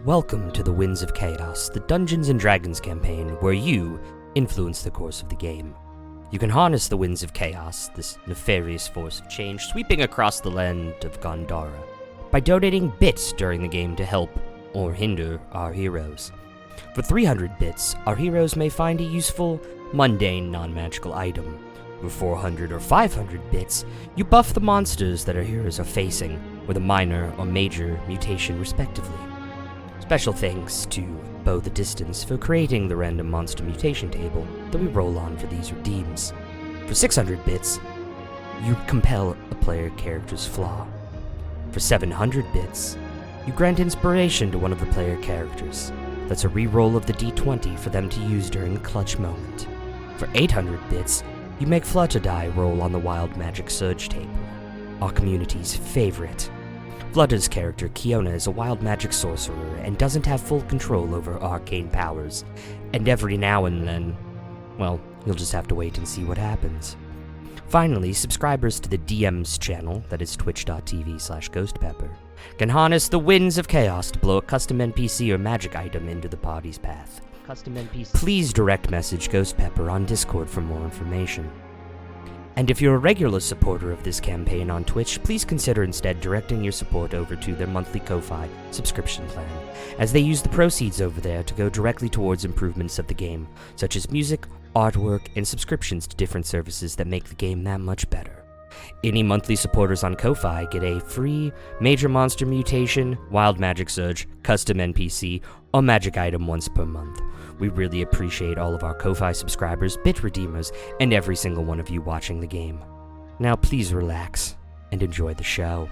Welcome to the Winds of Chaos, the Dungeons & Dragons campaign where you influence the course of the game. You can harness the Winds of Chaos, this nefarious force of change sweeping across the land of Gondara, by donating bits during the game to help or hinder our heroes. For 300 bits, our heroes may find a useful, mundane, non-magical item. For 400 or 500 bits, you buff the monsters that our heroes are facing, with a minor or major mutation respectively. Special thanks to Bow the Distance for creating the random monster mutation table that we roll on for these redeems. For 600 bits, you compel a player character's flaw. For 700 bits, you grant inspiration to one of the player characters. That's a re-roll of the d20 for them to use during the clutch moment. For 800 bits, you make Flutter Die roll on the Wild Magic Surge table, our community's favorite. Flutter's character, Kiona, is a wild magic sorcerer and doesn't have full control over arcane powers, and every now and then, well, you'll just have to wait and see what happens. Finally, subscribers to the DM's channel, that is twitch.tv/ghostpepper, can harness the Winds of Chaos to blow a custom NPC or magic item into the party's path. Please direct message Ghostpepper on Discord for more information. And if you're a regular supporter of this campaign on Twitch, please consider instead directing your support over to their monthly Ko-Fi subscription plan, as they use the proceeds over there to go directly towards improvements of the game, such as music, artwork, and subscriptions to different services that make the game that much better. Any monthly supporters on Ko-Fi get a free Major Monster Mutation, Wild Magic Surge, custom NPC, or magic item once per month. We really appreciate all of our Ko-Fi subscribers, bit redeemers, and every single one of you watching the game. Now please relax and enjoy the show.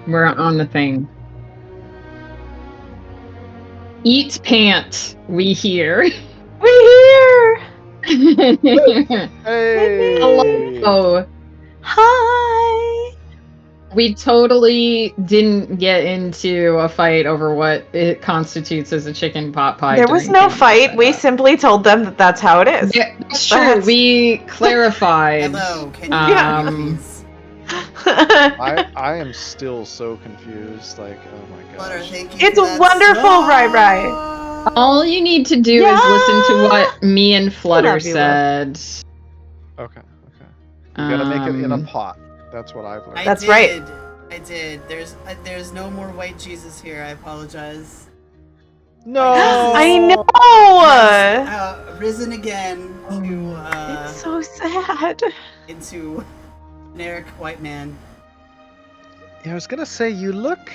We're on the thing. Eat pant, we hear. We're here! Hey! Hello. Hi! We totally didn't get into a fight over what it constitutes as a chicken pot pie. There was during no campus fight. We setup. simply told them that that's how it is. Yeah, that's true. We clarified. Hello, can you Yeah. please? I am still so confused. Like, oh my Flutter, gosh. thank you It's for that wonderful, song. Rai Rai. All you need to do is listen to what me and Flutter love you, said. Okay. You gotta make it in a Um, pot. That's what I've learned. That's right. I did. There's no more white Jesus here. I apologize. No! I know! Risen again It's so sad. into generic white man. Yeah, I was gonna say you look.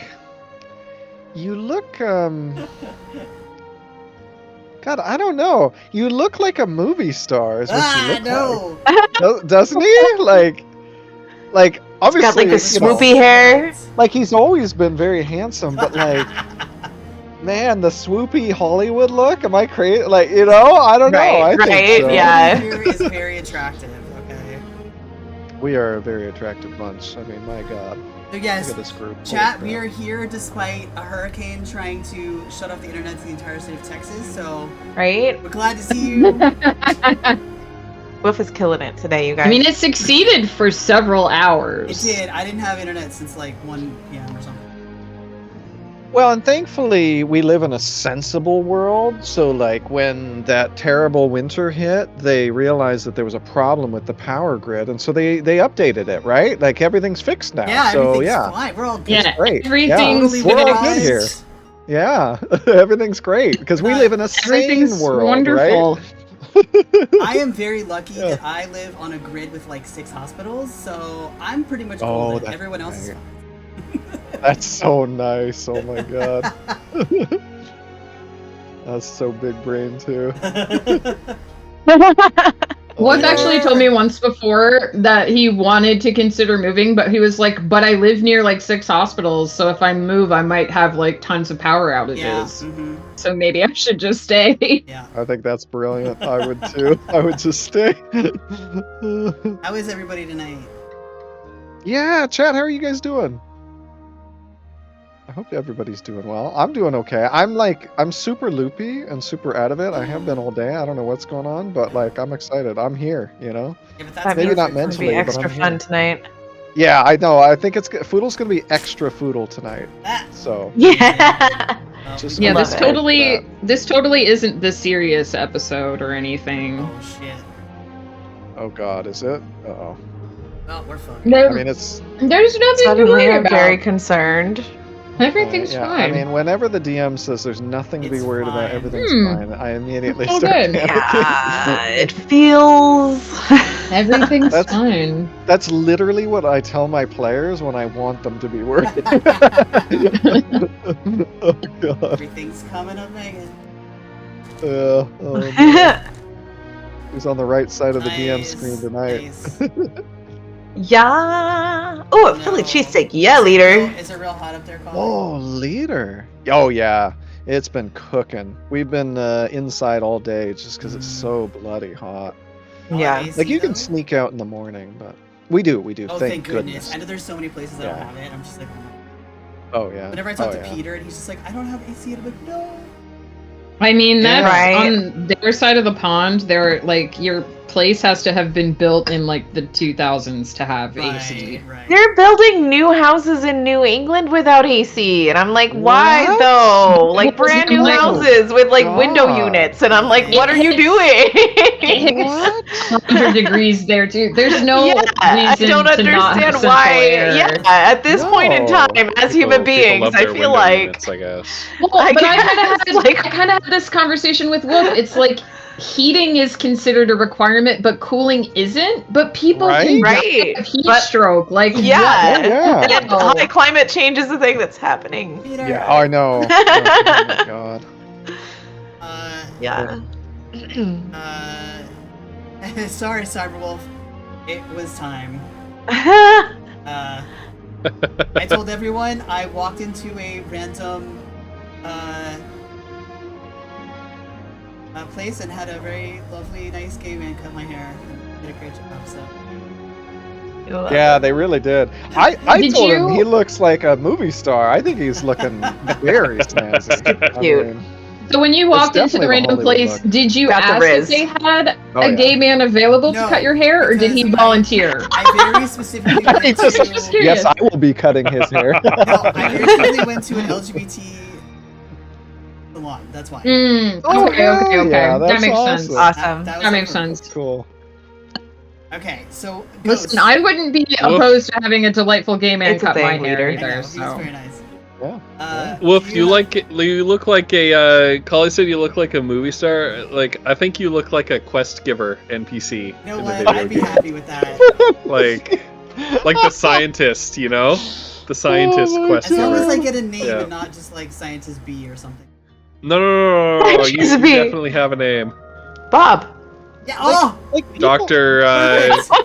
God, I don't know. You look like a movie star. Is what you look No. like. Doesn't he? Like obviously. Got like the you know, swoopy hair. like he's always been very handsome, but like. Man, the swoopy Hollywood look? Am I crazy? Like, you know, I don't know. I think Right, so. yeah. Here is very attractive. Okay. We are a very attractive bunch. I mean, my God. So yes, Look at this group. chat. Holy We crap. are here despite a hurricane trying to shut off the internet to the entire state of Texas. So Right? we're glad to see you. Wolf is killing it today, you guys. I mean, it succeeded for several hours. It did. I didn't have internet since like 1 p.m. or something. Well, and thankfully, we live in a sensible world. So, like, when that terrible winter hit, they realized that there was a problem with the power grid. And so they updated it, right? Like, everything's fixed now. Yeah, so, everything's yeah. fine. We're all good. Yeah, great. everything's Yeah. We're all fixed. good here. Yeah. Everything's great. Because we live in a sane Everything's world, wonderful. right? I am very lucky Yeah. that I live on a grid with like 6 hospitals, so I'm pretty much Oh, golden. that's Everyone else is right. fine. That's so nice. Oh my god. That's so big brain too. Wolf actually told me once before that he wanted to consider moving, but he was like, but I live near like 6 hospitals, so if I move, I might have like tons of power outages. Yeah. So maybe I should just stay. Yeah. I think that's brilliant. I would too. I would just stay. How is everybody tonight? Yeah, chat, how are you guys doing? I hope everybody's doing well. I'm doing okay. I'm super loopy and super out of it. I have been all day. I don't know what's going on, but like I'm excited. I'm here, you know? Yeah, but That that's Maybe means not it's gonna mentally, be but extra I'm fun here. tonight. Yeah, I know. I think Foodle's gonna be extra Foodle tonight. Ah. So Yeah. Oh, Just we Yeah, Love this it. totally isn't the serious episode or anything. Oh shit. oh god, is it? Uh-oh. Well, we're fucked. There, I mean it's there's nothing to Suddenly worry I'm about. very concerned. Everything's yeah, fine. I mean whenever the DM says there's nothing to be It's worried about, fine. everything's fine, I immediately Oh, start good. panicking. Yeah, it feels. Everything's That's- fine. That's literally what I tell my players when I want them to be worried. Oh god. Everything's coming up, Megan. Oh, no. Who's on the right side of the DM Nice, screen tonight? nice. Yeah. Oh, a Philly No. cheesesteak. Yeah, leader. Is it real hot up there, Colin? Oh, leader. Oh yeah, it's been cooking. We've been inside all day just because it's so bloody hot. Oh, Yeah. AC, Like you can though? sneak out in the morning, but we do. Oh, thank goodness. I know there's so many places that don't Yeah. have it. I'm just like, Oh yeah. whenever I talk Oh, to yeah. Peter and he's just like, I don't have AC, and I'm like, no. I mean, that's Right. on their side of the pond. They're like your place has to have been built in like the 2000s to have AC. Right. They're building new houses in New England without AC, and I'm like, why What? though? Like It was brand new illegal. houses with like window God. units, and I'm like, It what are you hits- doing? What? 100 degrees there too. There's no Yeah, I reason don't to not have understand central why. air. Yeah, at this point in No. time, as human beings, love I their feel window like units, I guess. Well, I but I kind guess, of like- had this conversation with Wolf. It's like heating is considered a requirement, but cooling isn't. But people can Right, have heat but- stroke. Like yeah. Oh, yeah. And high climate change is the thing that's happening. Peter. Yeah, I know. Oh my god. Yeah. Sorry, Cyberwolf. It was time. I told everyone I walked into a random place and had a very lovely, nice gay man cut my hair. And did a great job. So Yeah, they really did. I Did told him you- he looks like a movie star. I think he's looking very snazzy. Cute. I mean, So when you walked into the definitely the random Hollywood place, look. did you Got the ask if Riz. they had Oh, a yeah. gay man available No, to cut your hair, or did he because volunteer? I very specifically went I'm just to. curious. yes, I will be cutting his hair. No, I very specifically went to an LGBT salon. That's why. Oh, Okay, okay. yeah, That that's makes awesome. sense. Awesome. was That makes appropriate. sense. Cool. Okay, so Listen, Ghost. I wouldn't be opposed to having a delightful gay man It's a cut my thing, hair leader. I know, either. he was So very nice. Yeah. Wolf, you have- you look like a Collie said you look like a movie star. Like I think you look like a quest giver NPC You know in the what? video I'd be game. happy with that. Like the scientist, you know? The scientist Oh my quest As long giver. as I get a name Yeah. and not just like Scientist B or something. No. You Scientist B. definitely have a name. Bob. Yeah. Oh. Like people- Dr.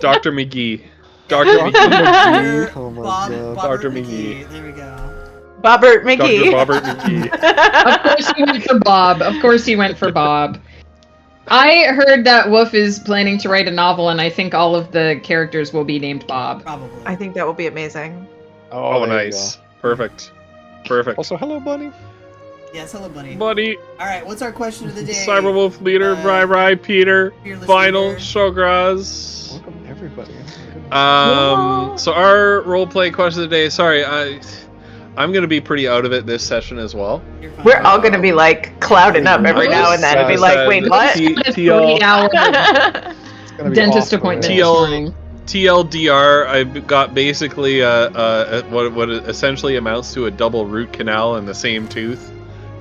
Dr. McGee. Dr. Dr. McGee. McGee. Oh my Bob, god. Bobbert Dr. McGee. There we go. Bobbert Dr. McGee. Bobbert McGee. of course he went for Bob. Of course he went for Bob. I heard that Wolf is planning to write a novel, and I think all of the characters will be named Bob. Probably. I think that will be amazing. Oh, there you nice. Perfect. Perfect. Also, hello, Bunny. Yes. Hello, buddy. Buddy, All right. What's our question of the day? Cyberwolf leader, Uh, Bri, Peter, Fearless Vinyl, leader. Shograz. Welcome everybody. So our role-play question of the day. Sorry, I'm gonna be pretty out of it this session as well. You're fine. We're all gonna be like clouding up every now and then and be like, wait, what? It's a TL 3-hour It's gonna be dentist awful. appointment this TL morning. TLDR, I got basically what essentially amounts to a double root canal in the same tooth.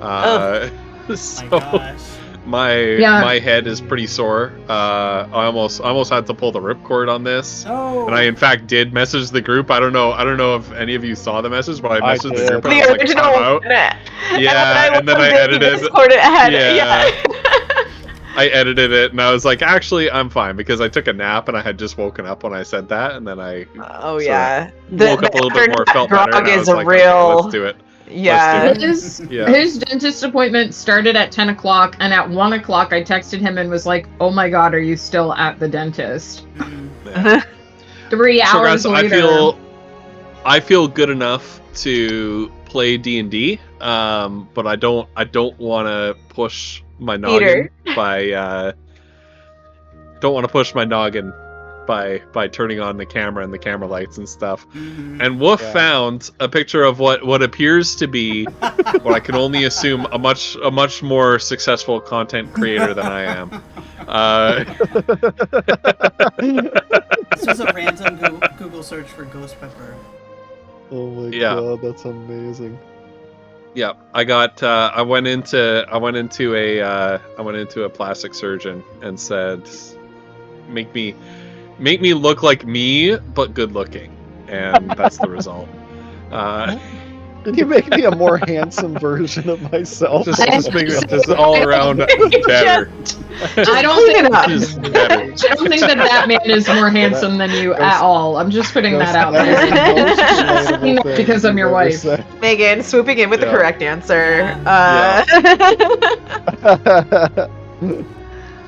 Oh my So gosh. my head is pretty sore. I almost had to pull the ripcord on this. Oh. And I in fact did message the group. I don't know if any of you saw the message, but I messaged the did. group and The I was like, original "Time out." one. Yeah, and then I edited. Discord it ahead. Yeah. Yeah. I edited it and I was like, actually, I'm fine because I took a nap and I had just woken up when I said that, and then I Oh So, yeah. woke up a little bit more, felt better, grog and I is was a like, okay, real. let's do it. Yeah. Let's Yeah. His dentist appointment started at 10 o'clock, and at 1 o'clock I texted him and was like, "Oh my god, are you still at the dentist?" Mm. Yeah. 3 So hours guys, later. I feel good enough to play D&D, but I don't want to push my noggin by by turning on the camera and the camera lights and stuff. Mhm. And Wolf Yeah. found a picture of what appears to be what I can only assume a much more successful content creator than I am. This was a random Google search for ghost pepper. Oh my Yeah. god, that's amazing. Yeah, I got. I went into a plastic surgeon and said, "Make me look like me, but good looking," and that's the result. Can you make me a more handsome version of myself? Just make me just all around better. I don't Clean think it up. Just better. I don't think that man is more handsome than you at all. I'm just putting that out That was the there. most relatable Saying that thing because I'm your you've ever wife. said. Megan swooping in with the Yeah. correct answer.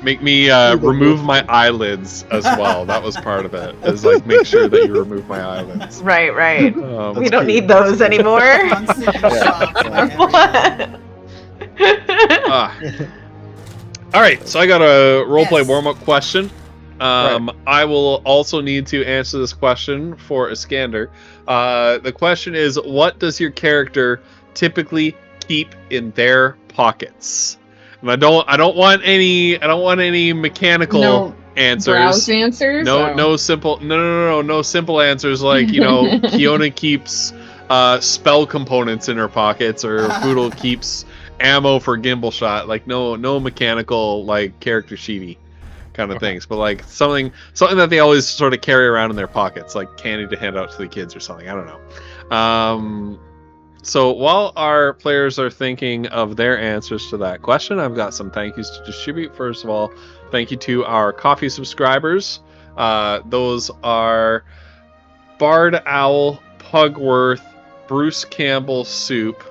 Make me remove my eyelids as well. That was part of it. Is like make sure that you remove my eyelids. right, right. Um, We don't need those anymore. Constant shock, like, every What? time. ah. All right, so I got a roleplay Yes. warm-up question. I will also need to answer this question for Iskander. The question is, what does your character typically keep in their pockets? And I don't want any mechanical No answers. browse answers. No simple answers like, Kiona keeps spell components in her pockets, or Poodle keeps ammo for gimbal shot. Like no mechanical like character sheety kind of things, but like something that they always sort of carry around in their pockets, like candy to hand out to the kids or something. I don't know. So while our players are thinking of their answers to that question, I've got some thank yous to distribute. First of all, thank you to our coffee subscribers. Those are Bard Owl, Pugworth, Bruce Campbell Soup,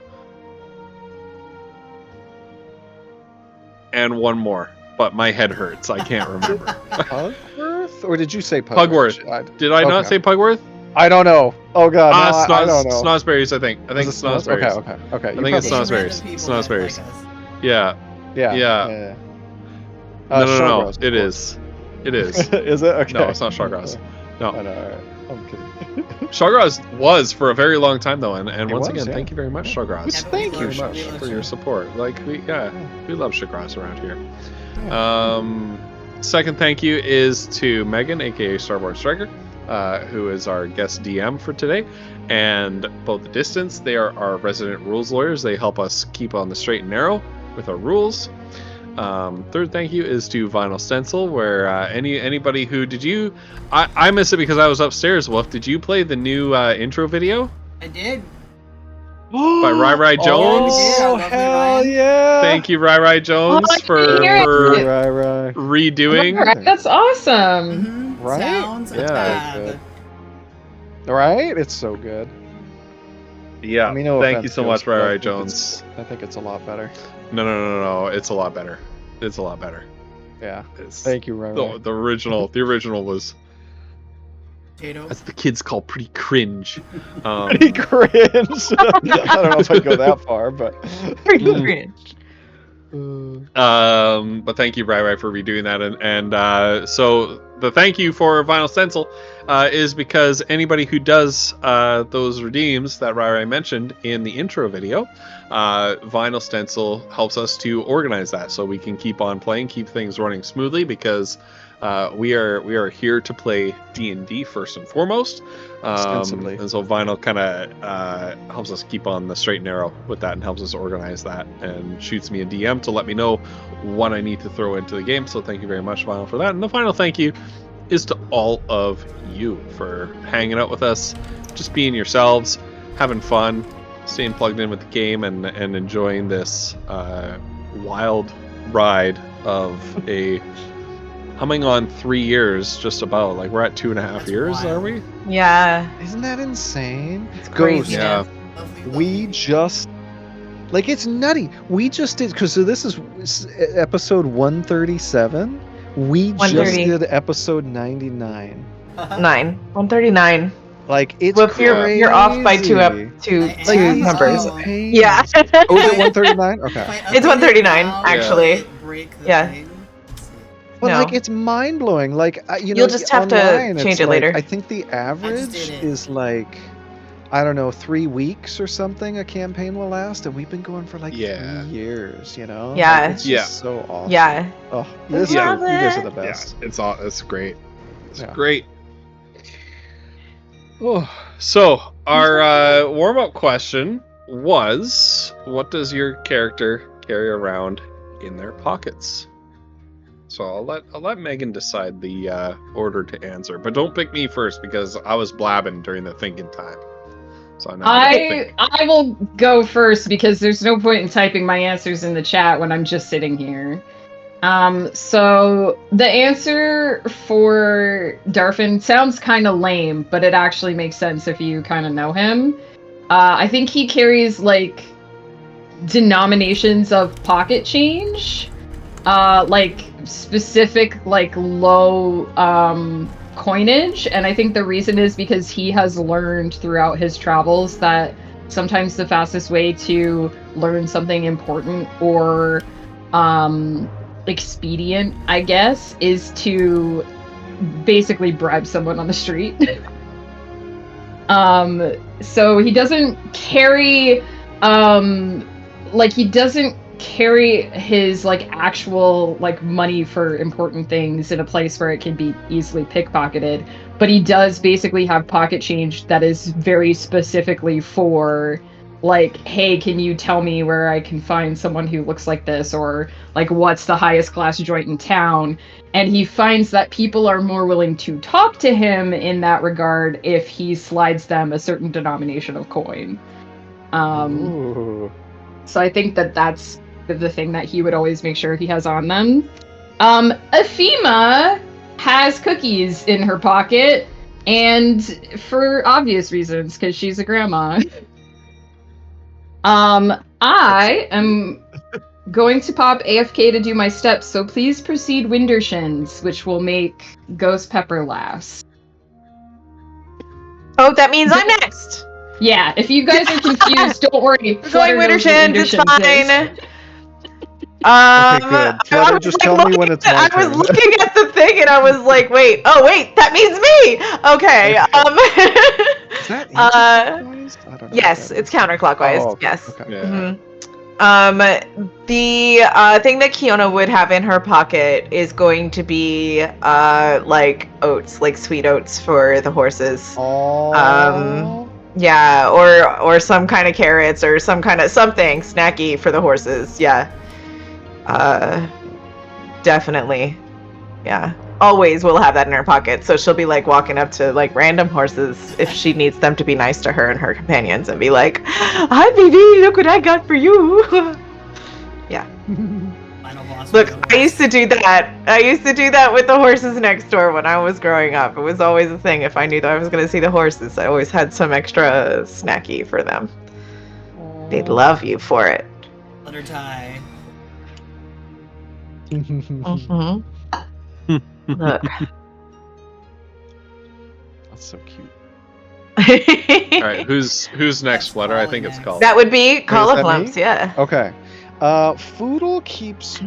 and one more. But my head hurts. I can't remember. Pugworth? Or did you say Pugworth? Pugworth. Did I not Okay. say Pugworth? I don't know. Oh god, no, I don't know. Snozzberries, I think. I think Is it's it Snoz? Snozzberries. Okay. I think it's Random Snozzberries. people Snozzberries. that like us. Yeah. Yeah. Yeah. Uh, No. Shawgrouse, of It course. is. It is. Is it? Okay. No, it's not Shawgrouse. No. I know, alright. I'm kidding. Shawgrouse was for a very long time though, and It once was, again, yeah. thank you very much, Shawgrouse. Yeah, but Thank we you love- very we much love for your you. support. Like we love Shawgrouse around here. Yeah. Second thank you is to Megan, aka Starboard Striker, who is our guest DM for today, and Both the Distance. They are our resident rules lawyers. They help us keep on the straight and narrow with our rules. Third thank you is to Vinyl Stencil, where anybody who I missed it because I was upstairs. Wolf, did you play the new intro video I did. by Rai Jones? Oh, Yeah, hell Ryan. yeah! Thank you, Rai Jones, I for didn't hear it. Right. redoing. Right, that's awesome. Mhm. Right? Sounds Yeah, bad. Right? It's so good. Yeah, I mean, no thank you offense, so Ghost, much, but I Rai think Jones. I think it's a lot better. No, it's a lot better. It's a lot better. Yeah. It's, Thank you, Rai. the original was, Potato. as the kids call, pretty cringe. Pretty cringe. I don't know if I'd go that far, but. But thank you, Rai, for redoing that, and so the thank you for Vinyl Stencil is because anybody who does those redeems that Rai mentioned in the intro video, Vinyl Stencil helps us to organize that so we can keep on playing, keep things running smoothly, because we are here to play D&D first and foremost. Ostensibly. And so Vinyl kind of helps us keep on the straight and narrow with that and helps us organize that and shoots me a DM to let me know what I need to throw into the game. So thank you very much, Vinyl, for that. And the final thank you is to all of you for hanging out with us, just being yourselves, having fun, staying plugged in with the game, and enjoying this wild ride of a coming on 3 years, just about. Like, we're at 2.5 That's years, wild. are we? Yeah, Isn't that insane? it's Ghost. crazy. Yeah. Lovely, We lovely. just like it's nutty. We just did because so this is episode 137. We just 130. did episode 99. 139. Like it's Well, if you're off by two crazy. two Like, two these numbers. are- pains. Yeah. Oh, is it 139? If I Okay. update It's 139, now, actually. will it break the Yeah. thing? Let's see. But No. like it's mind blowing. Like you know, You'll just have to online, change it's it like- later. I think the average did it. is like I don't know 3 weeks or something. A campaign will last, and we've been going for like Yeah. 3 years. You know. Yeah. Like, it's just Yeah. so awesome. Yeah. Oh, I this love you guys are it. the best. Yeah, it's great. It's Yeah. great. Oh, so our warm-up question was, what does your character carry around in their pockets? So I'll let Megan decide the order to answer, but don't pick me first because I was blabbing during the thinking time. So now I will go first because there's no point in typing my answers in the chat when I'm just sitting here. So the answer for Darfin sounds kind of lame, but it actually makes sense if you kind of know him. I think he carries like denominations of pocket change, like specific like low coinage, and I think the reason is because he has learned throughout his travels that sometimes the fastest way to learn something important or expedient, I guess, is to basically bribe someone on the street. So he doesn't carry he doesn't carry his like actual like money for important things in a place where it can be easily pickpocketed, but he does basically have pocket change that is very specifically for like, hey, can you tell me where I can find someone who looks like this, or like what's the highest class joint in town. And he finds that people are more willing to talk to him in that regard if he slides them a certain denomination of coin. Ooh. So I think that that's the thing that he would always make sure he has on them. Athema has cookies in her pocket, and for obvious reasons, because she's a grandma. I am going to pop AFK to do my steps, so please proceed Windershins, which will make Ghost Pepper last. Oh, that means I'm next. Yeah, if you guys are confused, don't worry. We're Flutter going knows what Wintershins, it's Windershins is. fine. Okay, good. I Flutter, was, just like, tell me looking when it's at- my I was turn. looking at the thing and I was like, wait, that means me. Okay. Is that Uh, anti-clockwise? I don't know yes, what that it's counterclockwise. Oh, okay, Yes. okay. Yeah. The thing that Kiona would have in her pocket is going to be like oats, like sweet oats for the horses. Oh. Yeah, or some kind of carrots or some kind of something snacky for the horses. Yeah. Definitely. Yeah. Always will have that in her pocket. So she'll be like walking up to like random horses if she needs them to be nice to her and her companions and be like, "Hi, baby, look what I got for you." Final boss Look, battle. I used to do that. I used to do that with the horses next door when I was growing up. It was always a thing. If I knew that I was going to see the horses, I always had some extra snacky for them. They'd love you for it. Letter tie. Mm-hmm. Look. That's so cute. All right, who's next, That's Flutter? I Colin think it's next. called. That would be Call that of me? Lumps, yeah. Okay. Foodle keeps.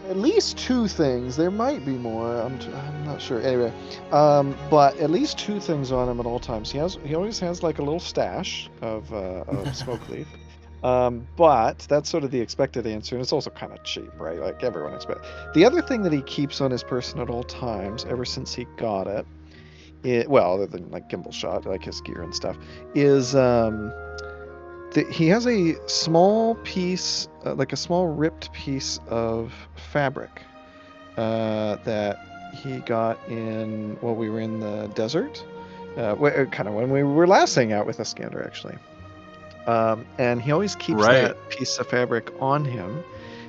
at least 2 things. There might be more. I'm not sure. Anyway, but at least 2 things on him at all times. He always has like a little stash of smoke leaf. But that's sort of the expected answer, and it's also kind of cheap, right? Like everyone expects. The other thing that he keeps on his person at all times, ever since he got it, well, other than like gimbal shot, like his gear and stuff, is he has a small piece, like a small ripped piece of fabric that he got while we were in the desert, kind of when we were last hanging out with Iskander, actually. And he always keeps that piece of fabric on him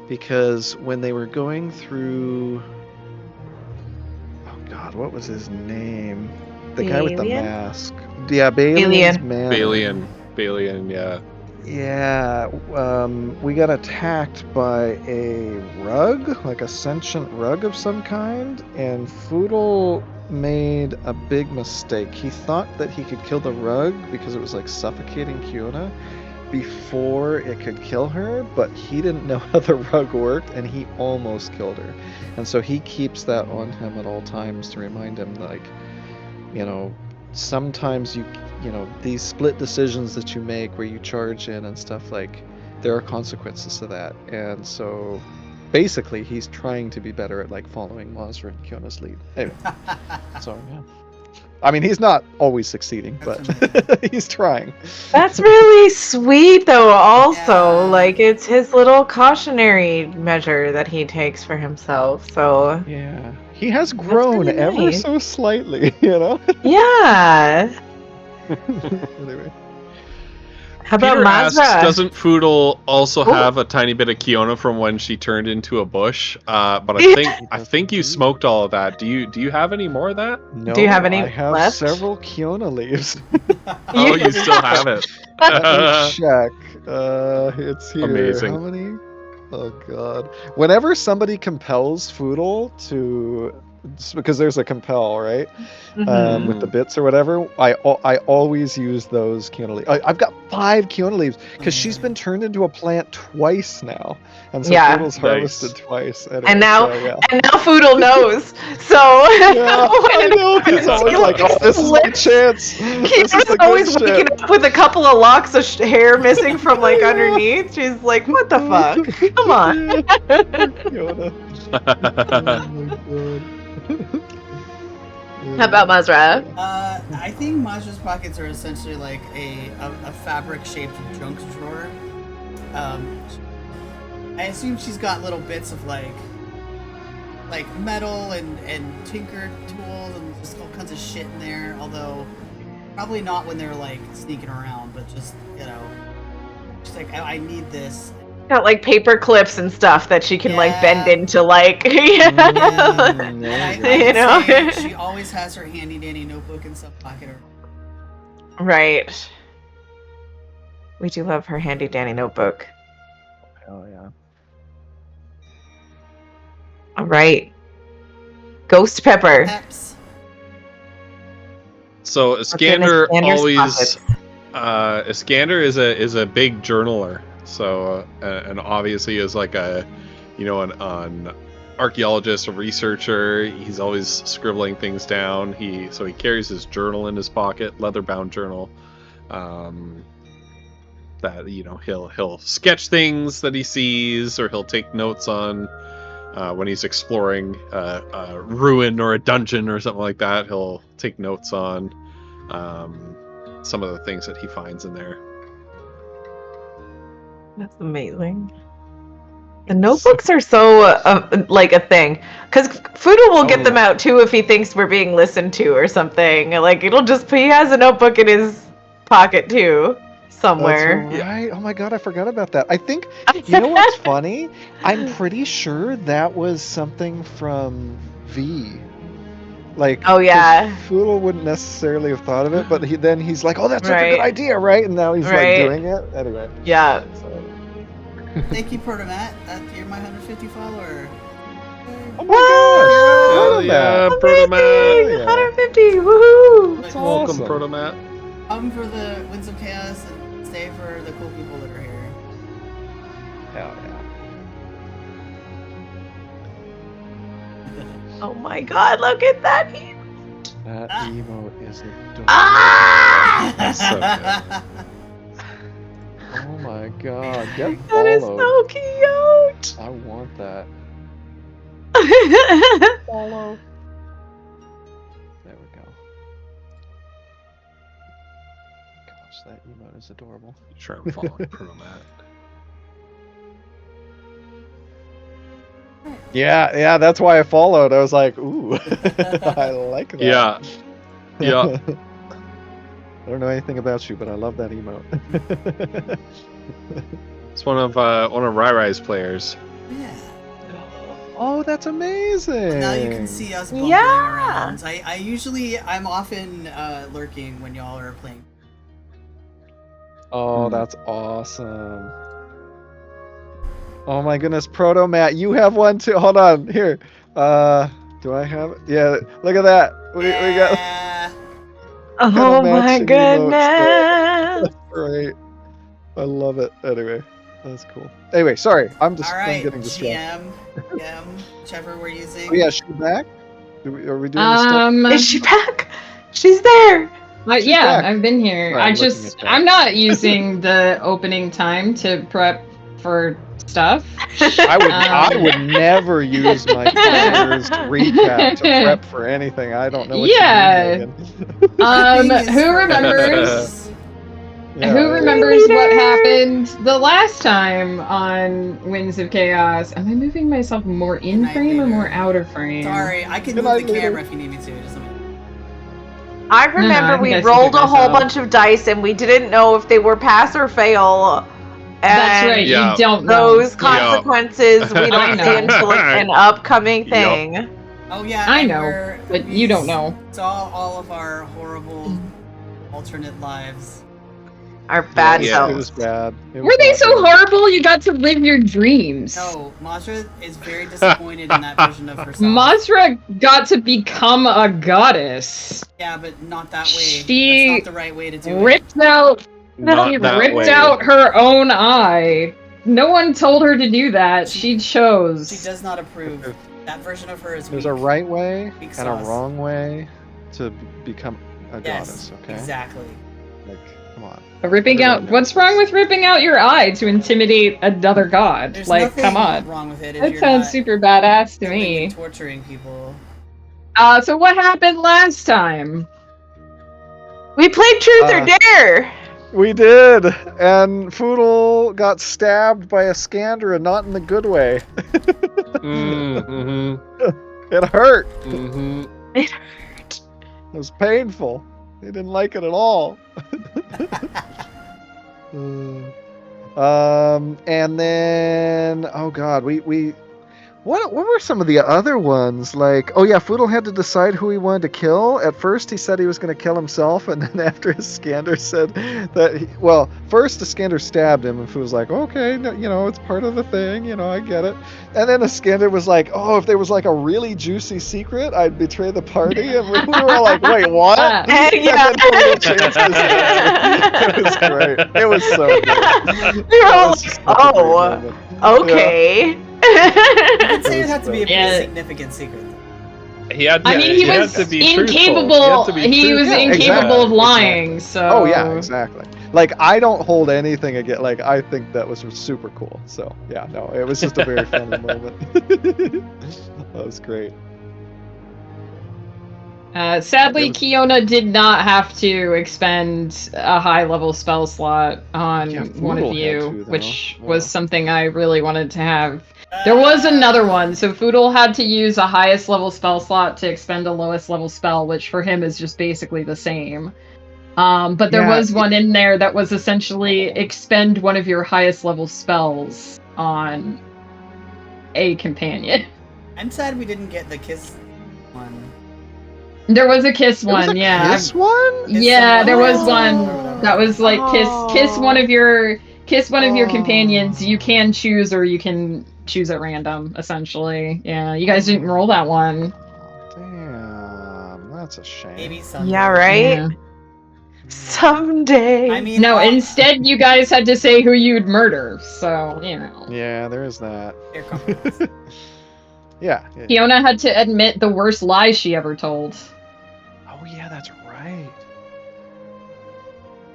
because when they were going through, oh God, what was his name? The guy with the mask. Yeah, Balian's man. Balian, yeah. Yeah, we got attacked by a rug, like a sentient rug of some kind, and Foodle made a big mistake. He thought that he could kill the rug because it was like suffocating Kiona before it could kill her, but he didn't know how the rug worked, and he almost killed her. And so he keeps that on him at all times to remind him, like, you know, sometimes you know, these split decisions that you make where you charge in and stuff, like, there are consequences to that. And so basically he's trying to be better at like following Mazra and Kiona's lead. Anyway, so yeah. I mean, he's not always succeeding, but he's trying. That's really sweet, though, also. Yeah. Like, it's his little cautionary measure that he takes for himself, so... Yeah. He has grown really ever nice. so slightly, you know? Yeah! Anyway. How about Peter asks, Mazra? doesn't Foodle also Oh. have a tiny bit of Kiona from when she turned into a bush? But I think you smoked all of that. Do you have any more of that? No, Do you have any I have left? several Kiona leaves. Oh, you still have it. Let me check. It's here. Amazing. How many? Oh god. Whenever somebody compels Foodle to, because there's a compel, right? With the bits or whatever, I always use those Kiona leaves. I've got 5 Kiona leaves because she's been turned into a plant twice now, and so Yeah. Foodle's harvested twice. Anyway, And now, so, yeah. and now Foodle knows. So Yeah, I know. He's always like, "Oh, this is my chance. This is Kiona's the good always shit." waking up with a couple of locks of hair missing from like underneath. She's like, "What the fuck? Come on." Kiona. Oh my god. How about Mazra? I think Mazra's pockets are essentially like a fabric-shaped junk drawer. I assume she's got little bits of like metal and tinker tools and just all kinds of shit in there. Although probably not when they're like sneaking around, but just, you know, she's like, I need this. Got like paper clips and stuff that she can like Yeah. bend into like And yeah. I You would know? say she always has her handy dandy notebook in some pocket. Or Right. We do love her handy dandy notebook. Hell yeah. All right. Ghost Pepper. Peps. So What's in Iskander Iskander's always pockets? Iskander is a big journaler. So and obviously is like a, you know, an archaeologist, a researcher. He's always scribbling things down. He carries his journal in his pocket, leather-bound journal. That, you know, he'll sketch things that he sees, or he'll take notes on when he's exploring a ruin or a dungeon or something like that. He'll take notes on some of the things that he finds in there. That's amazing. The notebooks are so like a thing, because Foodle will get them out too if he thinks we're being listened to or something. Like he has a notebook in his pocket too, somewhere. That's right. Oh my god, I forgot about that. I think, you know what's funny? I'm pretty sure that was something from V. Like, Oh, yeah. Foodle wouldn't necessarily have thought of it, but he's like, oh, that's such a Right. good idea, right? And now he's Right. like doing it. Anyway. Yeah. So. Thank you, Protomat. You're my 150 follower. Oh my Hell yeah, god! Protomat. Yeah. 150. Woohoo! That's Welcome, awesome. Protomat. Come for the Winds of Chaos and stay for the cool people that are here. Hell yeah. Oh my god, look at that. That emote is adorable. Ah! That's so good. Oh my god, get That is followed. so cute. I want that. Follow. There we go. Gosh, that emote is adorable. Sure, I'm following Protomat. Yeah, that's why I followed. I was like, ooh, I like that. Yeah. Yeah. I don't know anything about you, but I love that emote. It's one of Rai Rai's players. Yeah. Oh, that's amazing. Now you can see us bumbling Yeah. around. I'm often lurking when y'all are playing. Oh, that's awesome. Oh my goodness, Proto Matt, you have one too. Hold on, here. Do I have it? Yeah, look at that. We got Yeah. Oh Kinda my matching emotes goodness. that's great. I love it. Anyway, that's cool. Anyway, sorry, I'm All right, I'm getting distracted. GM, whichever we're using. Oh yeah, she back? Are we doing this stuff? Is she back? She's there. Yeah, back. I've been here. Sorry, I'm looking at that. I'm not using the opening time to prep for stuff. I would never use my player's recap to prep for anything. I don't know what Yeah. you mean, Megan. Who remembers? Yeah, Who remembers what happened the last time on Winds of Chaos? Am I moving myself more in Night frame or Leader. more out of frame? Sorry, I can Good move night, the Leader. camera if you need me to. Just let me. I remember I think we I rolled figured a whole myself. bunch of dice and we didn't know if they were pass or fail. That's And right. Yeah. You don't know. those consequences we I don't know. see until an upcoming Yup. thing. Oh yeah, I and know, but you don't know. Saw all of our horrible alternate lives. Our bad Yeah. It selves. was bad. It Were was they not so good. horrible? You got to live your dreams. No, Mazra is very disappointed in that version of herself. Mazra got to become a goddess. Yeah, but not that way. She That's not the right way to do it. Ripped out Not She that ripped way. out her own eye. No one told her to do that. She chose. She does not approve. That version of her is There's weak. a right way Weak and a sauce. wrong way to become a Yes, goddess, okay? exactly. Like, come on. Ripping out. Everybody What's knows wrong this. with ripping out your eye to intimidate another god? There's Like, nothing come on. wrong with it if That you're sounds not super badass to killing me. and torturing people. So what happened last time? We played Truth or Dare. We did, and Foodle got stabbed by a Scandra, not in the good way. Mm-hmm. It hurt. Mm-hmm. It hurt. It was painful. He didn't like it at all. And then, oh god, we what were some of the other ones? Like, oh yeah, Foodle had to decide who he wanted to kill. At first, he said he was going to kill himself, and then after Iskander said that, first Iskander stabbed him, and Foodle's like, okay, no, it's part of the thing, I get it. And then Iskander was like, oh, if there was like a really juicy secret, I'd betray the party, and we were all like, wait, what? Yeah. And then Foodle changed his answer. It was great. It was so good. We were all It was like, such a great oh, moment. okay. I'd say it'd have to be a pretty Yeah. significant secret. He had. I mean, he had was to be incapable. truthful. He, He had to was be truthful. incapable of exactly, lying. So. Oh yeah, exactly. Like I don't hold anything against. Like I think that was super cool. So yeah, no, it was just a very funny moment. That was great. Sadly, It was- Kiona did not have to expend a high-level spell slot on Yeah, one Foodle of had you, to, though. which Yeah. was something I really wanted to have. There was another one, so Foodle had to use a highest level spell slot to expend a lowest level spell, which for him is just basically the same. But there Yeah, was one in there that was essentially expend one of your highest level spells on a companion. I'm sad we didn't get the kiss one. There was a kiss There was one, a yeah. kiss one? Kiss Yeah, there was someone. one that was like kiss one of your companions. You can choose or you can choose at random, essentially. Yeah, you guys didn't roll that one. Damn, that's a shame. Maybe someday. Yeah, right? Yeah. Someday. I mean, No, instead you guys had to say who you'd murder. So, you know. Yeah, there is that. Fair compromise. Yeah. Fiona had to admit the worst lie she ever told. Oh yeah, that's right.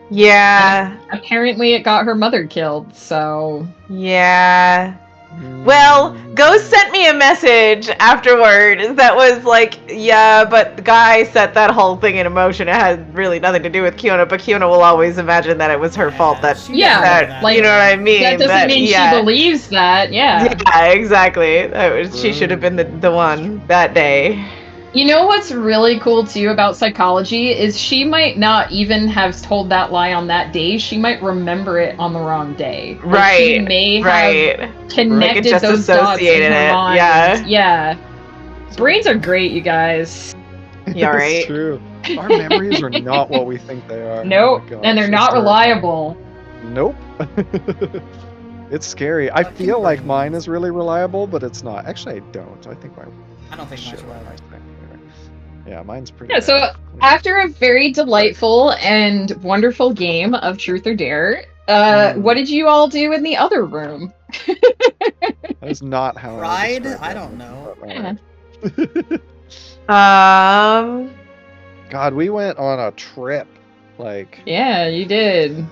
Yeah. Apparently, it got her mother killed. So Yeah. Well, Ghost sent me a message afterward that was like, yeah, but the guy set that whole thing in motion. It had really nothing to do with Kiona, but Kiona will always imagine that it was her fault. That, she Yeah, doesn't know that like, you know what I mean? that doesn't mean yeah. she believes that. Yeah. Yeah, exactly. She should have been the one that day. You know what's really cool too about psychology is she might not even have told that lie on that day. She might remember it on the wrong day. Like, she Right. may have Right. connected just those dots in associated her it, mind. yeah. Yeah. Brains are great, you guys. You all right? It's true. Our memories are not what we think they are. Nope. Oh my gosh, And they're that's not terrifying. reliable. Nope. It's scary. I Fucking feel like brains. mine is really reliable, but it's not. Actually, I don't. I think my I don't think shit much on about my it. thing. Anyway. Yeah, mine's pretty Yeah, so bad. after a very delightful and wonderful game of Truth or Dare, what did you all do in the other room? That is not how Cried? I described I that don't one, know. but alright. Um. God, we went on a trip. Like, Yeah, you did.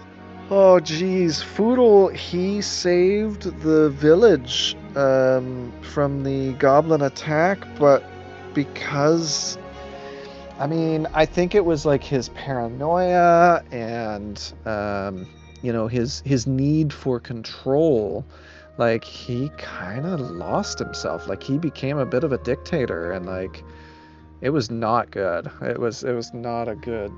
oh geez, Foodle, he saved the village from the goblin attack, but because, I mean, I think it was like his paranoia and his need for control. Like, he kind of lost himself. Like, he became a bit of a dictator, and like, it was not good. It was not a good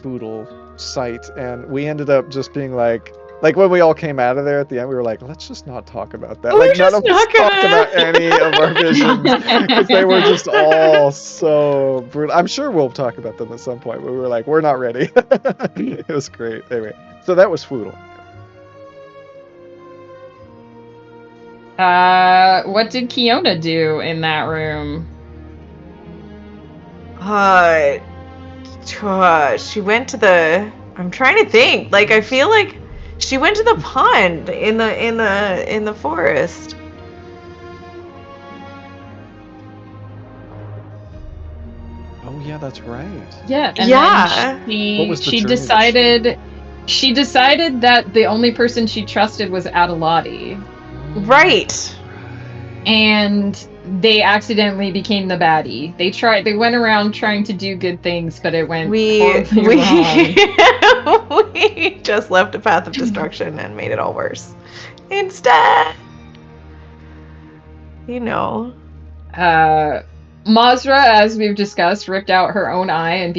Foodle sight, and we ended up just being like when we all came out of there at the end, we were like, let's just not talk about that. We're Like, none just of us not talked gonna- about any of our visions because they were just all so brutal. I'm sure we'll talk about them at some point, but we were like, we're not ready. It was great. Anyway, so that was Foodle. What did Kiona do in that room? She went to the. I'm trying to think. Like, I feel like she went to the pond in the forest. Oh yeah, that's right. Yeah, and Yeah. then What was the she journey that she decided that the only person she trusted was Adelati, Right. and they accidentally became the baddie. They went around trying to do good things, but it went horribly wrong. We just left a path of destruction and made it all worse. Instead, you know. Mazra, as we've discussed, ripped out her own eye and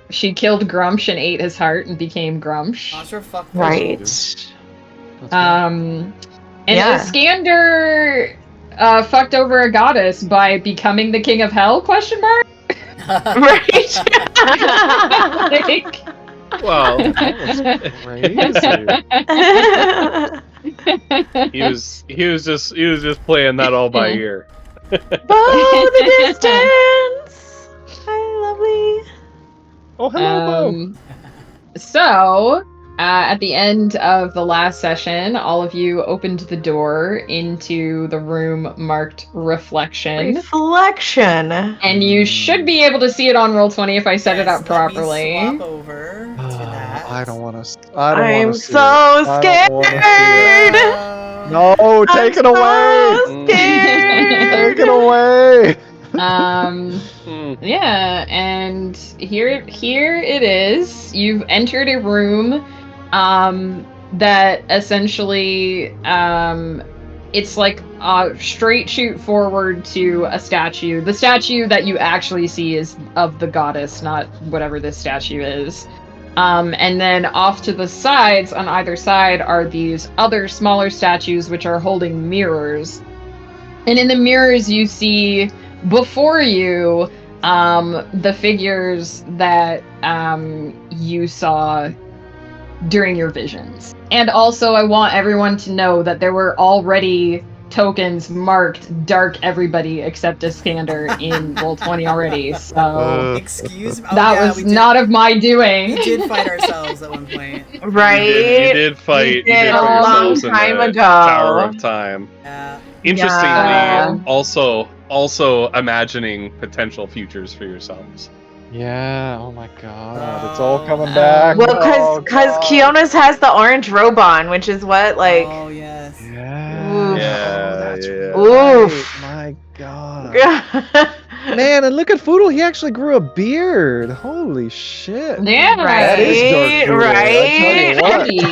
she killed Grumsh and ate his heart and became Grumsh. Monster fuck Right. That's right. And Yeah. Iskander fucked over a goddess by becoming the king of hell? Question mark. Right. Like- Well, Crazy. he was just playing that all by ear. Oh, the distance. Hi, lovely. Oh, hello, Bo. So, at the end of the last session, all of you opened the door into the room marked Reflection. Reflection. And you should be able to see it on Roll20 if I set it up properly. Let me swap over to that. I don't want to. I don't I'm want to see so it. I don't wanna see it. scared. No, take it I'm away. so scared. Take it away. Yeah, and here it is. You've entered a room that essentially it's like a straight shoot forward to a statue. The statue that you actually see is of the goddess, not whatever this statue is. And then off to the sides, on either side, are these other smaller statues which are holding mirrors. And in the mirrors, you see before you the figures that you saw during your visions. And also, I want everyone to know that there were already tokens marked dark everybody except Iskander in Roll20 already. So Excuse me. Oh, that yeah, was we did, not of my doing. We did fight ourselves at one point. Right? You did fight. You did a fight long yourselves in time the ago. Tower of Time. Yeah. Interestingly, Yeah. also imagining potential futures for yourselves. Yeah. Oh my God. It's Oh, all coming back. Well, Oh, because God. Kiona's has the orange robe on, which is what like. Oh yes. Yeah. Yeah, Oh, that's yeah. right. Oof. My God. Man, and look at Foodle. He actually grew a beard. Holy shit. Yeah. That is dark Foodle, I tell you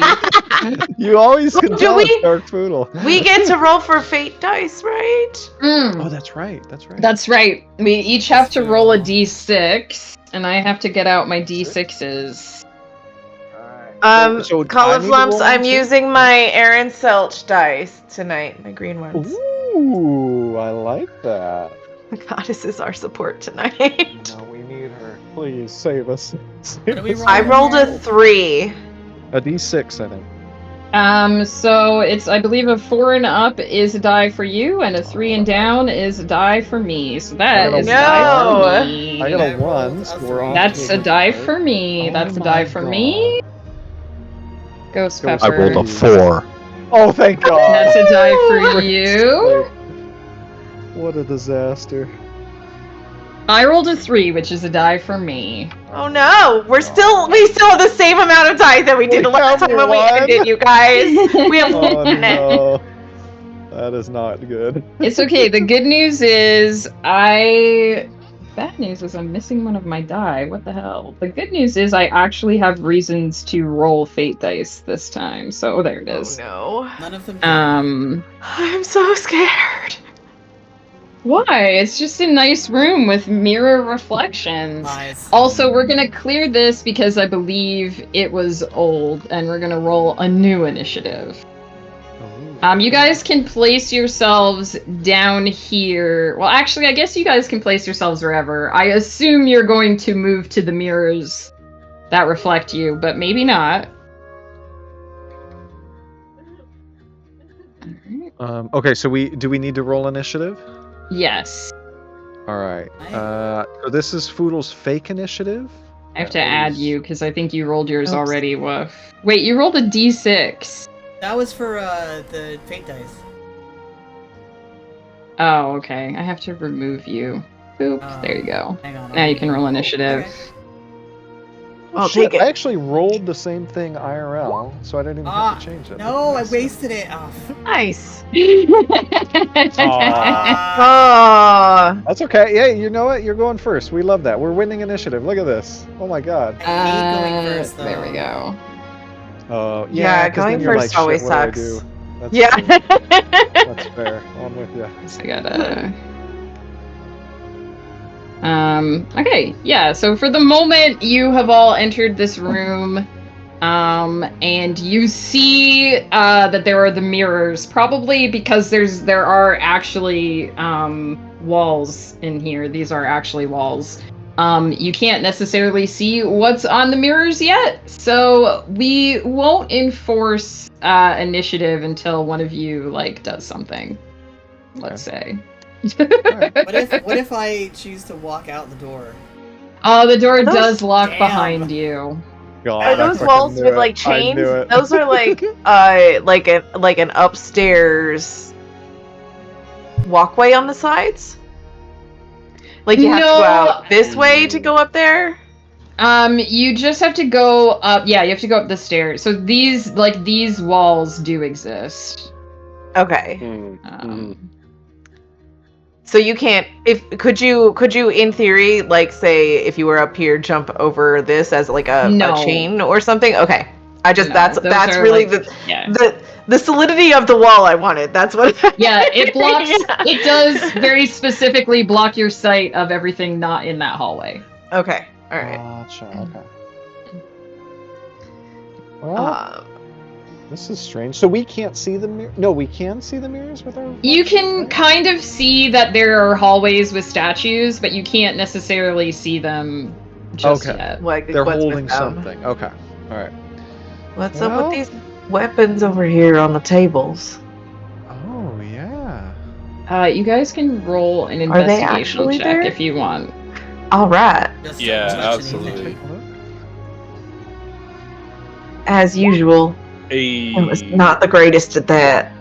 what. You always can Do tell we- it's dark Foodle. We get to roll for fate dice, right? Mm. Oh, that's right. That's right. That's right. We each have to roll a d6, and I have to get out my d6s. So I Cauliflumps, need to roll I'm one too? using my Aaron Selch dice tonight, my green ones. Ooh, I like that. The goddess is our support tonight. No, we need her. Please save us. What do we roll? I rolled a 3. A D6, I think. So it's, I believe, a 4 and up is a die for you, and a 3 and down is a die for me. So that is a die No. for me. I got I a rolled 1, a so we're 3. on. That's to a the die start. for me. Oh That's a my die for me. Ghost Ghost Pepper. I rolled a 4. Oh, thank God. That's a die for you. What a disaster. I rolled a 3, which is a die for me. Oh no, we still have the same amount of dice that we did We last have time when we one. ended, you guys. We have Oh one. no. That is not good. It's okay. The good news is bad news is I'm missing one of my die. What the hell? The good news is I actually have reasons to roll fate dice this time. So there it Oh is. no. None of them. I'm so scared. Why? It's just a nice room with mirror reflections. Lies. Also, we're gonna clear this because I believe it was old, and we're gonna roll a new initiative. You guys can place yourselves down here. Well, actually, I guess you guys can place yourselves wherever. I assume you're going to move to the mirrors that reflect you, but maybe not. Okay, so do we need to roll initiative? Yes. All right. So this is Foodle's fake initiative. I have to add you because I think you rolled yours already. Woof. Wait, you rolled a d6. That was for the fate dice. Oh, okay. I have to remove you. Boop. Oh. There you go. Hang on. Now you can roll initiative. Okay. I'll Shit, take I it. actually rolled the same thing IRL, so I didn't even have to change it. No, I wasted it. Oh. Nice. Ah. Oh. That's okay. Yeah, you know what? You're going first. We love that. We're winning initiative. Look at this. Oh my God. I hate going first, though. There we go. Yeah, 'cause going then you're first like, always "Shit, what do I sucks." do?" That's Yeah. true. That's fair. I'm with you. So I gotta. Okay, yeah, so for the moment, you have all entered this room, and you see, that there are the mirrors, probably because there are actually, walls in here. These are actually walls. You can't necessarily see what's on the mirrors yet, so we won't enforce, initiative until one of you, like, does something. Let's say. What if I choose to walk out the door? Oh, the door Those- does lock Damn. behind you. God, Are I those fucking walls knew with it. like I chains? knew it. Those are like an upstairs walkway on the sides? Like you have to go No. out this way to go up there? You just have to go up. Yeah, you have to go up the stairs. So these walls do exist. Okay. Um, So you can't could you in theory like say if you were up here jump over this as like a No. chain or something? Okay. I just no, that's those are, really like, yeah. the solidity of the wall I wanted. That's what Yeah, it blocks. Yeah. It does very specifically block your sight of everything not in that hallway. Okay. All right. Gotcha. Okay. Well, this is strange. So we can't see the mirror. No, we can see the mirrors with our. You can right? kind of see that there are hallways with statues, but you can't necessarily see them just Okay. yet. Like They're what's with holding them? something. Okay. All right. What's up Well- with these weapons over here on the tables? Oh yeah. You guys can roll an Are they investigation actually check there? if you want. All right. Just Yeah, don't touch absolutely. anything. Take a look. As usual, it was not the greatest at that.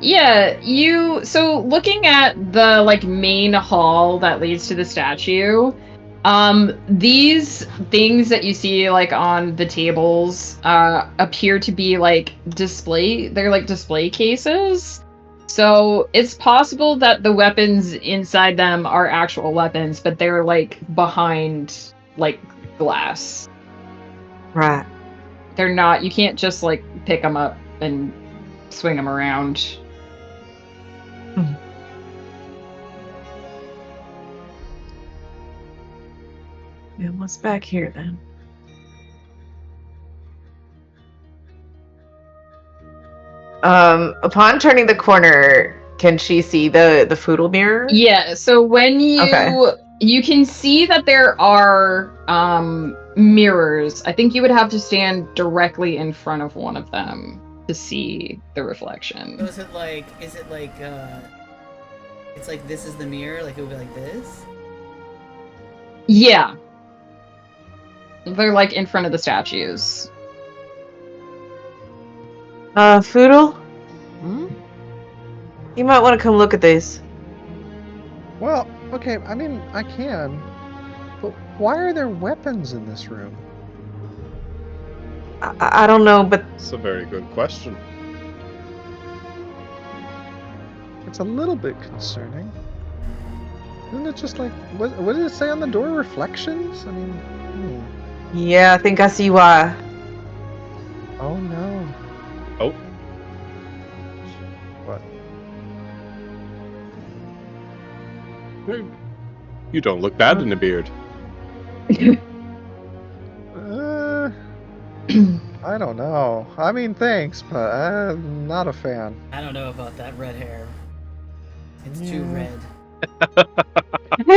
Yeah, so looking at the like main hall that leads to the statue, these things that you see like on the tables appear to be like they're like display cases. So it's possible that the weapons inside them are actual weapons, but they're like behind like glass. Right. They're not, you can't just like pick them up and swing them around. And what's back here then? Upon turning the corner, can she see the foodle mirror? Yeah, so when you can see that there are mirrors. I think you would have to stand directly in front of one of them to see the reflection. So is it like it's like this is the mirror, like it would be like this? Yeah. They're like in front of the statues. Foodle? Hmm? You might want to come look at this. Well, okay, I mean, I can. But why are there weapons in this room? I don't know, but That's a very good question. It's a little bit concerning. Isn't it just like, what did it say on the door? Reflections? I mean, yeah, I think I see why. Oh no. Oh. What? You don't look bad in a beard. I don't know. I mean, thanks, but I'm not a fan. I don't know about that red hair. It's too Yeah. red.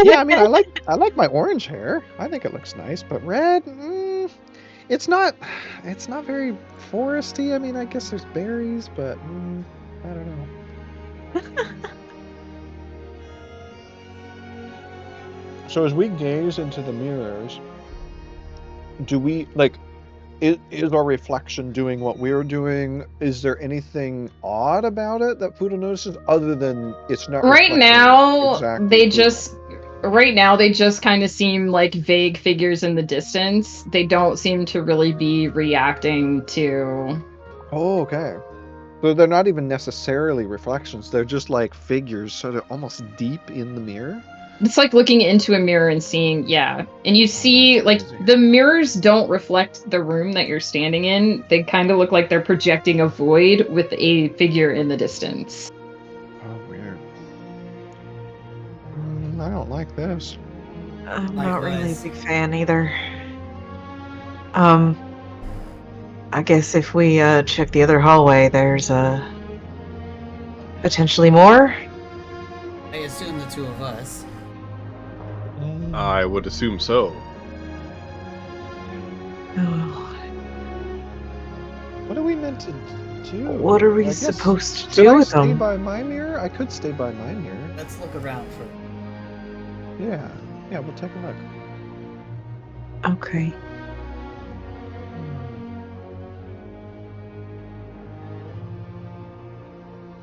Yeah, I mean, I like my orange hair. I think it looks nice, but red, it's not very foresty. I mean, I guess there's berries, but I don't know. So as we gaze into the mirrors, do we like? Is our reflection doing what we're doing? Is there anything odd about it that Fudo notices other than it's not Right reflecting now, exactly they Fudo? just kind of seem like vague figures in the distance. They don't seem to really be reacting to. Oh, okay. So they're not even necessarily reflections. They're just like figures, sort of almost deep in the mirror. It's like looking into a mirror and seeing, yeah. And you see, that's like, crazy. the mirrors don't reflect the room that you're standing in. They kind of look like they're projecting a void with a figure in the distance. Oh, weird. I don't like this. I'm not really a Likewise. big fan either. I guess if we check the other hallway, there's potentially more. I assume the two of us. I would assume so. Oh, What are we meant to do? what are I we guess- supposed to Should do I with stay them? by my mirror? I could stay by my mirror. Let's look around for. Yeah, we'll take a look. Okay.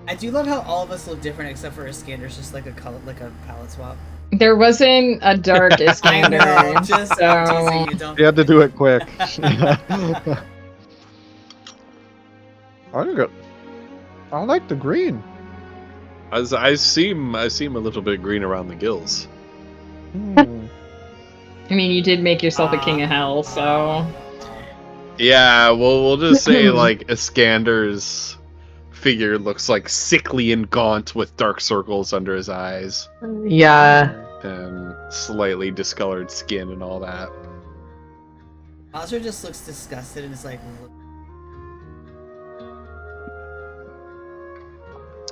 I do love how all of us look different except for Iskander's just like a color, like a palette swap. There wasn't a dark I Iskander. know, just I'm so- teasing you. Don't. You had to do it quick. I like the green. As I seem a little bit green around the gills. Hmm. I mean, you did make yourself a king of hell, so. Yeah, well, we'll just say like Iskander's figure looks like sickly and gaunt with dark circles under his eyes Yeah. and slightly discolored skin and all that. Ozra just looks disgusted and is like,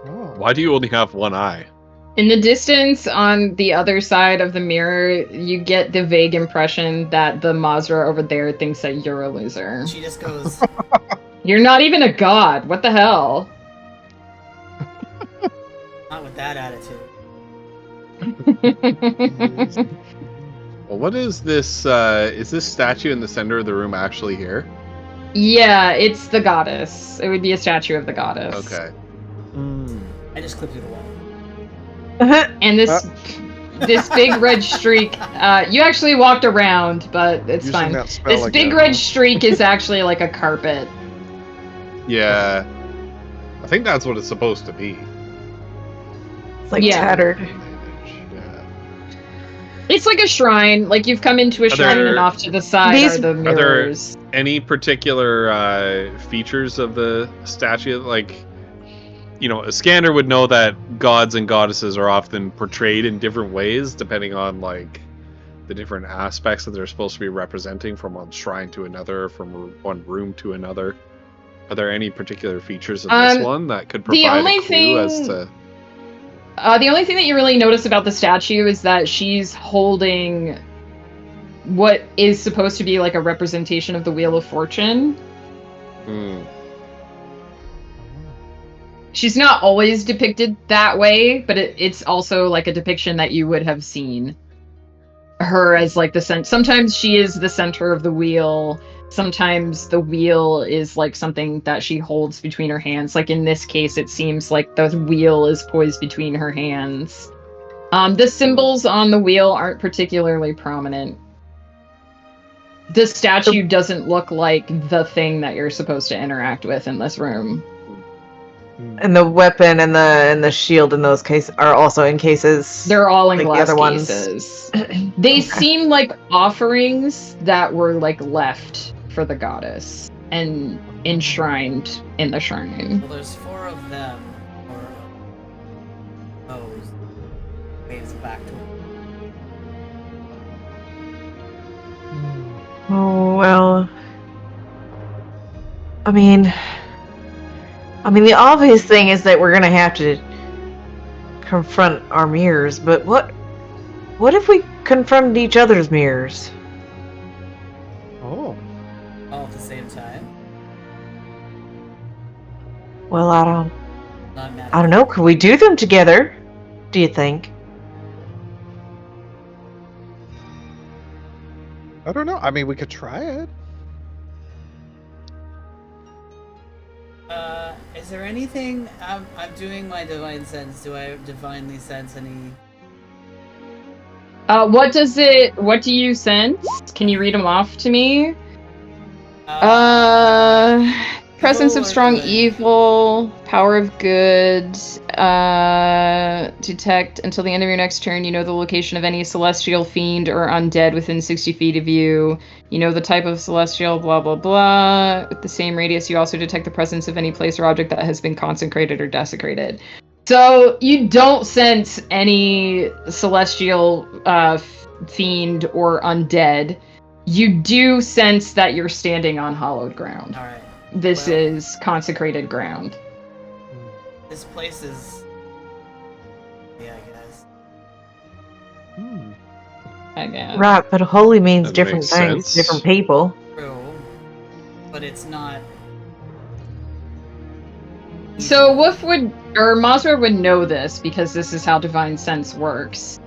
Oh. Why do you only have one eye? In the distance, on the other side of the mirror, you get the vague impression that the Mazra over there thinks that you're a loser. she just goes, You're not even a god. What the hell? Not with that attitude. Well, what is this? Is this statue in the center of the room actually here? Yeah, it's the goddess. It would be a statue of the goddess. Okay. I just clipped through the wall. And this big red streak. You actually walked around, but it's Using fine. that spell This big again, red huh? streak is actually like a carpet. Yeah. I think that's what it's supposed to be. It's like Yeah. tattered. Yeah. It's like a shrine. Like you've come into a shrine there- and off to the side These- are the Are there- mirrors. Any particular features of the statue? Like, you know, a scanner would know that gods and goddesses are often portrayed in different ways depending on like the different aspects that they're supposed to be representing, from one shrine to another, from one room to another. Are there any particular features of this one that could provide only a clue as thing- to? The only thing that you really notice about the statue is that she's holding what is supposed to be like a representation of the Wheel of Fortune. Hmm. She's not always depicted that way, but it's also like a depiction that you would have seen her as like the center. Sometimes she is the center of the wheel. Sometimes the wheel is like something that she holds between her hands. Like in this case, it seems like the wheel is poised between her hands. The symbols on the wheel aren't particularly prominent. The statue doesn't look like the thing that you're supposed to interact with in this room. And the weapon and the shield in those cases are also in cases. They're all in Like the glass other ones. cases. They seem like offerings that were like left for the goddess and enshrined in the shrine. Well, there's 4 of them, or those. Waves back to Oh well. I mean, the obvious thing is that we're gonna have to confront our mirrors. But what if we confronted each other's mirrors? Oh. all at the same time. Well, I don't Not know. Could we do them together? Do you think? I don't know. I mean, we could try it. Is there anything? I'm doing my divine sense. Do I divinely sense any? What do you sense? Can you read them off to me? Presence of Evil or strong good? evil, power of good, detect until the end of your next turn. You know the location of any celestial fiend or undead within 60 feet of you. You know the type of celestial, blah, blah, blah. With the same radius, you also detect the presence of any place or object that has been consecrated or desecrated. So you don't sense any celestial fiend or undead. You do sense that you're standing on hallowed ground. All right. This Well- is consecrated ground. This place is. Yeah, I guess. I guess. Right, but holy means That different makes things, sense. different people. True, but it's not. So Mazra would know this because this is how divine sense works.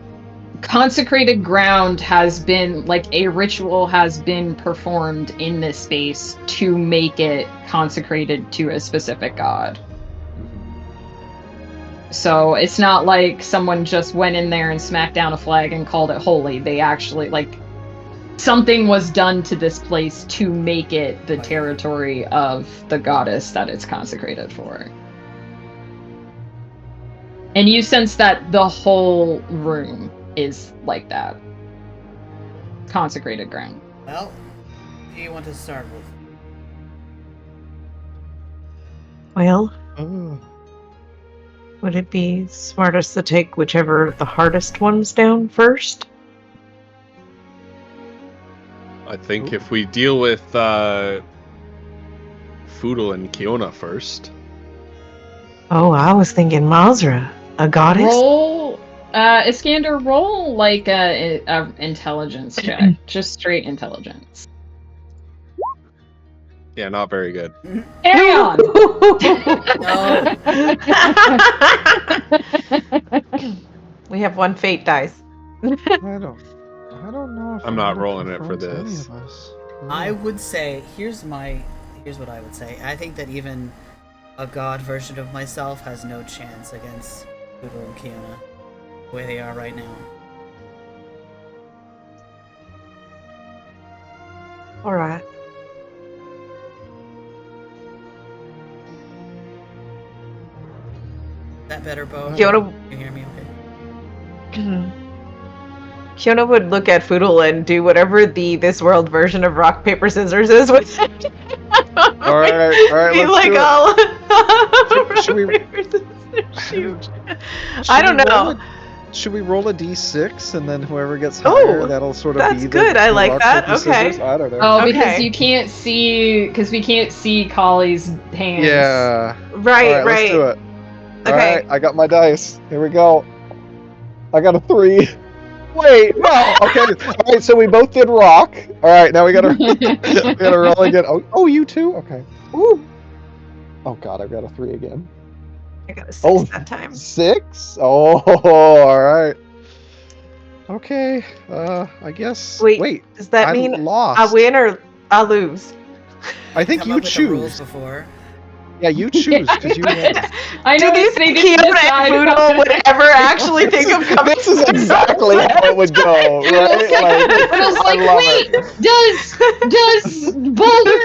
Consecrated ground has been, like, a ritual has been performed in this space to make it consecrated to a specific god. So it's not like someone just went in there and smacked down a flag and called it holy. They actually, like, something was done to this place to make it the territory of the goddess that it's consecrated for. And you sense that the whole room is like that. Consecrated ground. Well, who do you want to start with? Well, Oh. would it be smartest to take whichever the hardest ones down first? I think if we deal with Foodle and Kiona first. Oh, I was thinking Mazra, a goddess. Roll, Iskander, roll like a intelligence check. Just straight intelligence. Yeah, not very good. Carry on! No. We have one fate dice. I don't know. If I'm not gonna rolling it for confront any this. of us. I would say, here's what I would say. I think that even a god version of myself has no chance against Poodle and Kiona, the way they are right now. All right. Is that better, Bo? Kiona, Can you hear me okay? Kiona would look at Foodle and do whatever the this world version of rock paper scissors is with it. All right, Be let's like do it. all Should we- rock, paper, scissors, shoot. Should I don't we roll know. Should we roll a d6 and then whoever gets higher, Oh, that'll sort of that's be good. the I like rock, that. paper, Okay. scissors? I don't know. Oh, because Okay. you can't see, because we can't see Collie's hands. Yeah. Right, All right, let's do it. All Okay. right, I got my dice. Here we go. I got a 3. Wait, no. Okay. All right, so we both did rock. All right, now we gotta we gotta roll again. Oh, you too. Okay. Ooh. Oh God, I've got a 3 again. I got a 6 Oh. that time. 6. Oh, all right. Okay. I guess. Wait, Does that I mean lost. I win or I lose? I think Come you up with the rules choose. before. Yeah, you choose because you win. I Do know these they Kiona didn't decide and how Foodle to- would ever actually think of coming? This is exactly how it would go, right? But I was like, I love wait, it. does Boulder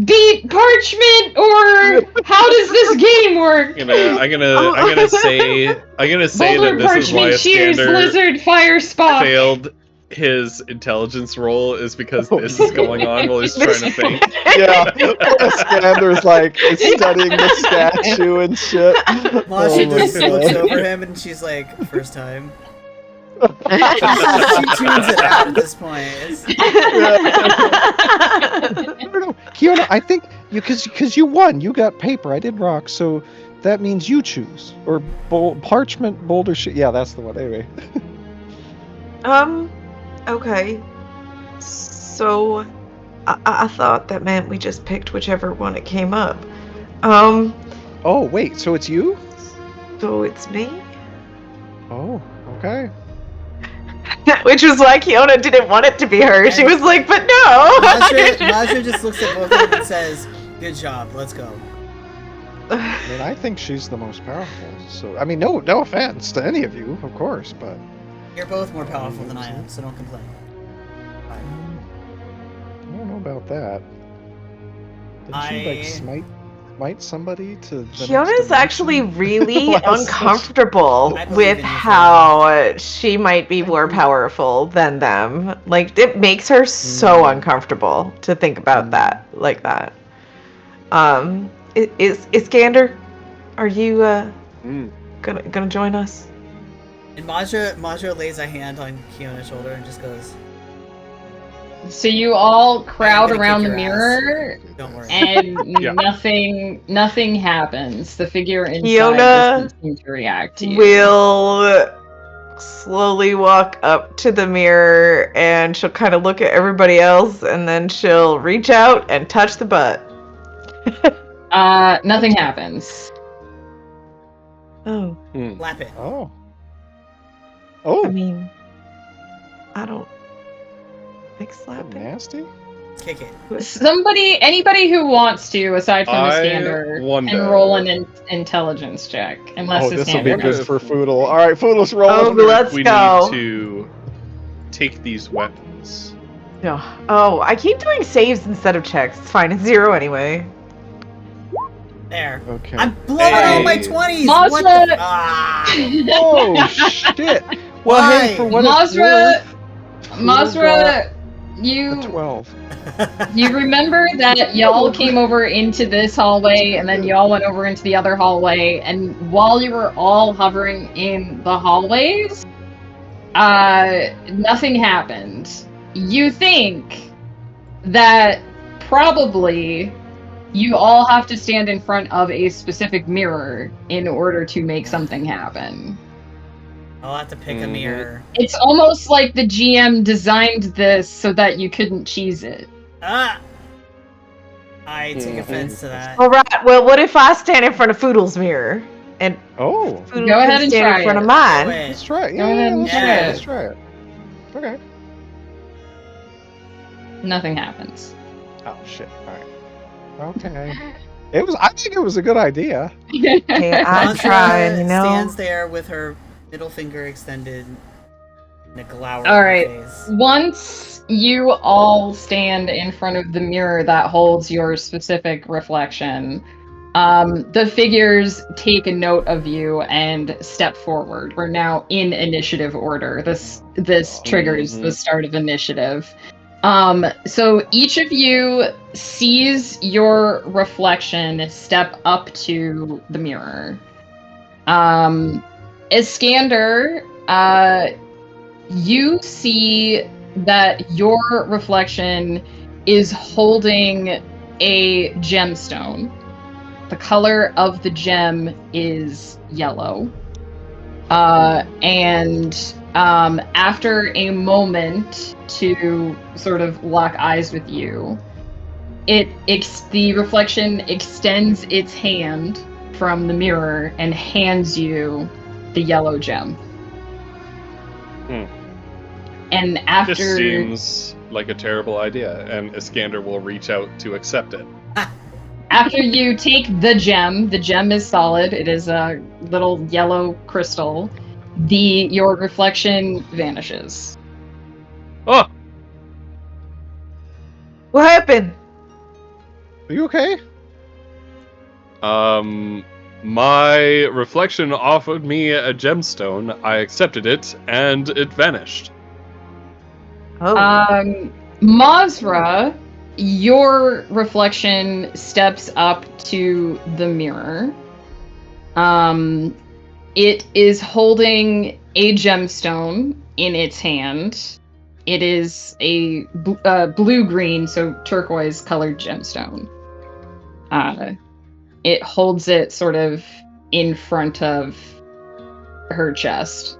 beat Parchment, or how does this game work? I'm gonna say Boulder, that this is why Parchment, Shears, Iskander Blizzard, Fire, Spock. failed his intelligence roll is because this is going on while he's trying to think. Yeah, Iskander's like studying the statue and shit. Masha Oh my just looks God. over him and she's like, first time. She tunes it out at this point. I don't know, Kiona. I think because you won, you got paper. I did rock, so that means you choose or parchment, boulder. Yeah, that's the one. Anyway. Okay. So, I thought that meant we just picked whichever one it came up. Oh wait, so it's you? So it's me? Oh, okay. Which was why Kiona didn't want it to be her. She was like, but no! Masha just looks at both of them and says, good job, let's go. I mean, I think she's the most powerful. So, I mean, no offense to any of you, of course, but You're both more powerful than I am, so don't complain. I don't know about that. Did she like smite somebody to? the Kiona's next actually dimension? really Last uncomfortable I believe with in you, how she might be more powerful than them. Like, it makes her so uncomfortable to think about that like that. Is Iskander, are you gonna join us? And Maja lays a hand on Kiona's shoulder and just goes, So you all crowd I'm gonna around kick the your mirror, don't worry. and Yeah. nothing happens. The figure inside Fiona doesn't seem to react to you. Will slowly walk up to the mirror and she'll kind of look at everybody else and then she'll reach out and touch the butt. Nothing happens. Oh, Lap it. Oh. I Oh, mean, I don't like slapping. nasty. Kick it. Anybody who wants to, aside from I Iskander, wonder- can roll an intelligence check. Unless Oh, this will be Iskander good does. for Foodle. All right, Foodle's rolling. Oh, let's we go. need to take these weapons. No. Oh, I keep doing saves instead of checks. It's fine. It's 0 anyway. There. Okay. I'm blowing all my Hey. 20s! Mazda- What the? Ah! Oh shit! Well, Why? hey, for what it's Mazra, worth, Mazra, a you 12. you remember that y'all came over into this hallway and then y'all went over into the other hallway, and while you were all hovering in the hallways, nothing happened. You think that probably you all have to stand in front of a specific mirror in order to make something happen. I'll have to pick a mirror. It's almost like the GM designed this so that you couldn't cheese it. Ah! I take offense to that. All right. Well, what if I stand in front of Foodle's mirror? and Oh, Foodle Go can ahead and stand try in front it. of mine. Wait. let's try it. Go ahead and let's try try it. it. Let's try it. Okay. Nothing happens. Oh shit. All right. Okay. I think it was a good idea. Hey, I'm Mazra trying, you know. stands there with her middle finger extended and a glower All on her right. face. Once you all stand in front of the mirror that holds your specific reflection, the figures take a note of you and step forward. We're now in initiative order. This triggers the start of initiative. So each of you sees your reflection step up to the mirror. Iskander, you see that your reflection is holding a gemstone. The color of the gem is yellow. And after a moment to sort of lock eyes with you, the reflection extends its hand from the mirror and hands you the yellow gem. And after This seems like a terrible idea, and Iskander will reach out to accept it. after you take the gem is solid. It is a little yellow crystal. Your reflection vanishes. Oh, What happened? Are you okay? my reflection offered me a gemstone. I accepted it, and it vanished. Oh, Mazra, your reflection steps up to the mirror. It is holding a gemstone in its hand. It is a blue-green, so turquoise colored gemstone. It holds it sort of in front of her chest.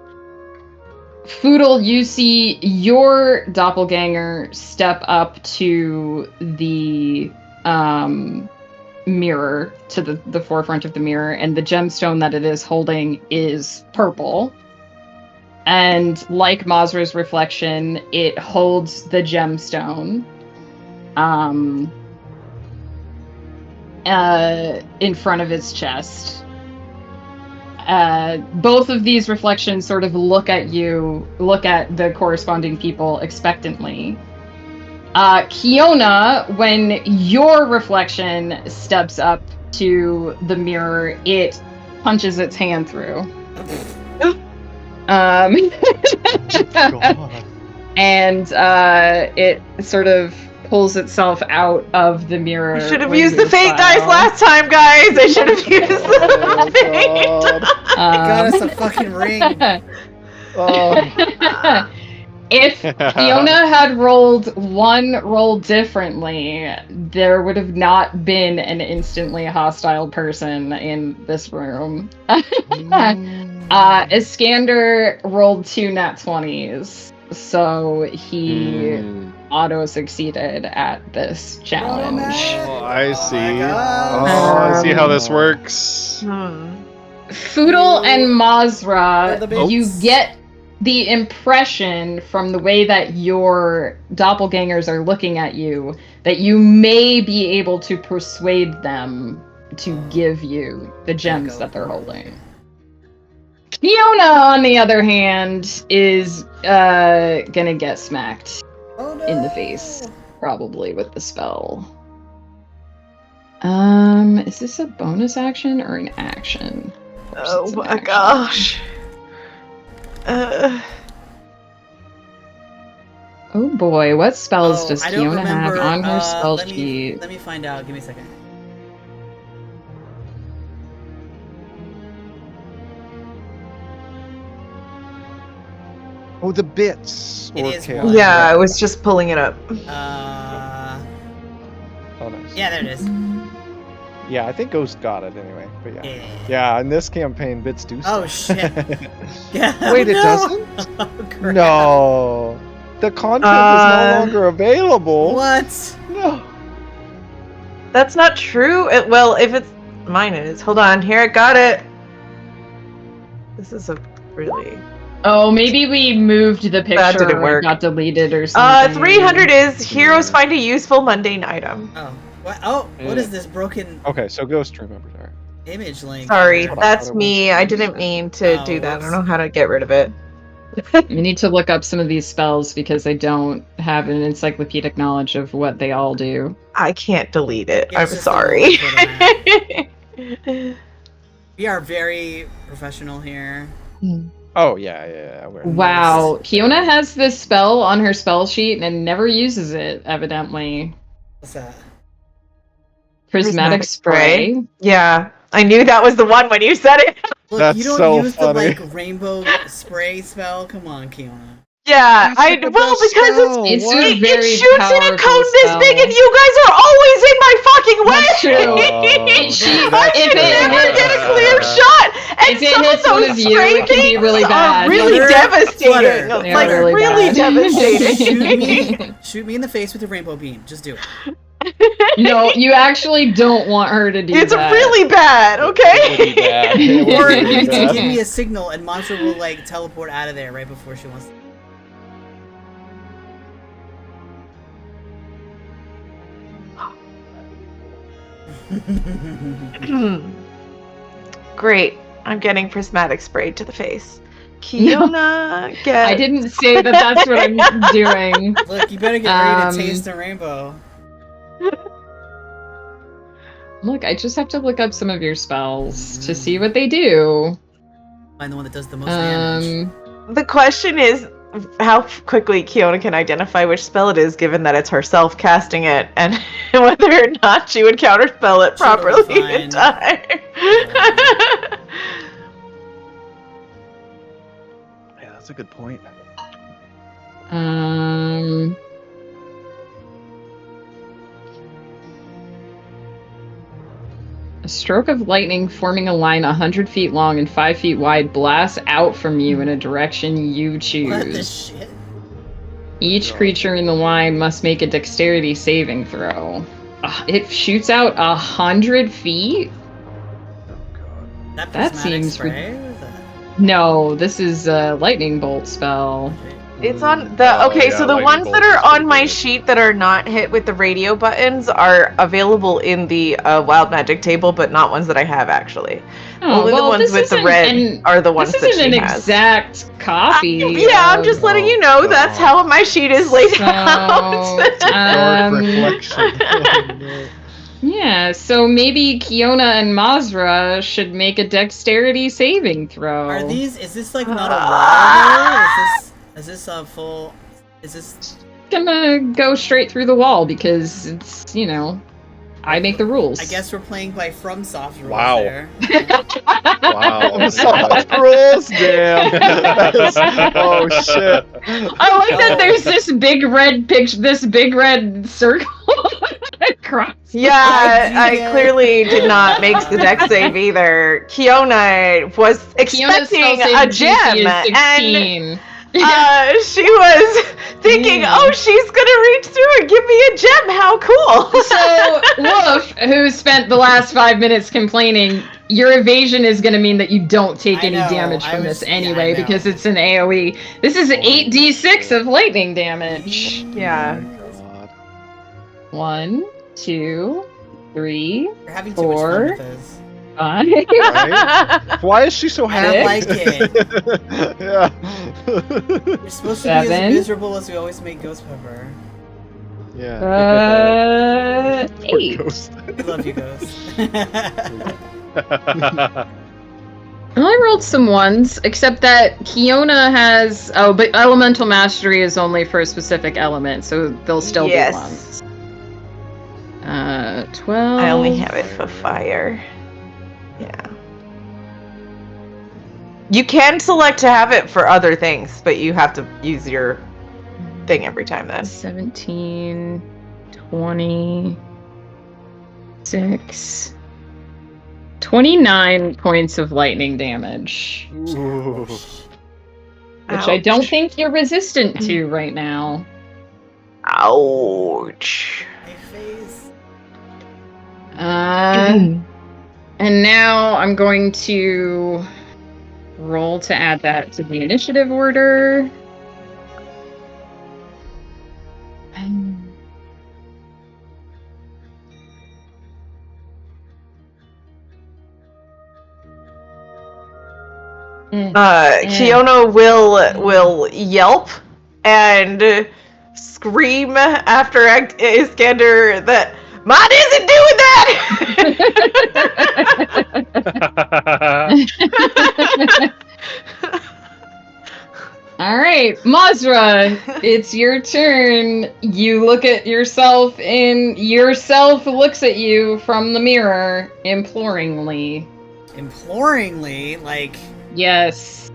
Foodle, you see your doppelganger step up to the mirror, to the forefront of the mirror, and the gemstone that it is holding is purple. And like Mazra's reflection, it holds the gemstone in front of its chest. Both of these reflections sort of look at the corresponding people expectantly. Kiona, when your reflection steps up to the mirror, it punches its hand through. And it sort of pulls itself out of the mirror. I should have with used the your fate file. dice last time, guys. I should have used the fate. God. Got us a fucking ring. Oh. If Fiona had rolled one roll differently, there would have not been an instantly hostile person in this room. Iskander rolled 2 nat 20s, so he auto succeeded at this challenge. Oh, I see. God. I see how this works. Foodle and Mazra, They're the you bits. get the impression from the way that your doppelgangers are looking at you that you may be able to persuade them to give you the gems that they're holding. Fiona, on the other hand, is gonna get smacked Oh, no. in the face, probably with the spell. Is this a bonus action or an action? Of course Oh it's an my action. gosh. Oh boy, what spells Oh, does I don't Fiona have remember. on her spell let sheet? me find out. Give me a second. Oh, the bits. It or is chaos. one. Yeah, I was just pulling it up. Oh, nice. Yeah, there it is. Yeah, I think Ghost got it anyway. But yeah. Yeah. Yeah, in this campaign, bits do Oh, stuff. shit. Yeah. Wait, it no. doesn't? Oh, crap. No. The content is no longer available. What? No. That's not true. Well, if it's mine, it is. Hold on. Here, I got it. This is a really... Oh, maybe we moved the picture That didn't or work. it got deleted or something. 300 is heroes find a useful mundane item. Oh. What? Oh, what is this broken Okay, so Ghost remembered. All right. image link? Sorry, here? Hold on, that's hold on. me. I didn't mean to Oh, do that. I don't whoops. know how to get rid of it. You need to look up some of these spells because I don't have an encyclopedic knowledge of what they all do. I can't delete it. Yeah, I'm it's just a sorry. little We are very professional here. Oh yeah. Wow, Kiona has this spell on her spell sheet and never uses it, evidently. What's that? Prismatic spray. Yeah, I knew that was the one when you said it. Look, That's you don't so use funny. the rainbow spray spell? Come on, Kiona. Yeah, That's like the best because spell. It's What? a it very shoots in a powerful cone this spell. big, and you guys are always in my fucking way. That's true. Oh, I if can it never hits- get a clear shot. And If it some hits of one those of you, spray it can be things really bad. are really Flutter. devastating. Flutter. They Like are really bad. devastating. Shoot me in the face with your rainbow beam. Just do it. No, you actually don't want her to do It's that. really bad, okay? Really bad. It Or was you really need to bad. give me a signal and Monster will like teleport out of there right before she wants to. Great. I'm getting prismatic sprayed to the face. Kiona, get... I didn't say that that's what I'm doing. Look, you better get ready to Um, taste the rainbow. Look, I just have to look up some of your spells to see what they do. Find the one that does the most damage. The question is how quickly Kiona can identify which spell it is, given that it's herself casting it, and whether or not she would counterspell it She'll be properly in fine. time. Yeah, that's a good point. A stroke of lightning forming a line 100 feet long and 5 feet wide blasts out from you in a direction you What the choose. shit? Each creature in the line must make a dexterity saving throw. It shoots out 100 feet? That That prismatic seems spray? What is that? No, this is a lightning bolt spell. It's on the Oh, okay. yeah, so the lightning ones bolt that is are on pretty my good. sheet that are not hit with the radio buttons are available in the wild magic table, but not ones that I have actually. Only the ones this with the isn't red are the ones This that isn't she an has. exact copy. Yeah, I'm just letting you know that's how my sheet is laid So, out. Dark Um, reflection. Oh, no. Yeah, so maybe Kiona and Mazra should make a dexterity saving throw. Are these? Is this like not a wall? Though? Is this a full? Is this? Gonna go straight through the wall because it's, I make the rules. I guess we're playing by FromSoft rules Wow. there. Wow. Soft rules, damn. Oh shit. I like that there's this big red picture, this big red circle across. Yeah, I Idea. clearly did not make the dex save either. Kiona was Kiona's expecting spell a saving gem, DC is and 16. she was thinking, "Oh, she's gonna reach through and give me a gem. How cool!" So, Wolf, who spent the last 5 minutes complaining, your evasion is going to mean that you don't take I any know, damage I from was- this yeah, I anyway, know. because it's an AoE. This is 8d6 of lightning damage. Yeah. God. 1, 2, 3, You're having too much fun 4. with this. 5. Right? Why is she so I happy? don't like it. Yeah. You're supposed to be as 7. miserable as we always make Ghost Pepper. Yeah. Poor 8. ghost. We love you, Ghost. Well, I rolled some 1s, except that Kiona has... Oh, but Elemental Mastery is only for a specific element, so they'll still Yes. be 1s. 12... I only have it for fire. Yeah. You can select to have it for other things, but you have to use your thing every time then. 17, 26, 29 points of lightning damage, Ooh. which I don't Ouch. think you're resistant to right now. Ouch. My face. And now I'm going to roll to add that to the initiative order. Kiona will yelp and scream after Iskander that Mod isn't doing that. All right, Mazra, it's your turn. You look at yourself and yourself looks at you from the mirror imploringly. Imploringly, like Yes.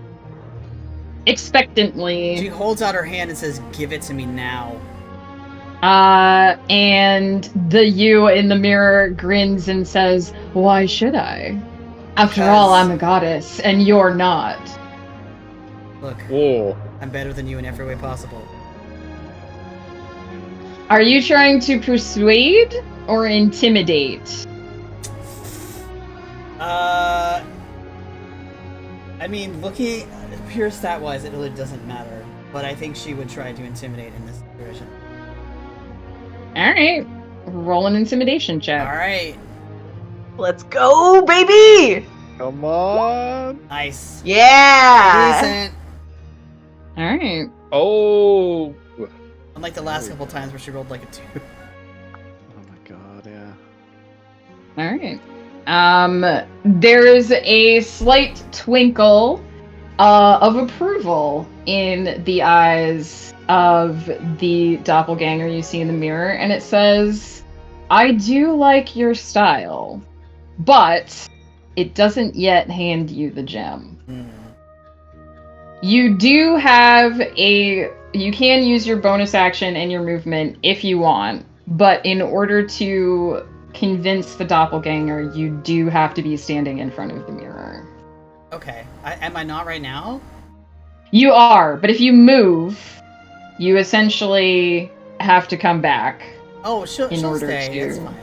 Expectantly. she holds out her hand and says, "Give it to me now." And the you in the mirror grins and says, "Why should I? After all, I'm a goddess, and you're not." Look, Whoa. I'm better than you in every way possible. Are you trying to persuade or intimidate? I mean, looking pure stat-wise, it really doesn't matter. But I think she would try to intimidate in this situation. Alright. Roll an intimidation check. Alright. Let's go, baby! Come on. Nice. Yeah! Decent. Alright. Oh. Unlike the last couple times where she rolled like a 2. Oh my god, yeah. Alright. There's a slight twinkle of approval in the eyes of the doppelganger you see in the mirror, and it says, "I do like your style, but it doesn't yet hand you the gem." You do have you can use your bonus action and your movement if you want, but in order to convince the doppelganger, you do have to be standing in front of the mirror. Okay. Am I not right now? You are, but if you move, you essentially have to come back. Oh, she'll order stay. to- That's fine.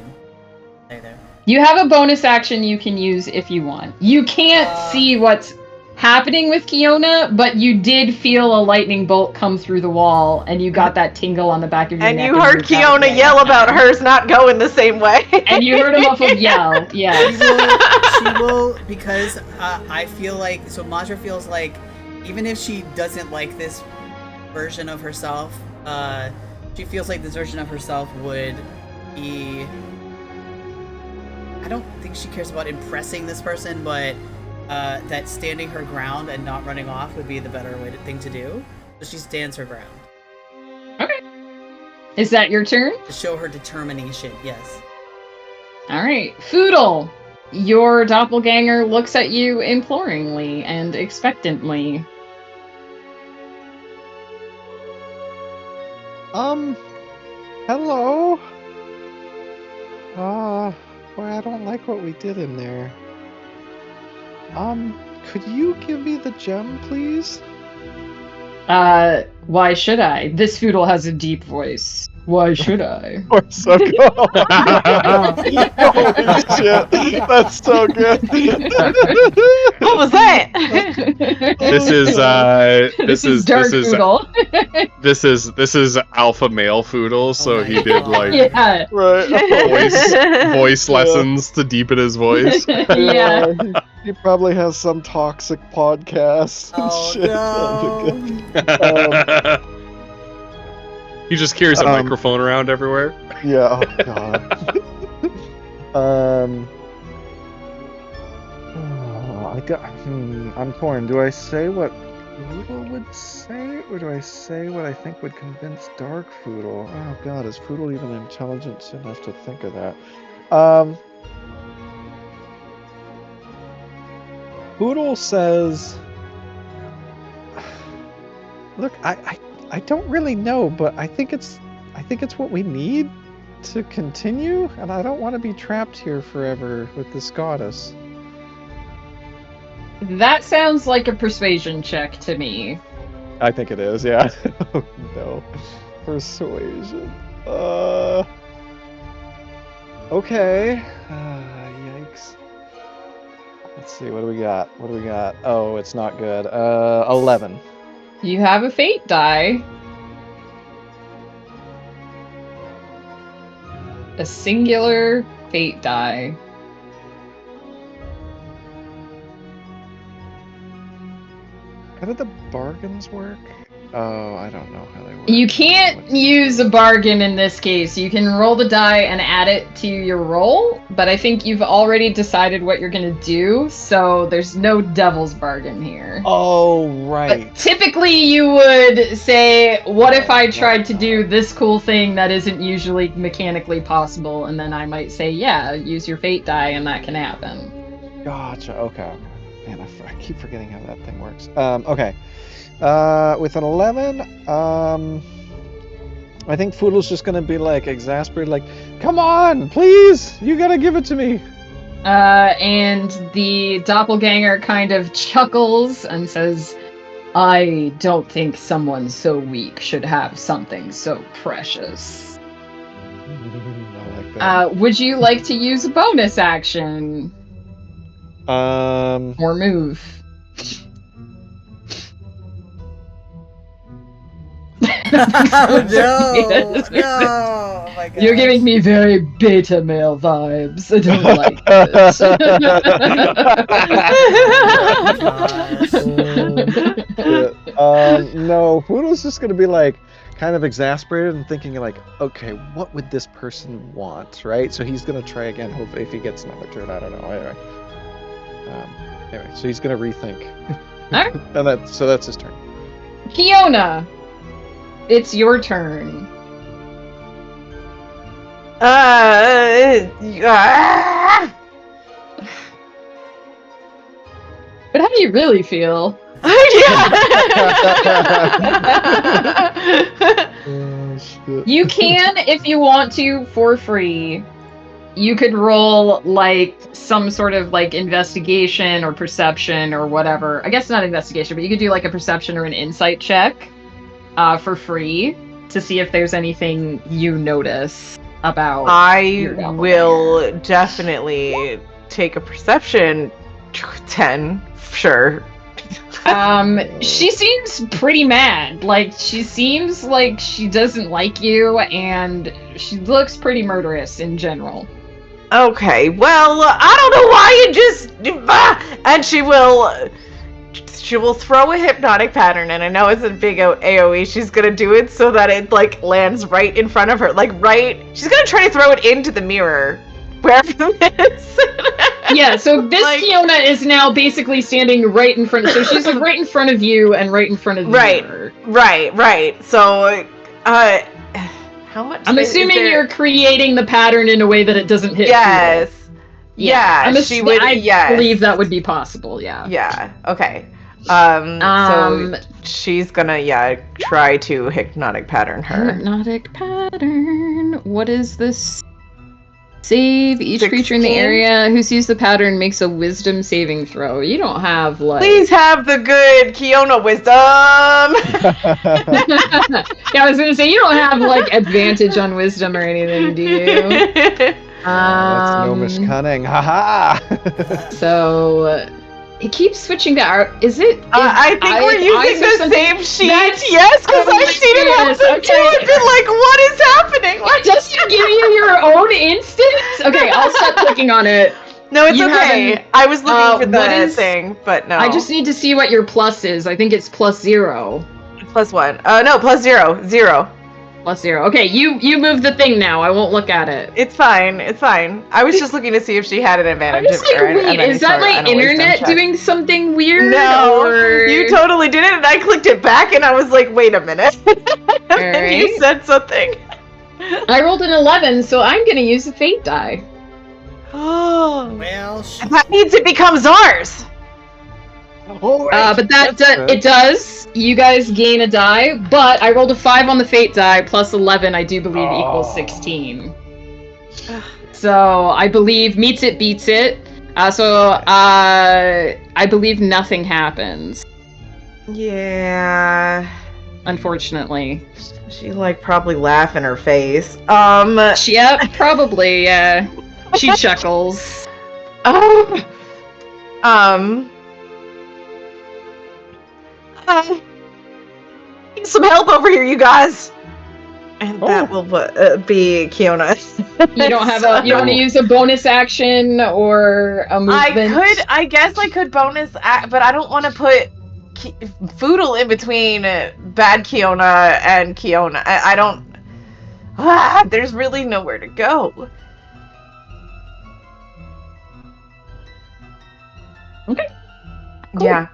Stay there. You have a bonus action you can use if you want. You can't see what's happening with Kiona, but you did feel a lightning bolt come through the wall, and you got that tingle on the back of your And neck. you heard moved out of the Kiona way. yell about hers not going the same way. And you heard a muffled yell, yes. She will, because I feel like, so Majra feels like, even if she doesn't like this version of herself, she feels like this version of herself would be, I don't think she cares about impressing this person, but that standing her ground and not running off would be the better thing to do. So she stands her ground. Okay. Is that your turn? To show her determination, yes. Alright. Foodle! Your doppelganger looks at you imploringly and expectantly. Hello? Boy, I don't like what we did in there. Could you give me the gem, please? Why should I? This Foodle has a deep voice. Why should I? Or so good. Holy shit, that's so good. What was that? This is Dark Foodle. this is alpha male Foodle, so he did like Yeah. Right. voice lessons to deepen his voice. Yeah. He probably has some toxic podcast and Oh, shit. no. He just carries a microphone around everywhere. Yeah, oh god. I'm torn. Do I say what Foodle would say, or do I say what I think would convince Dark Foodle? Oh god, is Foodle even intelligent enough to think of that? Foodle says, "Look, I don't really know, but I think it's what we need to continue, and I don't want to be trapped here forever with this goddess." That sounds like a persuasion check to me. I think it is, yeah. Oh no. Persuasion. Okay. Yikes. Let's see, what do we got? What do we got? Oh, it's not good. 11. You have a fate die. A singular fate die. How did the bargains work? Oh, I don't know how they work. You can't use a bargain in this case. You can roll the die and add it to your roll, but I think you've already decided what you're gonna do, so there's no devil's bargain here. Oh, right. But typically you would say, what if I tried to do this cool thing that isn't usually mechanically possible? And then I might say, yeah, use your fate die and that can happen. Gotcha. Okay. Man, I keep forgetting how that thing works. Okay. With an 11, I think Foodle's just gonna be like exasperated, like, come on, please, you gotta give it to me. And the doppelganger kind of chuckles and says, I don't think someone so weak should have something so precious. I like that. Would you like to use a bonus action or move? Oh, no! No! Oh my god. You're giving me very beta male vibes. I don't like this. No, Poodle's just gonna be like kind of exasperated and thinking like, okay, what would this person want, right? So he's gonna try again. Hopefully, if he gets another turn, I don't know. Anyway, so he's gonna rethink. Alright. And that's his turn. Fiona, it's your turn. But how do you really feel? Oh, shit. You can, if you want to, for free. You could roll, like, some sort of, like, investigation or perception or whatever. I guess not investigation, but you could do, like, a perception or an insight check for free to see if there's anything you notice about your I doppelganger. will definitely take a perception 10, sure. She seems pretty mad. Like, she seems like she doesn't like you, and she looks pretty murderous in general. Okay, well, I don't know why you just... and she will throw a hypnotic pattern, and I know it's a big AoE. She's gonna do it so that it, like, lands right in front of her. Like, she's gonna try to throw it into the mirror. Wherever it is. Yeah, so this Like- Fiona is now basically standing right in front. So she's like right in front of you and right in front of the Right. mirror. Right. So, how much? I'm is assuming there- you're creating the pattern in a way that it doesn't hit. Yes. people. Yeah, she would. I Yes. believe that would be possible. Yeah. Yeah. Okay. So she's gonna try to hypnotic pattern her. Hypnotic pattern. What is this? Save each creature in the 16? area who sees the pattern makes a wisdom saving throw. You don't have like. Please have the good Kiona wisdom. Yeah, I was gonna say you don't have like advantage on wisdom or anything, do you? That's Gnomish cunning. Haha. So it keeps switching to art. Is it? I think we're using the same sheet. Yes, because Oh my I've seen it goodness, happen too. okay. I've been like, what is happening? It doesn't give you your own instance. Okay, I'll stop clicking on it. No, it's You okay. haven't- I was looking for what the is- thing, but no. I just need to see what your plus is. I think it's +0. +1. No, +0. 0. +0. Okay, you move the thing now. I won't look at it. It's fine. It's fine. I was just looking to see if she had an I'm advantage. just like, or wait, any is that sort my on a wisdom internet check. doing something weird? No, or... you totally did it, and I clicked it back, and I was like, wait a minute. And then you Alright. said something. I rolled an 11, so I'm gonna use the fate die. Oh. Well, That means it becomes ours. But that That's good. it does. You guys gain a die, but I rolled a 5 on the fate die plus 11. I do believe equals 16. So I believe meets it beats it. I believe nothing happens. Yeah. Unfortunately. She like probably laugh in her face. Yep, probably. She chuckles. Oh. Need some help over here, you guys. And that will be Kiona. You don't have a. You don't want to use a bonus action or a movement. I guess I could bonus, but I don't want to put Foodle in between bad Kiona and Kiona. I don't. There's really nowhere to go. Okay. Cool. Yeah.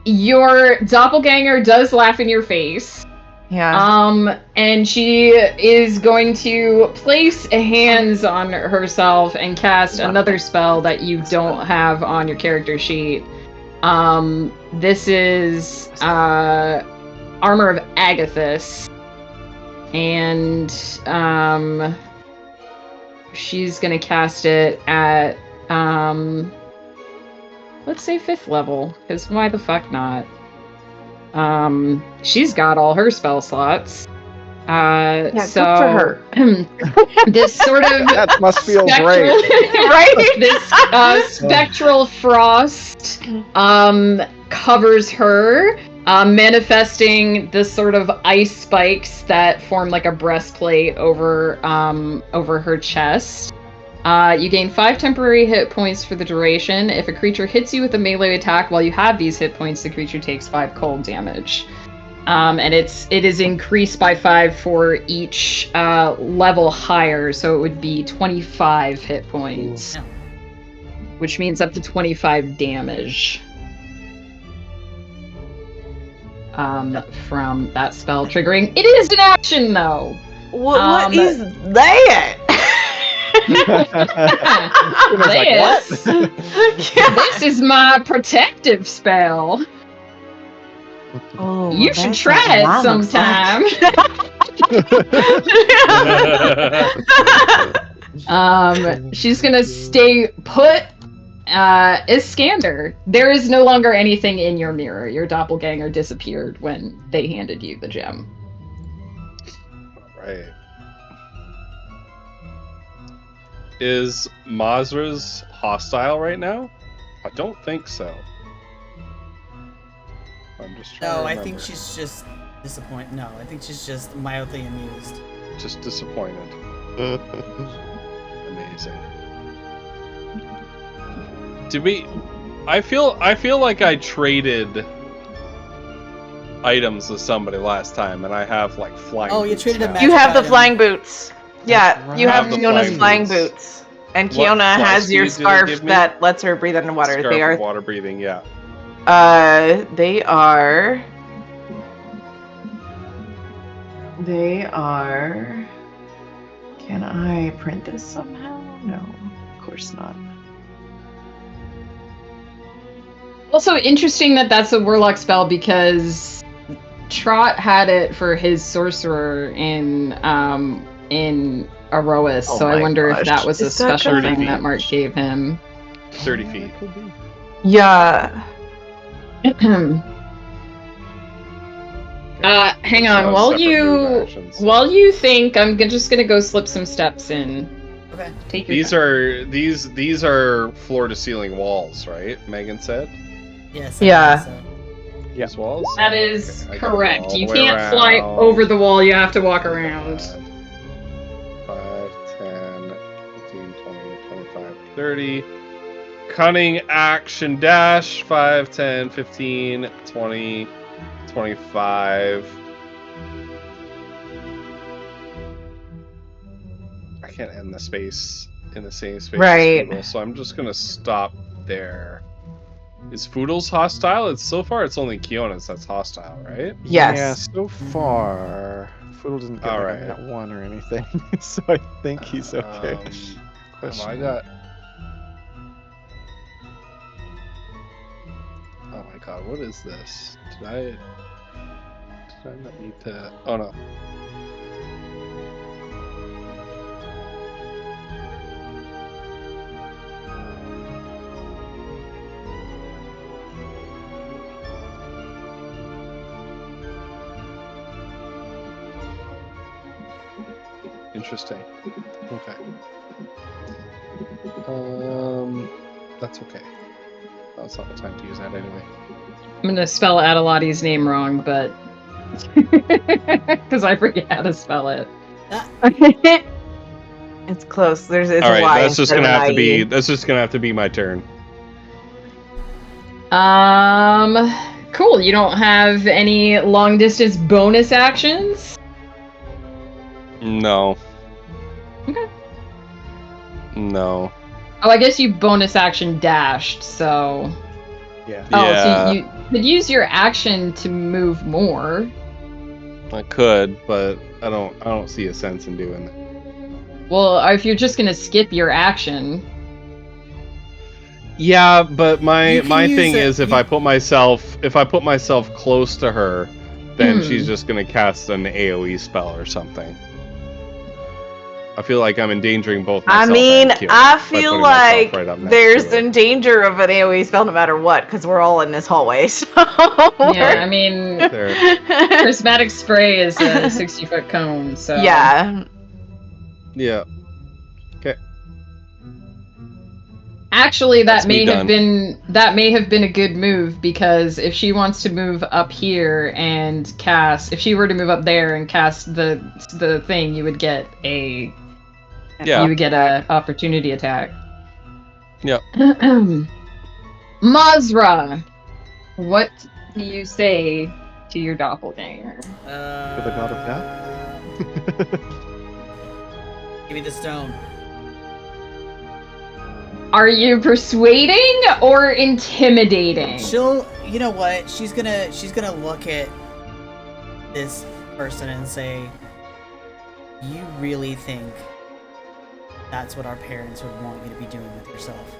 Your doppelganger does laugh in your face. Yeah. And she is going to place hands on herself and cast another spell that you don't have on your character sheet. This is Armor of Agathis. And she's gonna cast it at let's say 5th level, because why the fuck not? She's got all her spell slots. Yeah, so good for her. This sort of That must feel great. Right? This spectral frost covers her, manifesting this sort of ice spikes that form like a breastplate over her chest. You gain 5 temporary hit points for the duration. If a creature hits you with a melee attack while you have these hit points, the creature takes 5 cold damage. And it is increased by 5 for each level higher, so it would be 25 hit points. Which means up to 25 damage. From that spell triggering. It is an action, though! What is that? This is my protective spell. Oh, You should try it sometime. She's gonna stay put. Iskander, there is no longer anything in your mirror. Your doppelganger disappeared when they handed you the gem. Right. Is Mazra's hostile right now? I don't think so. I'm just trying to No, I remember. think she's just disappointed. No, I think she's just mildly amused. Just disappointed. Amazing. Did we? I feel like I traded items with somebody last time, and I have like flying. Oh, you boots traded a now. magic You have the item. flying boots. Yeah, That's you right. have I have the Fiona's flying flying boots. boots. And What Kiona fly has your speed did it scarf give me? that lets her breathe underwater. Scarf They are of water breathing. Yeah. They are. Can I print this somehow? No, of course not. Also interesting that that's a warlock spell because Trot had it for his sorcerer in Aroas, Oh so I my wonder gosh. if that was a Is that special 30 thing that feet? Mark gave him. 30 feet. Yeah. Hang So on, while separate move actions. you think, I'm just gonna go slip some steps in. Okay. Take your These time. these are floor to ceiling walls, right? Megan said. Yes. Yeah. So. These walls. That is Okay, I gotta go correct. all You the way can't fly around. over the wall, you have to walk around. 5, 10, 15, 20, 25, 30. Cunning action dash. 5, 10, 15, 20, 25. I can't end the space in the same space Right. as Foodle, so I'm just gonna stop there. Is Foodle's hostile? So far it's only Kiona's that's hostile, right? Yes. Yeah, so far, Foodle didn't get All like right. a nat 1 or anything, so I think he's okay. Have I got? Oh my god, what is this? Did I not need to? Oh no. Interesting. Okay. That's okay. That's not the time to use that anyway. I'm gonna spell Adelotti's name wrong, but because I forget how to spell it. It's close. It's All a right, Y that's just instead of gonna an have to IE. be. That's just gonna have to be my turn. Cool. You don't have any long distance bonus actions? No. Okay. No. Oh, I guess you bonus action dashed, so. Yeah. Oh, Yeah. so you could use your action to move more. I could, but I don't see a sense in doing that. Well, if you're just gonna skip your action. Yeah, but my You can use thing it- is if I put myself close to her, then she's just gonna cast an AoE spell or something. I feel like I'm endangering both myself I mean, and Kyo I by feel putting like myself right up next there's to her. in danger of an AoE spell no matter what, because we're all in this hallway. So Yeah, I mean, There. prismatic spray is a 60-foot cone, so. Yeah. Yeah. Actually, That's that me may have been a good move, because if she wants to move up here and cast, if she were to move up there and cast the thing, you would get a opportunity attack. Yep. Mazra, what do you say to your doppelganger? To the god of death? Give me the stone. Are you persuading or intimidating? You know what? She's gonna look at this person and say, "You really think that's what our parents would want you to be doing with yourself?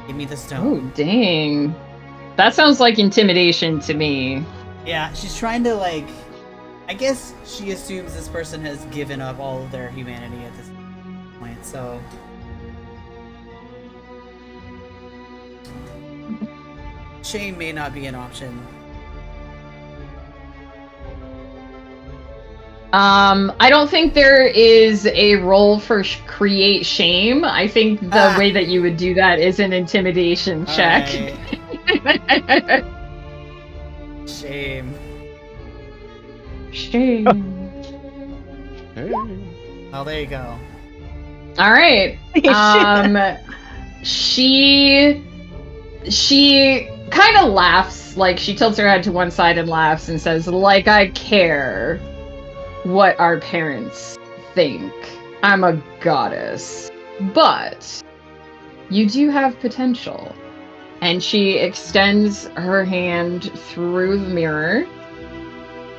Give me the Oh, stone." dang. That sounds like intimidation to me. Yeah, she's trying to I guess she assumes this person has given up all of their humanity at this point, so. Shame may not be an option. I don't think there is a role for create shame. I think the way that you would do that is an intimidation check. Alright. Shame. Shame. Hey. Oh, there you go. All right. She kind of laughs, like she tilts her head to one side and laughs and says, "Like I care what our parents think. I'm a goddess. But you do have potential." And she extends her hand through the mirror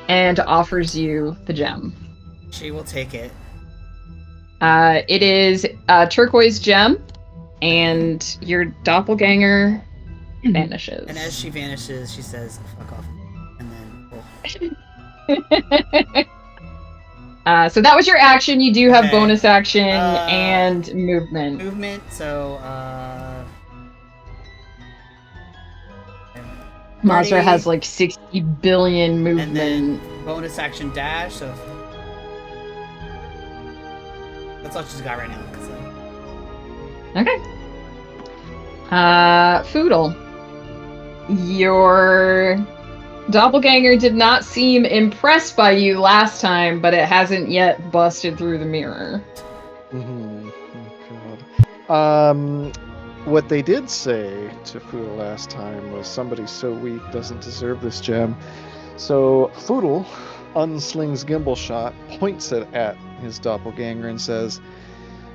and offers you the gem. She will take it. It is a turquoise gem, and your doppelganger vanishes. And as she vanishes, she says, "Fuck off." And then, so that was your action. You do have Okay. bonus action and movement. movement, so, Mazra 30, has like 60 billion and movement. then bonus action dash, so. That's all she's got right now. Okay. Foodle. Your doppelganger did not seem impressed by you last time, but it hasn't yet busted through the mirror. Mm-hmm. Oh, God. What they did say to Foodle last time was somebody so weak doesn't deserve this gem. So Foodle unslings Gimbal Shot, points it at his doppelganger, and says,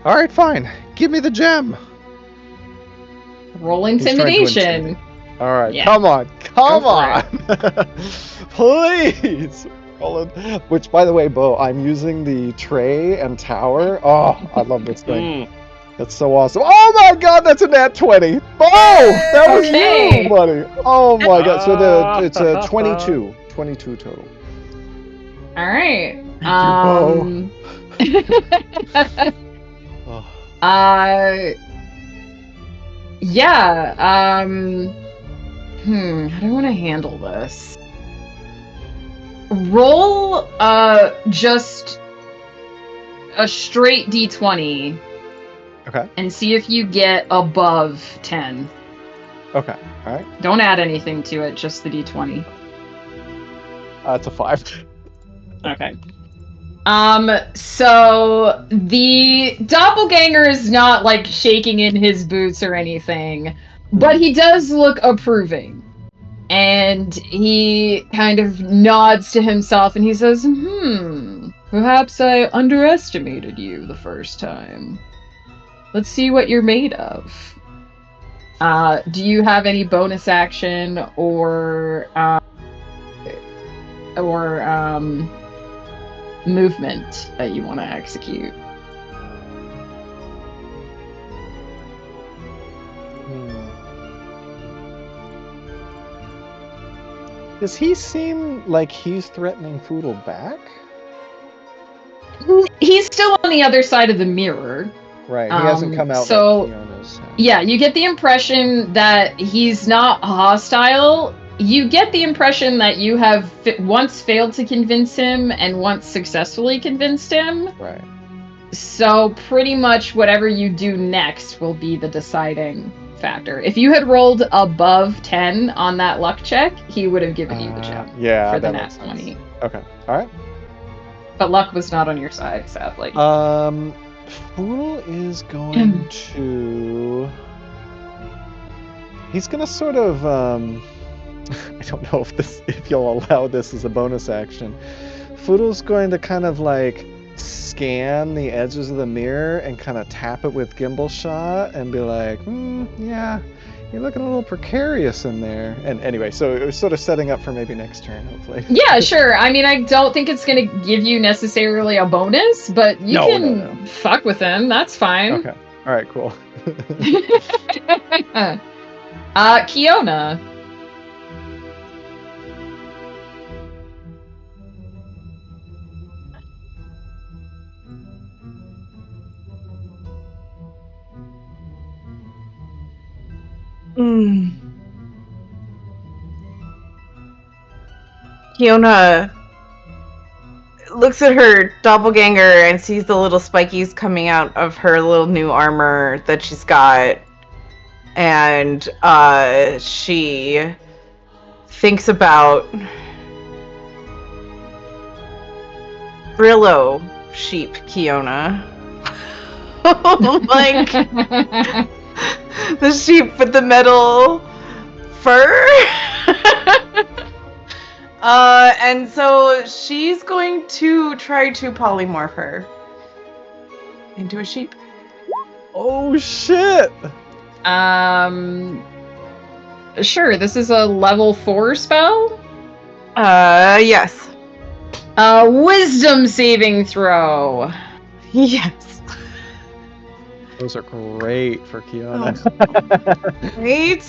"All right, fine. Give me the gem." Roll He's trying to intimidation. intimidate. All right, Yeah. come on. Go for on. Please. Roland. Which, by the way, Bo, I'm using the tray and tower. Oh, I love this thing. That's so awesome. Oh my God, that's a nat 20. Bo, that was Okay. you, buddy. Oh my God. So it's a 22. 22 total. All right. Thank you, Oh. Yeah. How do I want to handle this? Roll just a straight d20 Okay. and see if you get above 10. Okay. All right. Don't add anything to it, just the d20. It's a 5. Okay. So the doppelganger is not like shaking in his boots or anything, but he does look approving. And he kind of nods to himself and he says, perhaps I underestimated you the first time. Let's see what you're made of. Do you have any bonus action or movement that you want to execute? Does he seem like he's threatening Foodle back? He's still on the other side of the mirror. Right, he hasn't come out so, like Fiona's. Yeah, you get the impression that he's not hostile. You get the impression that you have once failed to convince him and once successfully convinced him. Right. So pretty much whatever you do next will be the deciding factor. If you had rolled above 10 on that luck check, he would have given you the gem for the nat 20. Okay, all right. But luck was not on your side, sadly. Foodle is going to... He's gonna sort of, I don't know if you'll allow this as a bonus action. Foodle's going to kind of like scan the edges of the mirror and kind of tap it with gimbal shot and be like, yeah, you're looking a little precarious in there. And anyway, so it was sort of setting up for maybe next turn, hopefully. Yeah, sure. I mean, I don't think it's going to give you necessarily a bonus, but you can fuck with him. That's fine. Okay. All right, cool. Kiona. Kiona looks at her doppelganger and sees the little spikies coming out of her little new armor that she's got. And she thinks about Brillo sheep Kiona. Like the sheep with the metal fur. And so she's going to try to polymorph her into a sheep. Oh shit! Sure, this is a level 4 spell? Yes. Wisdom saving throw. Yes. Those are great for Kiona. Right?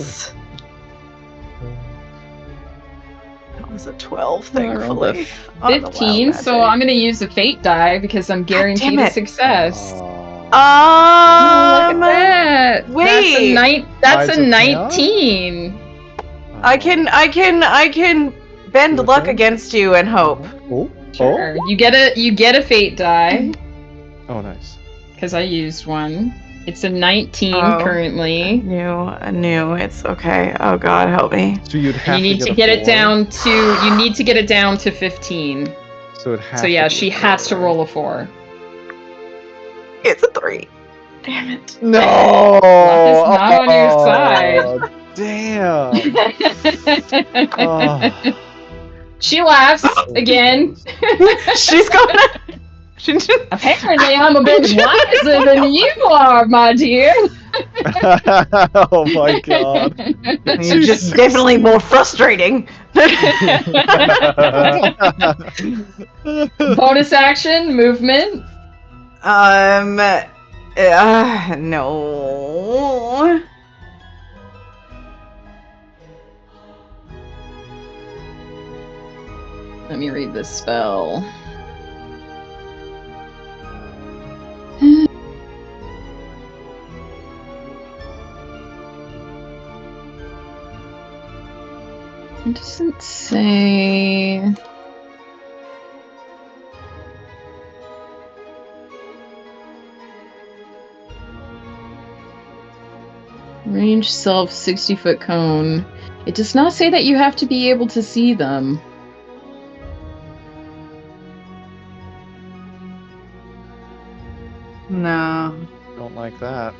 That was a 12, thankfully. 15, so I'm going to use a fate die because I'm guaranteed a success. Look at that. Wait. That's a 19. I can bend luck against you and hope. Sure. You get a fate die. Oh, nice. Because I used one. It's a 19 currently. New. It's okay. Oh God, help me. So you'd have you need to get it down to. You need to get it down to 15. So it has. So yeah, she has to roll a 4. It's a 3. Damn it. No. Luck is not on your side. Damn. She laughs again. She's gonna. Apparently, I'm a bit wiser than you are, my dear. Oh my God. You're just definitely more frustrating. Bonus action, movement. No. Let me read this spell. It doesn't say. Range self 60-foot cone. It does not say that you have to be able to see them. No. Don't like that.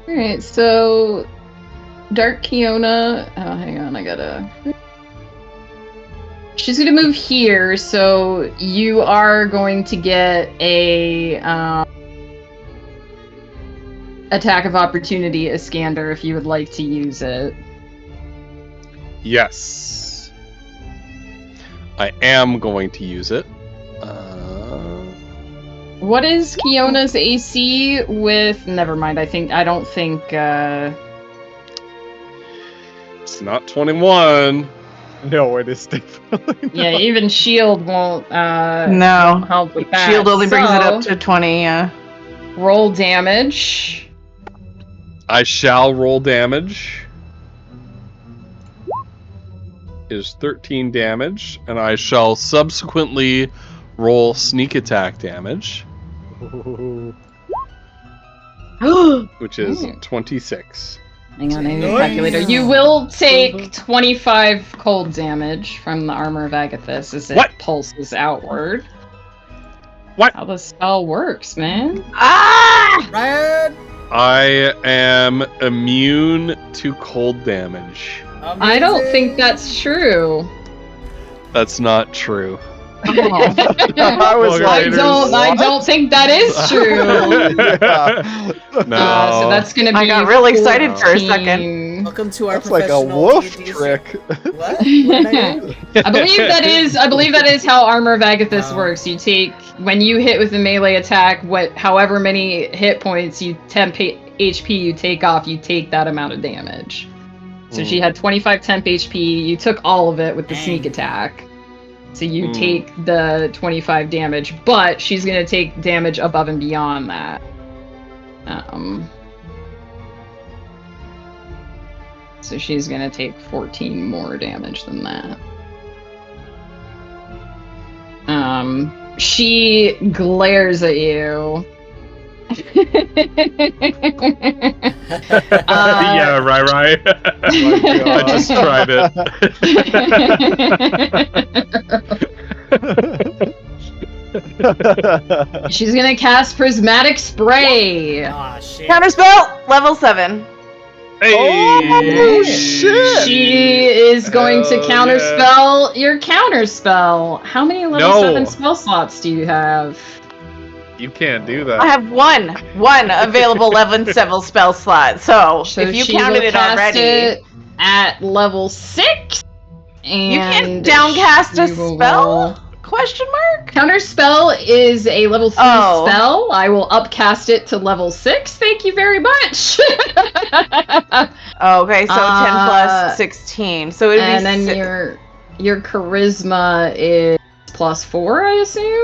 Alright, so Dark Kiona. Oh, hang on, I gotta. She's gonna move here, so you are going to get a attack of opportunity, Iskander, if you would like to use it. Yes. I am going to use it. What is Kiona's AC with? Never mind. I don't think. It's not 21. No, it is definitely Yeah, not. even shield won't. No. Help with that. Shield only brings it up So, to 20, yeah. roll damage. I shall roll damage. Is 13 damage, and I shall subsequently roll sneak attack damage, which is Ooh. 26. Hang on, I need a Nice. calculator. You will take 25 cold damage from the Armor of Agathis as it What? pulses outward. What? How the spell works, man. Ah! Ryan! I am immune to cold damage. I don't think that's true. That's not true. I was Okay, I it is. don't think that is true. Yeah. No. So that's gonna be. I got real excited for a second. 14. Welcome to our That's like a professional wolf D&D trick. What? What did I do? I believe that is how Armor of Agathis Wow. works. You take when you hit with a melee attack, however many hit points you temp HP you take off, you take that amount of damage. So she had 25 temp HP. You took all of it with the Dang. sneak attack. So you take the 25 damage, but she's gonna take damage above and beyond that. So she's gonna take 14 more damage than that. She glares at you. Yeah, right. I just tried it. She's gonna cast Prismatic Spray. Aw, shit. Counterspell, level 7. Hey! Oh, shit! She is going to Hell counterspell your counterspell. How many level No. 7 spell slots do you have? You can't do I that. have one available level 7 spell slot. So, if you she counted will it cast already, it at level 6. And you can't downcast a she will spell? Question mark? Counterspell is a level 3 Oh. spell. I will upcast it to level 6. Thank you very much. Oh, okay, so 10 Uh, plus 16. So it'd and be then your charisma is +4, I assume.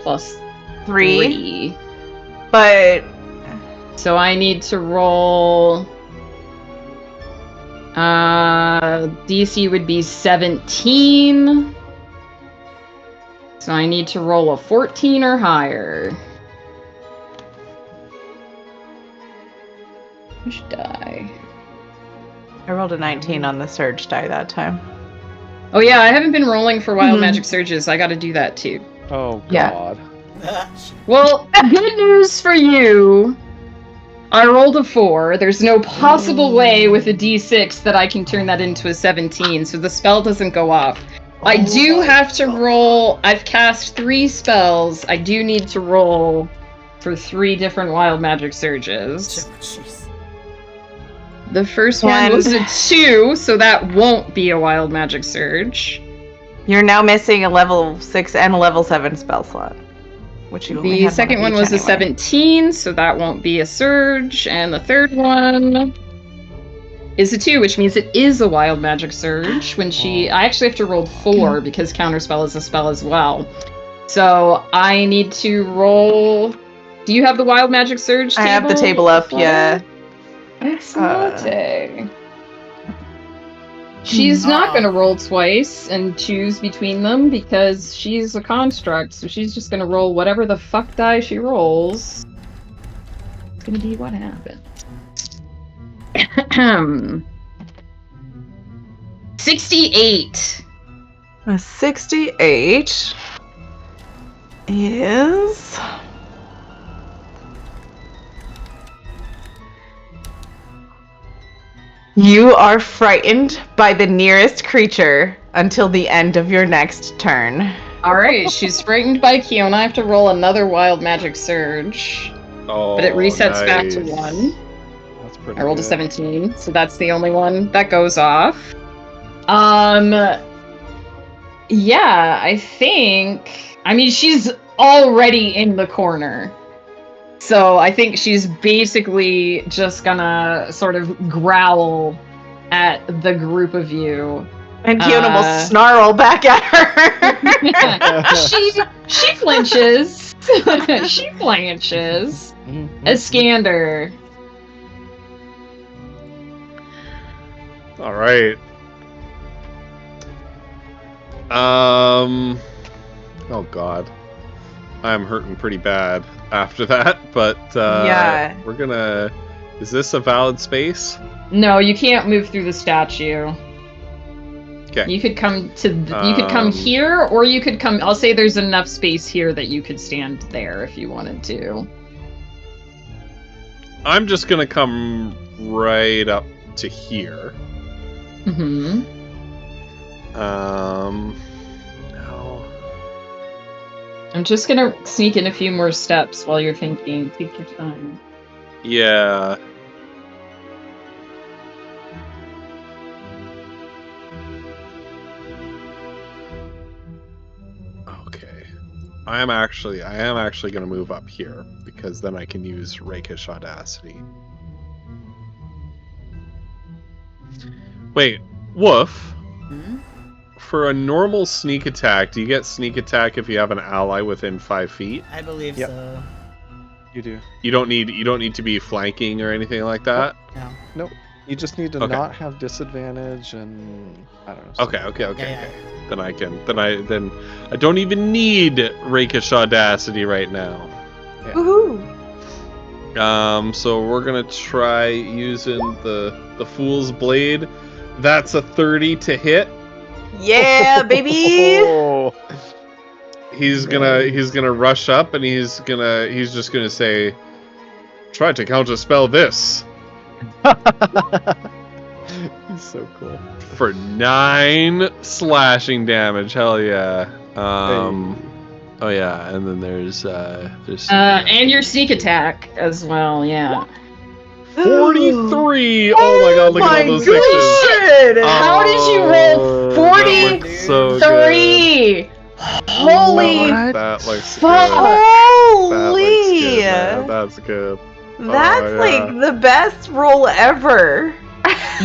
Plus 3. 3. But So I need to roll. DC would be 17. So I need to roll a 14 or higher. Which die? I rolled a 19 on the surge die that time. Oh yeah, I haven't been rolling for Wild Mhm. Magic Surges. I gotta do that too. Oh, Yeah. God. Well, good news for you. I rolled a 4. There's no possible way with a D6 that I can turn that into a 17, so the spell doesn't go off. I do have to roll. I've cast 3 spells. I do need to roll for 3 different Wild Magic Surges. Jeez. The first one And- was a 2, so that won't be a Wild Magic Surge. You're now missing a level 6 and a level 7 spell slot. Which you only The had second of one each was a anyway. 17, so that won't be a surge. And the third one is a 2, which means it is a Wild Magic Surge. When I actually have to roll 4 because Counterspell is a spell as well. So I need to roll. Do you have the Wild Magic Surge table? I have the table up, Flutter? yeah. Excellent. She's not Aw. gonna roll twice and choose between them because she's a construct, so she's just gonna roll whatever the fuck die she rolls. It's gonna be what happens. 68. A 68 is... You are frightened by the nearest creature until the end of your next turn. Alright, she's frightened by Kiona. I have to roll another wild magic surge. Oh, But it resets back to nice. 1. That's pretty I rolled a good. 17, so that's the only one that goes off. Yeah, I think... I mean, she's already in the corner. So I think she's basically just gonna sort of growl at the group of you. And Kiona will snarl back at her. She flinches. She flinches. Iskander. All right. Oh God, I'm hurting pretty bad after that. But Yeah. we're gonna. Is this a valid space? No, you can't move through the statue. Okay. You could come to. You could come here, or you could come. I'll say there's enough space here that you could stand there if you wanted to. I'm just gonna come right up to here. Mm-hmm. No. I'm just gonna sneak in a few more steps while you're thinking. Take your time. Yeah. Okay. I am actually going to move up here because then I can use Rakish Audacity. Wait, Woof. Hmm? For a normal sneak attack, do you get sneak attack if you have an ally within 5 feet? I believe Yep. so. You do. You don't need to be flanking or anything like that. No. You just need to Okay. not have disadvantage and I don't know. Okay. Yeah. Then I don't even need Rakish Audacity right now. Woohoo! So we're gonna try using the Fool's Blade. That's a 30 to hit. Yeah, baby! Oh. He's gonna rush up and he's just gonna say, "Try to counterspell this." He's so cool. For 9 slashing damage. Hell yeah. Oh yeah, and then there's And your sneak attack as well. Yeah. 43. Oh my God! Look at all those sixes. God! How did you roll That looks so good. 43? Holy That looks fuck! good. That looks Holy! good, man. That's good. That's Oh, yeah. like the best roll ever.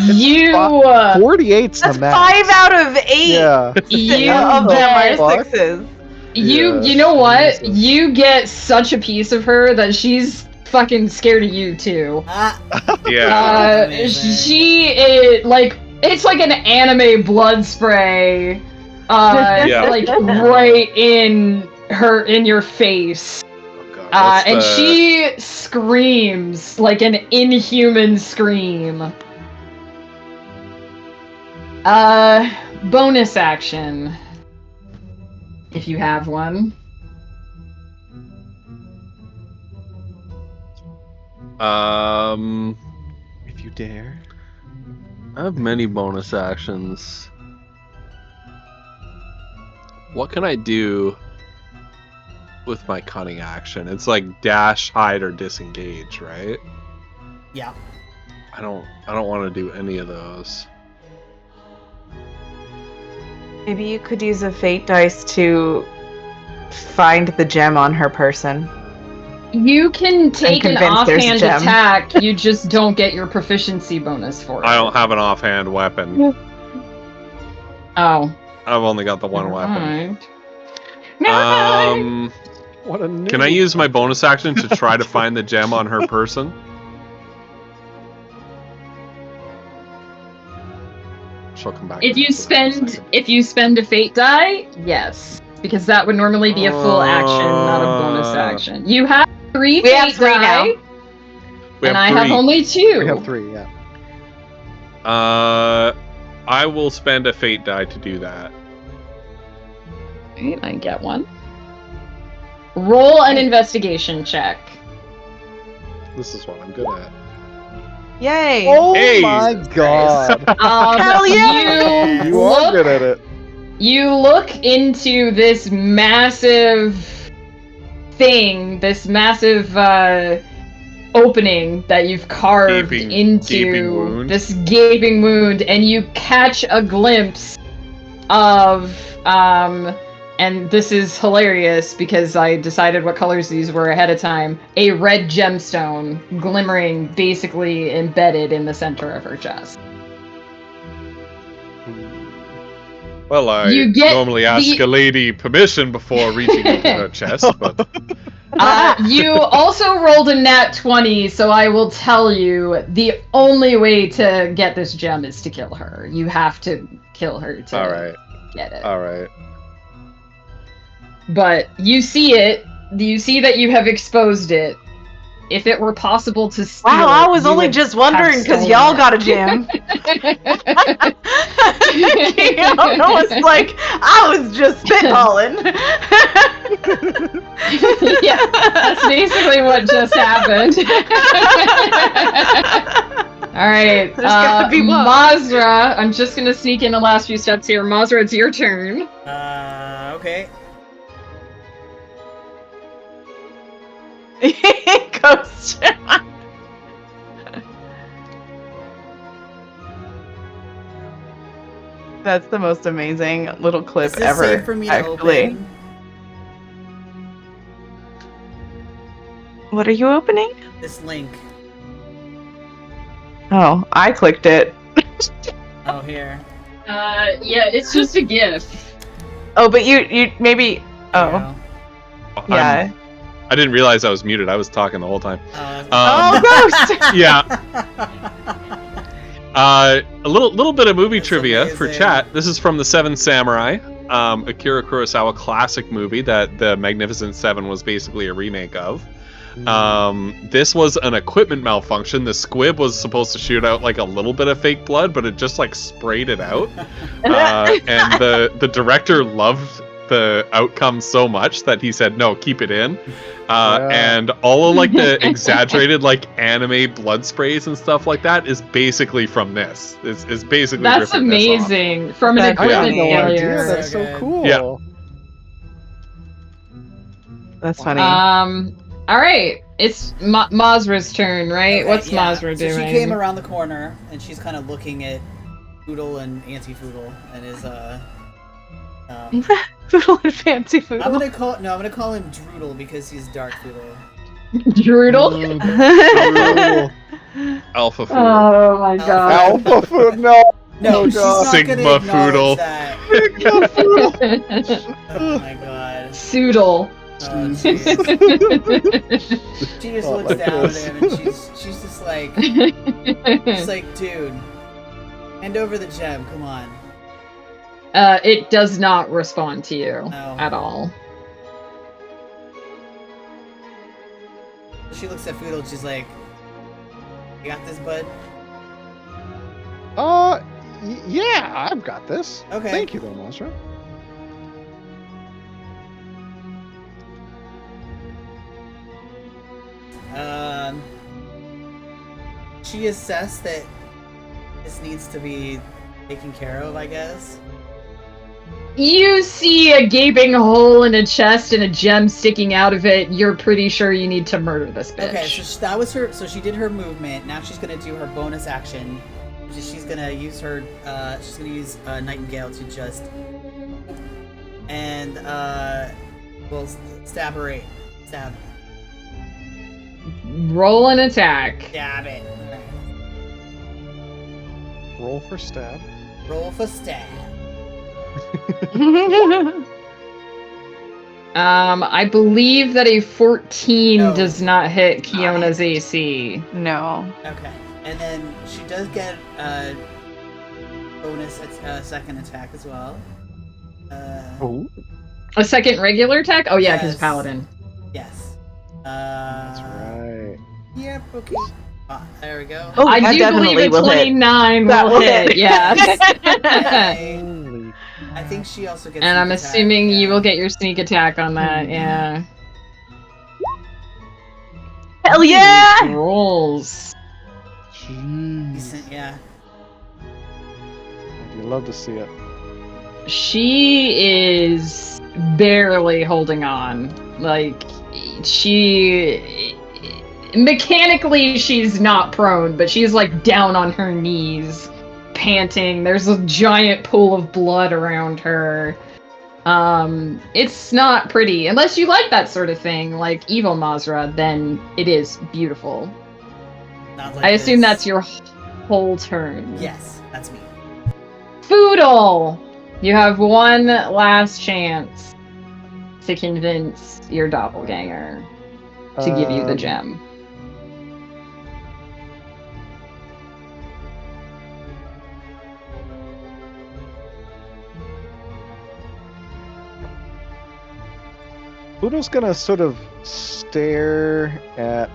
You 48's That's the max. 5 out of 8 Yeah. you of them get are Fuck. 6s. you Yeah, know what? Jesus. You get such a piece of her that she's fucking scared of you too. Ah, Yeah. She is like it's like an anime blood spray. Yeah. Like right in your face. Oh, God, what's And the- she screams like an inhuman scream. Bonus action. If you have one. If you dare. I have many bonus actions. What can I do with my cunning action? It's like dash, hide, or disengage, right? yeah. I don't want to do any of those. Maybe you could use a fate dice to find the gem on her person. You can take an convinced there's a offhand gem. attack, you just don't get your proficiency bonus for it. I don't have an offhand weapon. Oh. I've only got the one never weapon. mind. What a noob. Can I use my bonus action to try to find the gem on her person? she'll come back. If to you me for a spend second. a fate die, yes, because that would normally be a full action, not a bonus action. You have 3 We have fate 3 now. die, We and have I have 3. only 2. We have 3, yeah. I will spend a fate die to do that. Right, I get one. Roll an investigation check. This is what I'm good at. Yay! Oh Hey! my god. Hell yeah! You are good at it. You look into this massive thing, this massive opening that you've carved Gaping into wound. this gaping wound, and you catch a glimpse of and this is hilarious because I decided what colors these were ahead of time, a red gemstone glimmering, basically embedded in the center of her chest. Well, I You get normally ask a lady permission before reaching into her chest, but you also rolled a nat 20, so I will tell you the only way to get this gem is to kill her. You have to kill her to all right, get it. all right. But you see it. You see that you have exposed it. If it were possible to steal Wow, I it, was you only would just have wondering because stolen y'all it. got a gem. I was like, I was just spitballing. Yeah, that's basically what just happened. All right, There's gotta be one. Mazra. I'm just gonna sneak in the last few steps here. Mazra, it's your turn. Okay. Ghost. That's the most amazing little clip Is this ever. safe for me to actually. open? What are you opening? This link. Oh, I clicked it. Oh, here. Yeah, it's just a GIF. Oh, but you maybe. There you Oh, go. yeah. I didn't realize I was muted. I was talking the whole time. Oh, Ghost. Yeah. A little bit of movie That's trivia for amazing. chat. This is from The Seven Samurai, Akira Kurosawa classic movie that The Magnificent Seven was basically a remake of. This was an equipment malfunction. The squib was supposed to shoot out like a little bit of fake blood, but it just like sprayed it out. And the director loved the outcome so much that he said, no, keep it in. Yeah. And all of like the exaggerated like anime blood sprays and stuff like that is basically from this. Is basically That's ripping this off. amazing. From an That's I had equipment funny. no failure. idea. That's So so good. cool. Yeah. That's funny. All right. It's Mazra's turn, right? Okay, What's yeah. Mazra So doing? she came around the corner and she's kind of looking at Foodle and Anti-Foodle and is Foodle and fancy food. I'm gonna call him Droodle because he's dark Foodle. Droodle? Alpha food. Oh my god. Alpha food, no. No, Oh, she's God. not Sigma gonna acknowledge Foodle. that. Sigma food. Oh my god. Soodle. Oh, jeez. She just Oh, looks like down at this. him and she's just like, it's like, dude, hand over the gem. Come on. It does not respond to you No. at all. She looks at Foodle. She's like, "You got this, bud." Yeah, I've got this. Okay. Thank you, though, Masra. She assessed that this needs to be taken care of, I guess. You see a gaping hole in a chest and a gem sticking out of it. You're pretty sure you need to murder this bitch. Okay, so that was her. So she did her movement. Now she's gonna do her bonus action. Which is she's gonna use her. She's gonna use Nightingale to just and we'll stab her. Stab. Roll an attack. Stab it. Alright. Roll for stab. Roll for stab. I believe that a 14 No. does not hit Kiona's AC. No. Okay, and then she does get bonus second attack as well. Oh, A second regular attack? Oh yeah, because Yes. paladin. Yes. that's right. Yep. Okay. There we go. Oh, I that do definitely believe a will hit. 29 That will will hit. hit. Yeah. Okay. Holy. I think she also gets. And I'm sneak attack, assuming you yeah. will get your sneak attack on that. Yeah. Hell yeah! Rolls. Jeez. Decent, yeah. You love to see it. She is barely holding on. Like, she. Mechanically, she's not prone, but she's like down on her knees, panting. There's a giant pool of blood around her. It's not pretty. Unless you like that sort of thing, like Evil Mazra, then it is beautiful. Not like I assume this. that's your whole turn. Yes, that's me. Foodle! You have one last chance to convince your doppelganger to give you the gem. Udo's gonna sort of stare at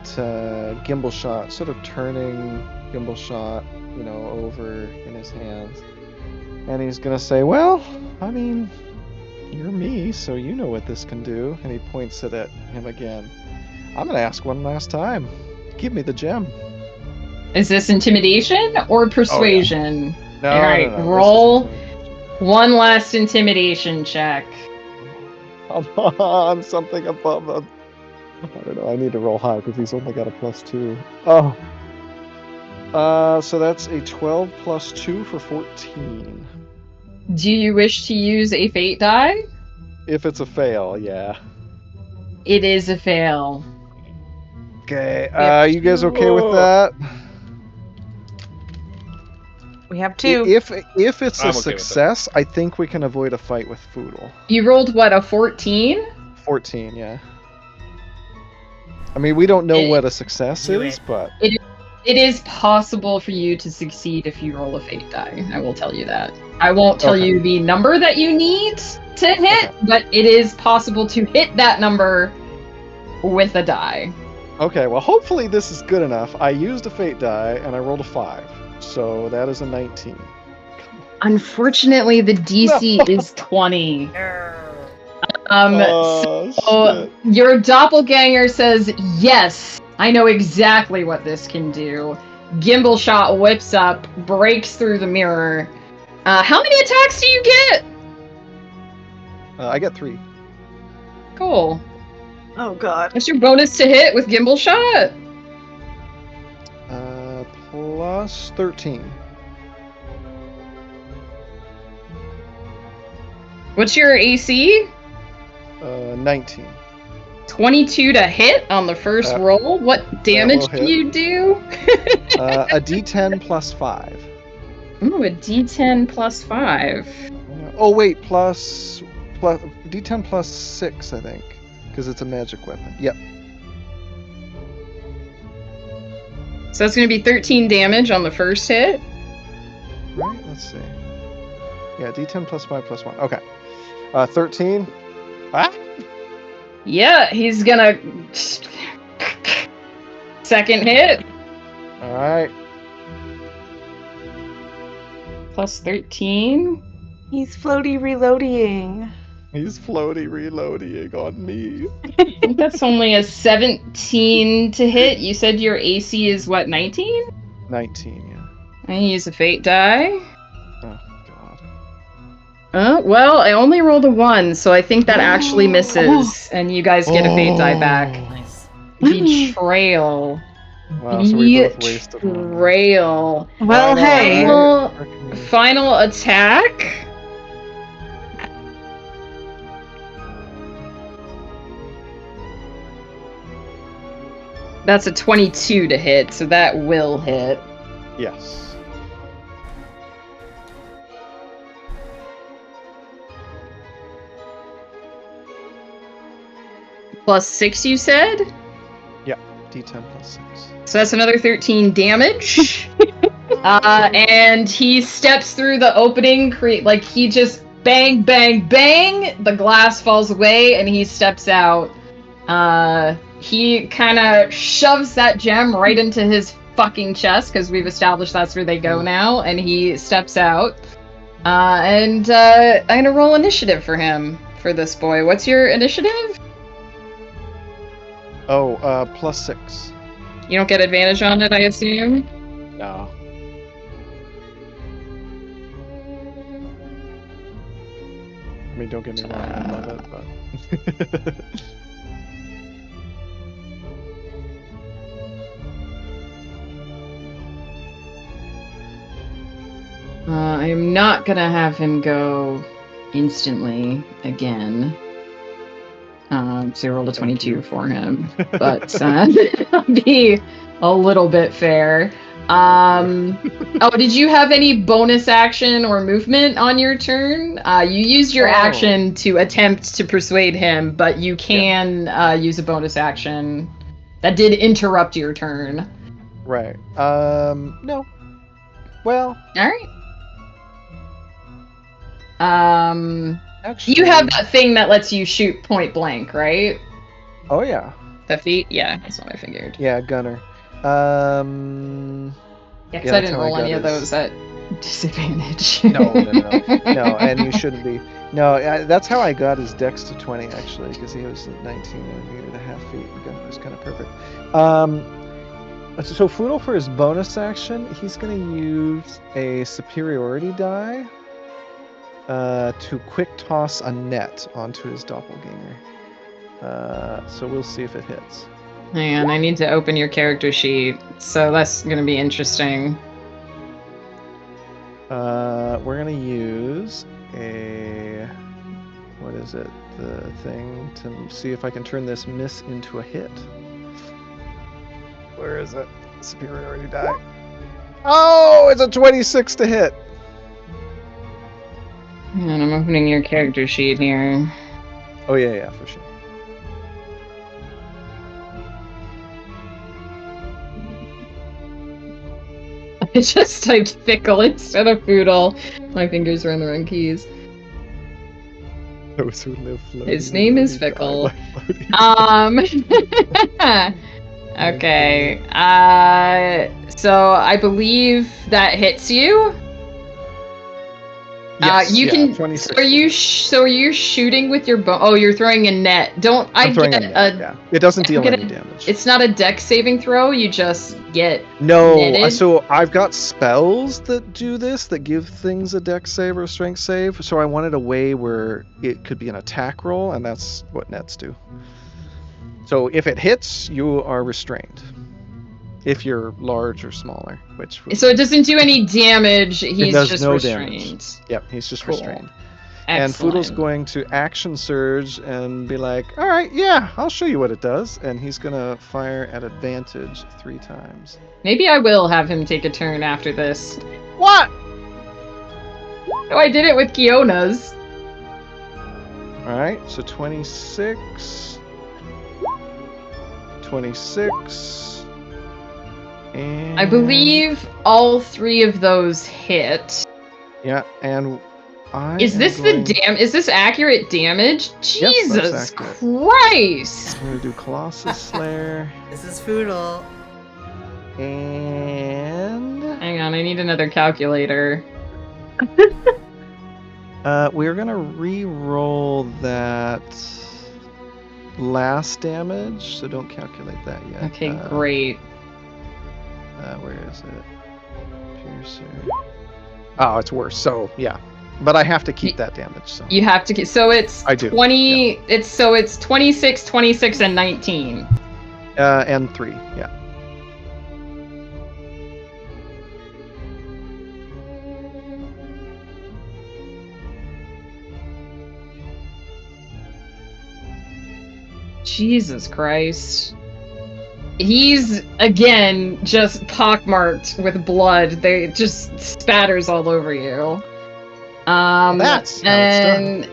Gimbal Shot, sort of turning Gimbal Shot, over in his hands. And he's gonna say, well, I mean, you're me, so you know what this can do. And he points it at him again. I'm gonna ask one last time. Give me the gem. Is this intimidation or persuasion? No, Alright, no, no, roll. this is One last intimidation check. Come on, something above a... I don't know, I need to roll high because he's only got a +2. Oh. So that's a 12 plus 2 for 14. Do you wish to use a fate die? If it's a fail, yeah. It is a fail. Okay, have you guys okay with two. that? We have 2. If it's I'm a okay with it. success, I think we can avoid a fight with Foodle. You rolled what, a 14? 14, yeah. I mean, we don't know It- what a success Do is, it. but... It is possible for you to succeed if you roll a fate die. I will tell you that. I won't tell Okay. you the number that you need to hit, but it is possible to hit that number with a die. Okay, well, hopefully this is good enough. I used a fate die, and I rolled a 5. So that is a 19. Unfortunately, the DC is 20. Oh, So shit. your doppelganger says, yes, I know exactly what this can do. Gimbal Shot whips up, breaks through the mirror. How many attacks do you get? I get 3. Cool. Oh god. What's your bonus to hit with Gimbal Shot? Plus 13. What's your AC? 19. 22 to hit on the first roll. What damage will do hit. you do? A D10 plus 5. Ooh, a D10 plus 5. Oh wait, plus D10 plus 6, I think, because it's a magic weapon. Yep. So that's going to be 13 damage on the first hit. Right. Let's see. Yeah, D10 plus 5 plus 1. Okay. 13. Ah. Yeah, he's gonna... Second hit. All right. Plus 13. He's floaty reloading. He's floaty reloading on me. I think that's only a 17 to hit. You said your AC is what, 19? 19. Yeah. I use a fate die. Oh god. Well, I only rolled a 1, so I think that actually misses, and you guys get a fate die back. Nice. Betrayal. Wow. So we both wasted one. Betrayal. Well, I know, hey. right? Final, Frickin' me. final attack. That's a 22 to hit, so that will hit. Yes. Plus 6, you said? D10 plus 6. So that's another 13 damage. And he steps through the opening, like he just bang, bang, bang. The glass falls away, and he steps out. He kind of shoves that gem right into his fucking chest because we've established that's where they go now. And he steps out. I'm gonna roll initiative for him for this boy. What's your initiative? Oh, +6. You don't get advantage on it, I assume. No. I mean, don't get me wrong, I love it, but... I'm not gonna have him go instantly again. So I rolled a 22 for him, but I'll be a little bit fair. Oh, did you have any bonus action or movement on your turn? You used your action to attempt to persuade him, but you can use a bonus action that did interrupt your turn. Right. No. Well. All right. Actually, You have that thing that lets you shoot point blank, right? Oh yeah. The feet? Yeah, that's what I figured. Yeah, gunner. Yeah, because I that's didn't how I roll any got of his- those at disadvantage. No, and you shouldn't be. No, that's how I got his dex to 20 actually, because he was at 19 and needed a half feet. It was kind of perfect. So Foodle, for his bonus action, he's going to use a superiority die to quick toss a net onto his doppelganger. So we'll see if it hits. Hang on, I need to open your character sheet, so that's going to be interesting. We're going to use a... What is it? The thing to see if I can turn this miss into a hit. Where is it? Superiority die. Oh, it's a 26 to hit. Hang on, I'm opening your character sheet here. Oh yeah, for sure. I just typed Fickle instead of Foodle. My fingers were on the wrong keys. Those who live floating His name is die Fickle. like floating. Okay. So I believe that hits you. Yes, You yeah, can. 26. So are you shooting with your bow? Oh, you're throwing a net. Don't I I'm throwing get a net, yeah. It doesn't deal get any a- damage. It's not a dex saving throw. You just get. No, netted? so I've got spells that do this, that give things a dex save or a strength save. So I wanted a way where it could be an attack roll, and that's what nets do. So if it hits, you are restrained. If you're large or smaller, which... So it doesn't do any damage. He's does just no restrained. damage. Yep, he's just Cool. restrained. And Excellent. Foodle's going to action surge and be like, all right, yeah, I'll show you what it does. And he's going to fire at advantage 3 times. Maybe I will have him take a turn after this. What? Oh, I did it with Kiona's. All right, so 26. 26. And... I believe all 3 of those hit. Yeah, and Is this Is this accurate damage? that's Jesus accurate. Christ! I'm going to do Colossus Slayer. This is Foodle. And... Hang on, I need another calculator. We're going to re-roll that last damage, so don't calculate that yet. Okay, great. Where is it? Piercer. Oh, it's worse. So yeah, but I have to keep that damage. So You have to get. So it's I do, 20. It's 26, 26, and 19. and 3. Yeah. Jesus Christ. He's, again, just pockmarked with blood. They just spatters all over you. That's how it's and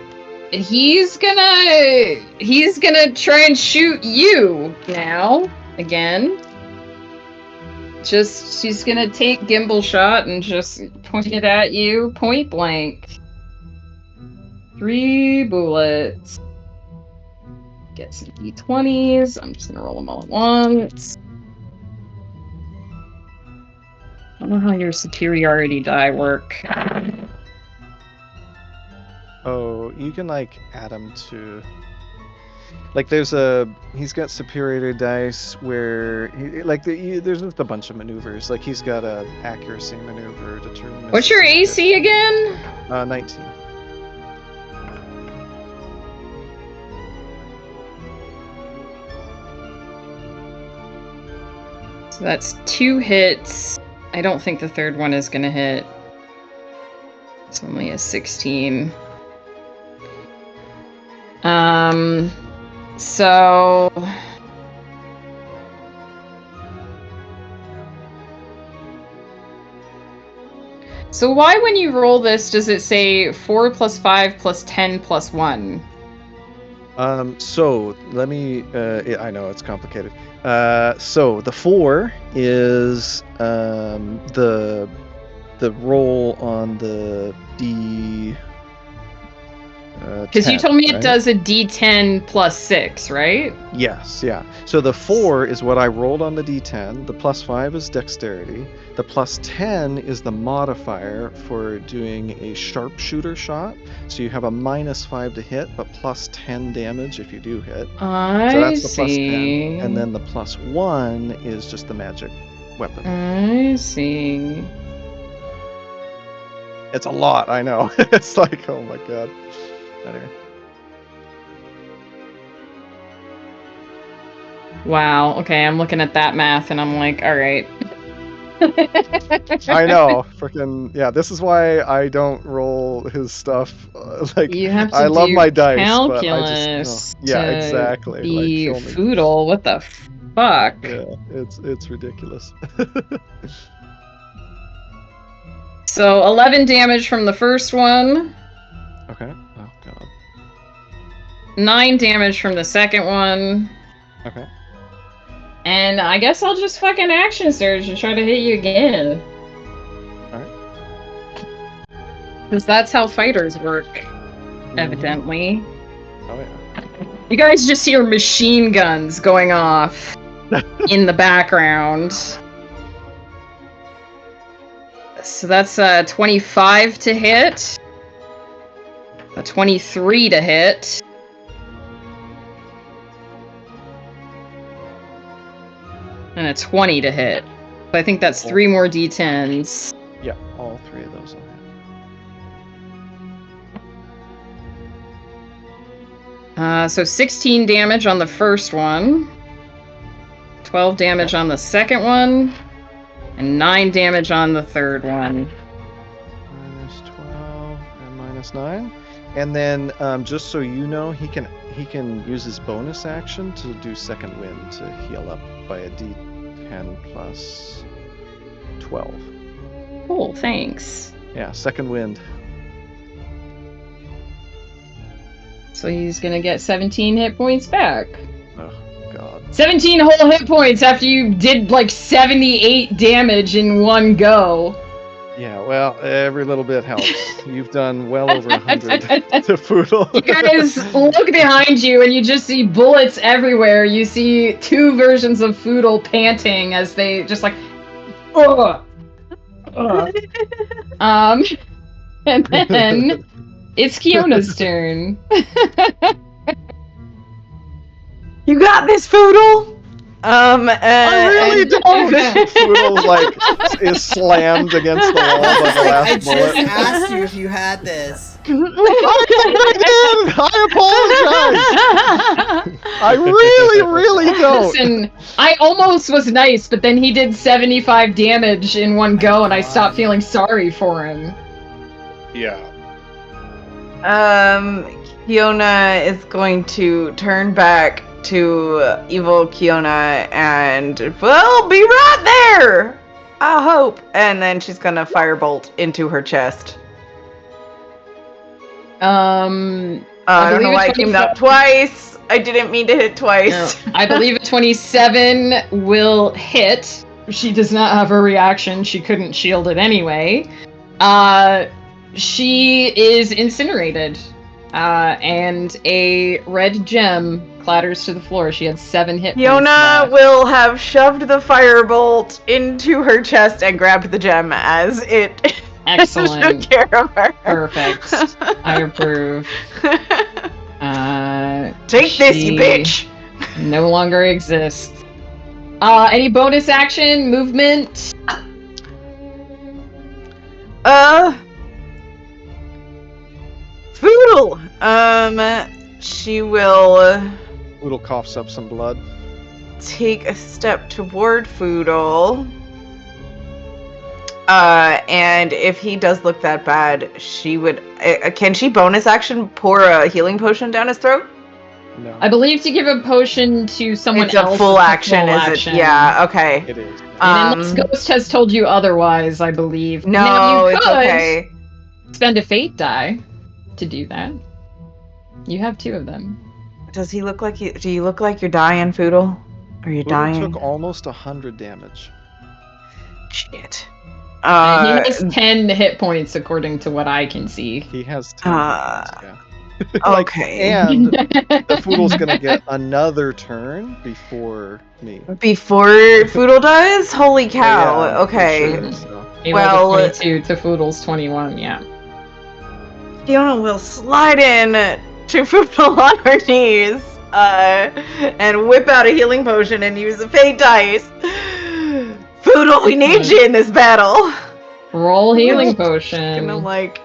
he's gonna try and shoot you now, again. she's gonna take gimbal shot and just point it at you point blank. 3 bullets. Get some d20s. I'm just gonna roll them all at once. I don't know how your superiority die work. Oh, you can like add them to. Like he's got superiority dice where there's just a bunch of maneuvers. Like he's got a accuracy maneuver to turn. What's your AC again? 19. So that's 2 hits. I don't think the third one is gonna hit. It's only a 16. So why when you roll this does it say 4 + 5 + 10 + 1? So let me. I know it's complicated. So the 4 is the roll on the D. Because you told me it right? does a D10 + 6, right? Yes, yeah. So the 4 is what I rolled on the D10. The +5 is dexterity. The +10 is the modifier for doing a sharpshooter shot. So you have a -5 to hit, but +10 damage if you do hit. So that's the +10. And then the +1 is just the magic weapon. I see. It's a lot, I know. It's like, oh my god. Anyway. Wow, okay, I'm looking at that math and I'm like, alright. I know, freaking yeah. This is why I don't roll his stuff. You have to I love do my dice, calculus but I just yeah, to exactly. be Like, kill me. foodle. What the fuck? Yeah, it's ridiculous. So 11 damage from the first one, Okay. Oh god. 9 damage from the second one, Okay. and I guess I'll just fucking action surge and try to hit you again. Alright. Because that's how fighters work, evidently. Oh yeah. You guys just hear machine guns going off in the background. So that's 25 to hit, a 23 to hit, and a 20 to hit. So I think that's 3 more d10s. Yeah, all 3 of those. So 16 damage on the first one, 12 damage on the second one, and 9 damage on the third one. -12 and -9. And then just so you know, he can use his bonus action to do second wind to heal up by a D10 plus 12. Cool, thanks. Yeah, second wind. So he's gonna get 17 hit points back. Oh god. 17 whole hit points after you did like 78 damage in one go. Yeah, well, every little bit helps. You've done well over 100 to Foodle. You guys look behind you and you just see bullets everywhere. You see 2 versions of Foodle panting as they just like, ugh. And then it's Kiona's turn. You got this, Foodle. I really don't. Foodle like is slammed against the wall by the I last just bullet. asked you if you had this. I apologize. I really don't. Listen, I almost was nice, but then he did 75 damage in one go, and I stopped feeling sorry for him. Yeah. Kiona is going to turn back to evil Kiona and, well, be right there, I hope. And then she's gonna firebolt into her chest. I don't know why I came out twice. I didn't mean to hit twice. No, I believe a 27 will hit. she does not have a reaction. She couldn't shield it anyway. She is incinerated. And a red gem clatters to the floor. She had 7 hit points Fiona left. will have shoved the firebolt into her chest and grabbed the gem as it took Excellent. care of her. Perfect. I approve. Take this, you she bitch! No longer exists. Any bonus action, movement? Foodle! She will Oodle coughs up some blood. take a step toward Foodle. And if he does look that bad, she would. Can she bonus action pour a healing potion down his throat? No, I believe to give a potion to someone It's else. a full it's action, full is action. it? Yeah, okay. it is. And unless Ghost has told you otherwise, I believe. No, now, you it's could okay. spend a fate die to do that. You have 2 of them. Does he look like you? Do you look like you're dying, Foodle? Are you Oodle dying? took almost 100 damage. Shit. And he has 10 hit points, according to what I can see. He has 10 Uh, yeah. okay. And the Foodle's gonna get another turn before me. Before Foodle does? Holy cow. Yeah, okay. for sure, so. He Well, rolled a 22 to Foodle's 21, yeah. Fiona will slide in to Foodle on her knees, and whip out a healing potion and use a fate dice. Foodle, we need you in this battle. Roll healing Just potion. gonna like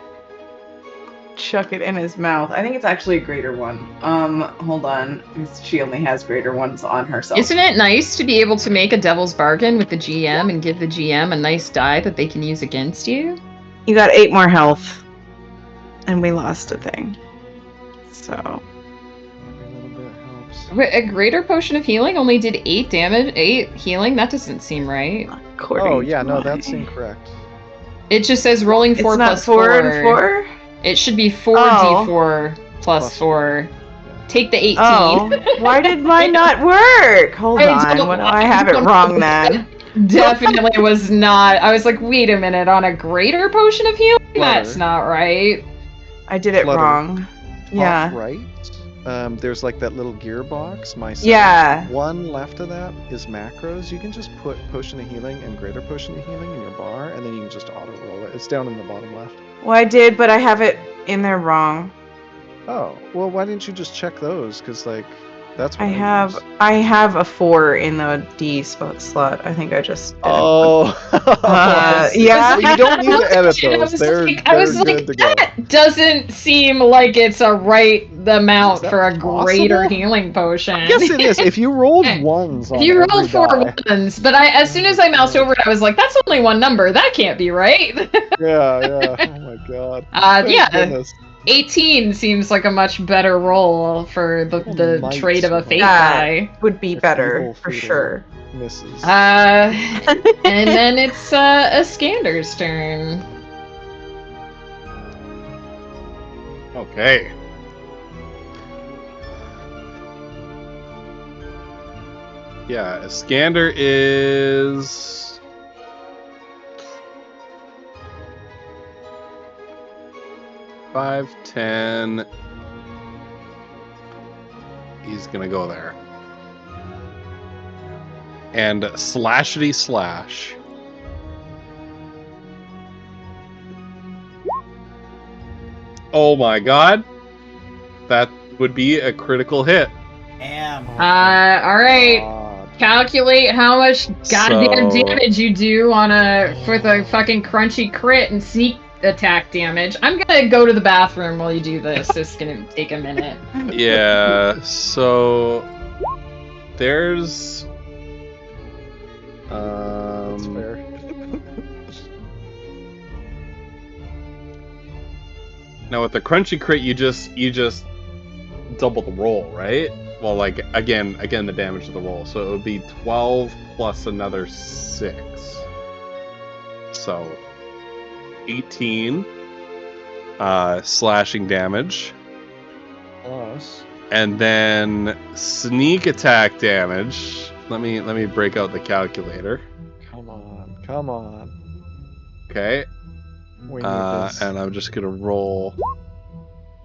chuck it in his mouth. I think it's actually a greater one. Hold on. She only has greater ones on herself. Isn't it nice to be able to make a devil's bargain with the GM and give the GM a nice die that they can use against you? You got 8 more health. And we lost a thing. So. Every little bit helps. Wait, a greater potion of healing only did 8 damage, 8 healing? That doesn't seem right. According Oh yeah, to no, my- that's incorrect. It just says rolling 4 It's not plus 4 and 4? It should be 4 Oh. d4 plus Plus 4. Take the 18. Oh, why did mine not work? Hold I on, don't- what do I have it don't wrong know. then? Definitely was not. I was like, wait a minute, on a greater potion of healing? That's Flutter. not right. I did it Flutter. wrong. Yeah. Top right. There's like that little gearbox. My second Yeah. one left of that is macros. You can just put potion of healing and greater potion of healing in your bar, and then you can just auto roll it. It's down in the bottom left. Well, I did, but I have it in there wrong. Oh, well, why didn't you just check those? Because like that's what use. I have a 4 in the D slot. I think I just did Oh, yeah. You don't need to edit I those. was They're like, good to go. that doesn't seem like it's a right amount Is that for a greater possible? healing potion. Yes, it is. If you rolled ones on You every rolled 4 die. ones, but as soon as I moused over it, I was like, that's only one number. That can't be right. Yeah. Oh my god. Thank Yeah, goodness. 18 seems like a much better roll for the Might trait of a fate Yeah. die. Would be If better, Foodle for Foodle sure. Misses. And then it's a Scander's turn. Okay. Yeah, Iskander is 5, 10. He's gonna go there. And slashity slash. Oh my god. That would be a critical hit. Damn. All right. God. Calculate how much goddamn So- damage you do with a fucking crunchy crit and sneak attack damage. I'm gonna go to the bathroom while you do this. It's gonna take a minute. Yeah, so there's That's fair. now with the crunchy crit you just double the roll, right? Well, like again the damage of the roll. So it would be 12 plus another 6. So 18 slashing damage. Plus. And then sneak attack damage. Let me break out the calculator. Come on, come on. Okay. We need this. And I'm just gonna roll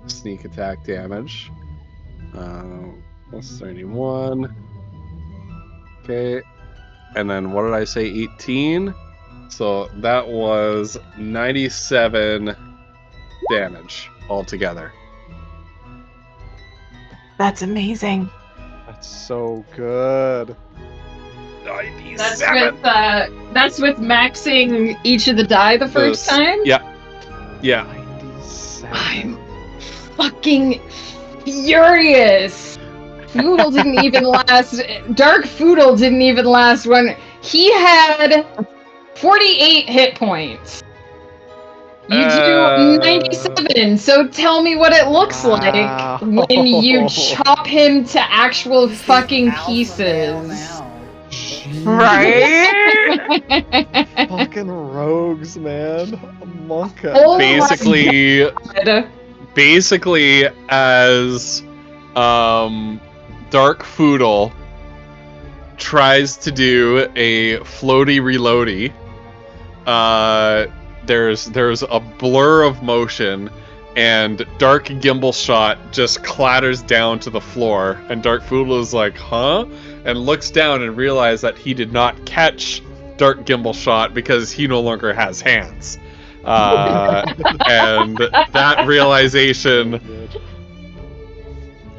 sneak attack damage. Plus 31. Okay. And then what did I say? 18. So that was 97 damage altogether. That's amazing. That's so good. 97. That's with maxing each of the die the first time. Yeah. Yeah. 97. I'm fucking furious. Foodle didn't even last. Dark Foodle didn't even last when he had 48 hit points. You do 97, so tell me what it looks Wow. like when you chop him to actual He's the fucking alpha male pieces. now. Right? Fucking rogues, man. Monka. Oh my Basically, God. as Dark Foodle tries to do a floaty reloady, there's a blur of motion, and Dark Gimbal Shot just clatters down to the floor, and Dark Foodle is like, huh? And looks down and realizes that he did not catch Dark Gimbal Shot because he no longer has hands. And that realization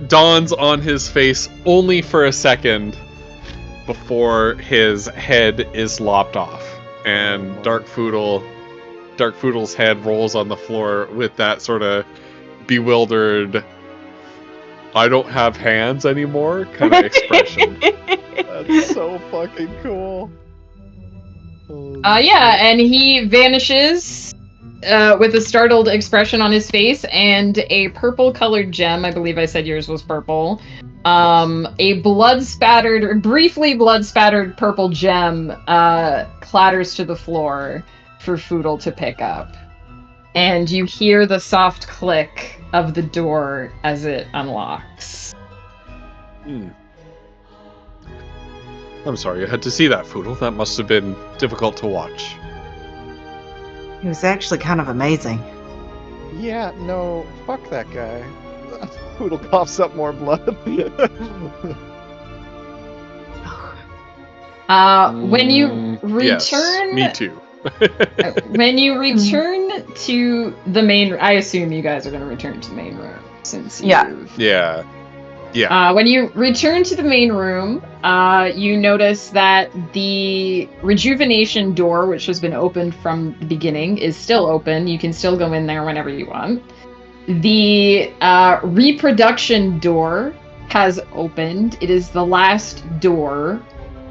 dawns on his face only for a second before his head is lopped off, and Dark Foodle's head rolls on the floor with that sort of bewildered, I don't have hands anymore kind of expression. That's so fucking cool. Yeah, and he vanishes with a startled expression on his face, and a purple-colored gem, I believe I said yours was purple, a briefly blood-spattered purple gem clatters to the floor for Foodle to pick up. And you hear the soft click of the door as it unlocks. I'm sorry you had to see that, Foodle. That must have been difficult to watch. It was actually kind of amazing. Yeah, no, fuck that guy. Poodle coughs up more blood. When you Yes, return... me too. When you return to the main... I assume you guys are going to return to the main room, since Yeah. you've... Yeah. When you return to the main room, you notice that the rejuvenation door, which has been opened from the beginning, is still open. You can still go in there whenever you want. The reproduction door has opened. It is the last door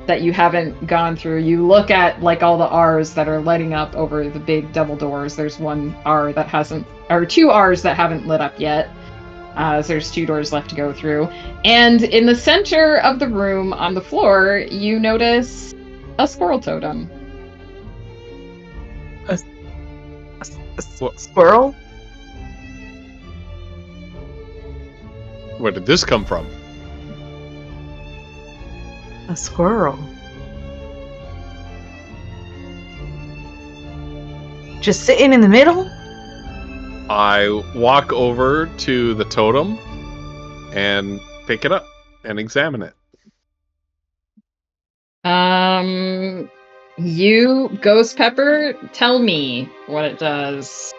that you haven't gone through. You look at like all the R's that are lighting up over the big double doors. There's one R that hasn't, or two R's that haven't lit up yet. So there's 2 doors left to go through. And in the center of the room on the floor, you notice a squirrel totem. A squirrel? Where did this come from? A squirrel. Just sitting in the middle? I walk over to the totem and pick it up and examine it. You, Ghost Pepper, tell me what it does.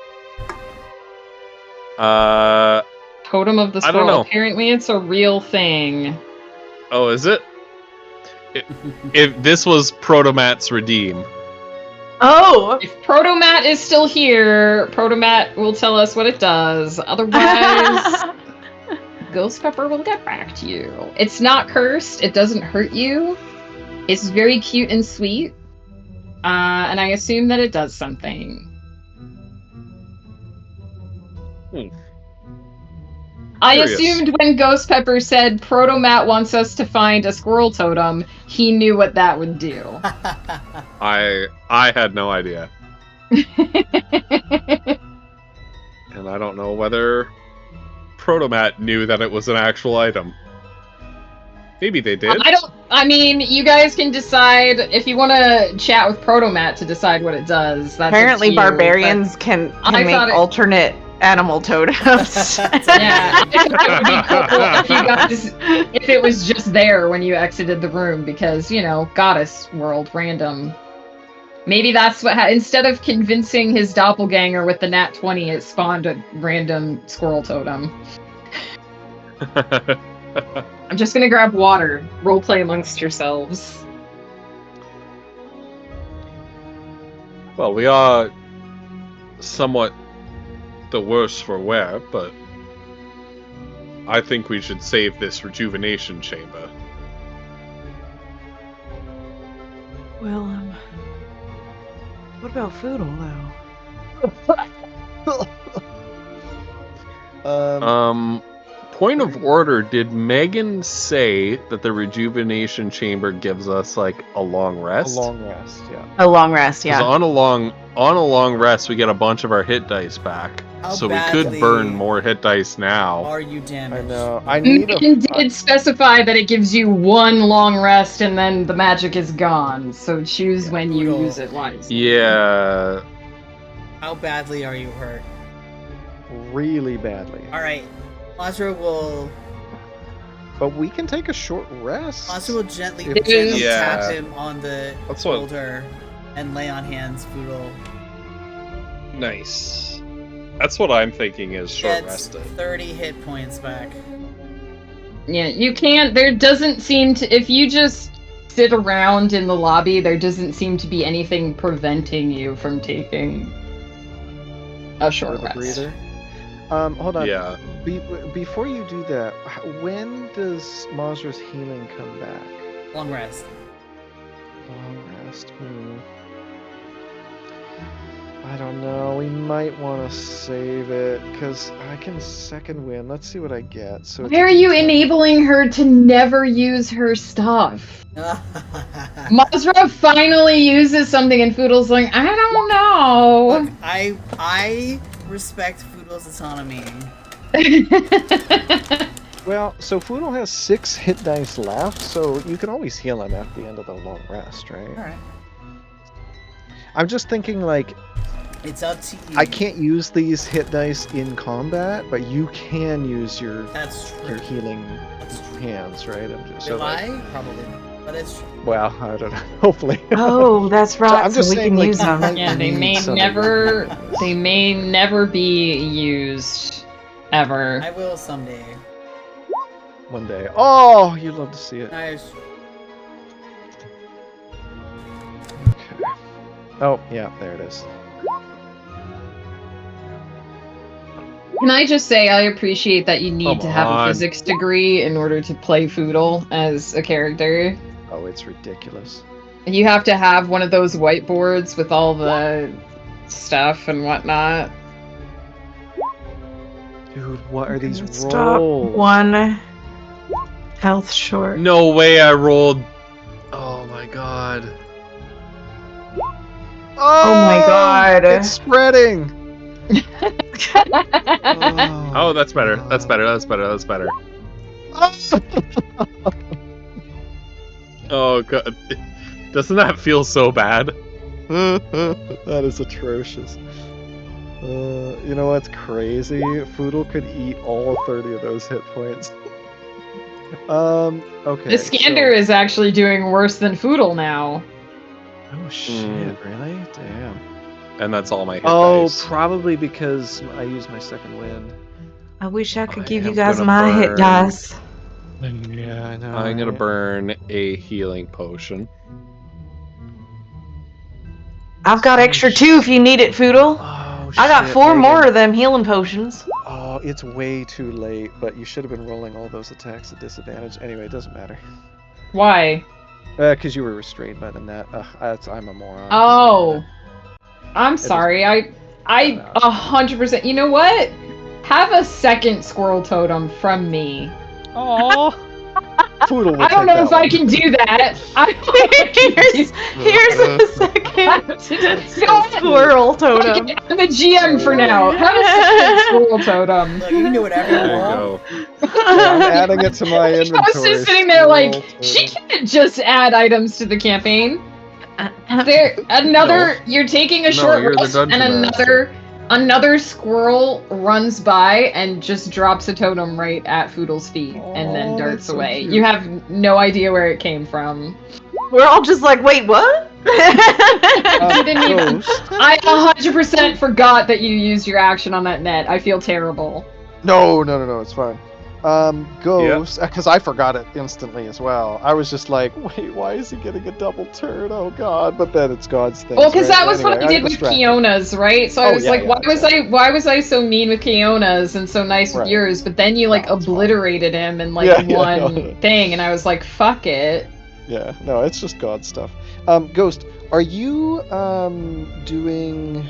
Totem of the I don't Squirrel. know. Apparently it's a real thing. Oh, is it? If this was Protomat's Redeem. Oh! If Protomat is still here, Protomat will tell us what it does. Otherwise, Ghost Pepper will get back to you. It's not cursed. It doesn't hurt you. It's very cute and sweet. And I assume that it does something. I Curious. assumed when Ghost Pepper said Protomat wants us to find a squirrel totem, he knew what that would do. I had no idea. And I don't know whether Protomat knew that it was an actual item. Maybe they did. I mean, you guys can decide if you want to chat with Protomat to decide what it does. That's Apparently, up to you, barbarians can I make thought it- alternate animal totems. Yeah, I thought it would be cool if you guys, if it was just there when you exited the room, because goddess world random. Maybe that's what. Instead of convincing his doppelganger with the nat 20, it spawned a random squirrel totem. I'm just gonna grab water. Roleplay amongst yourselves. Well, we are somewhat the worse for wear, but I think we should save this rejuvenation chamber. Well, what about Foodle, though? Point of order, did Megan say that the rejuvenation chamber gives us like a long A rest? long rest, yeah. A long rest, 'Cause yeah. on a long rest we get a bunch of our hit dice back. How So we could badly burn more hit dice now. Are you I damaged? know. I need Megan a. did specify that it gives you one long rest and then the magic is gone. So choose when you Brutal. use it wisely. Yeah. How badly are you hurt? Really badly. Alright. Mazra will But we can take a short rest. gently, If- gently Yeah. tap him on the That's what- shoulder and lay on hands. Foodle Nice. That's what I'm thinking is short gets rested. 30 hit points back. Yeah, you can't. There doesn't seem to. If you just sit around in the lobby, there doesn't seem to be anything preventing you from taking a short With a rest. breather. Hold on. Yeah. Before you do that, when does Mazra's healing come back? Long rest. Long rest. I don't know. We might want to save it because I can second win. Let's see what I get. So it's Why are you enabling her to never use her stuff? Mazra finally uses something and Foodle's like, I don't know. Look, I respect Foodle's autonomy. Well, so Foodle has 6 hit dice left, so you can always heal him at the end of the long rest, right? Alright. I'm just thinking, like, It's up to you. I can't use these hit dice in combat, but you can use your That's true. healing That's true. hands, right? I'm just, Will like, I? Probably not. But it's true. well, I don't know. Hopefully. Oh, that's right. I'm just we saying, can like, use them. Yeah, they need may something. never. They may never be used ever. I will someday. One day. Oh, you'd love to see it. Nice. Okay. Oh, yeah, there it is. Can I just say I appreciate that you need Come to have a on. physics degree in order to play Foodle as a character? Oh, it's ridiculous. You have to have one of those whiteboards with all the stuff and whatnot. Dude, what are these Stop. rolls? 1 health short. No way I rolled. Oh my god. Oh my god. It's spreading. Oh, that's better. That's better. That's better. That's better. Oh god. Doesn't that feel so bad? That is atrocious. You know what's crazy? Foodle could eat all 30 of those hit points. Okay. The Scander is actually doing worse than Foodle now. Oh shit! Really? Damn. And that's all my hit Oh, dice. probably because I used my second wind. I wish I could I give you am guys gonna my hit burn. dice. Yeah, I know. I'm gonna right? burn a healing potion. I've got extra 2 if you need it, Foodle. Oh, I got shit, 4 Megan. more of them healing potions. Oh, it's way too late, but you should have been rolling all those attacks at disadvantage. Anyway, it doesn't matter. Why? Because you were restrained by the net. I'm a moron. Oh. I'm sorry. I 100%. You know what? Have a second squirrel totem from me. Oh. Poodle will I don't take know if that I one. can do that. I don't know if I can Here's a second Go ahead. squirrel totem. I'm the GM for now. Have a second squirrel totem. Look, you can do whatever you There you want. go. I'm adding it to my I inventory. was just sitting there like, Squirrel she totem. can't just add items to the campaign. There, another. You're taking a No, short you're the rest, and dungeon master. another squirrel runs by and just drops a totem right at Foodle's feet, and then Aw, darts that's so away. cute. You have no idea where it came from. We're all just like, wait, what? Didn't even- Ghost. I 100% forgot that you used your action on that net. I feel terrible. No, it's fine. Ghost, because I forgot it instantly as well. I was just like, wait, why is he getting a double turn? Oh God! But then it's God's thing. Well, because that was what I did with Kiona's, right? So I Oh, was yeah, like, yeah, why was I so mean with Kiona's and so nice with Right. yours? But then you like No, it's fine. obliterated him in like Yeah, yeah, one no. thing, and I was like, fuck it. Yeah, no, it's just God stuff. Ghost, are you doing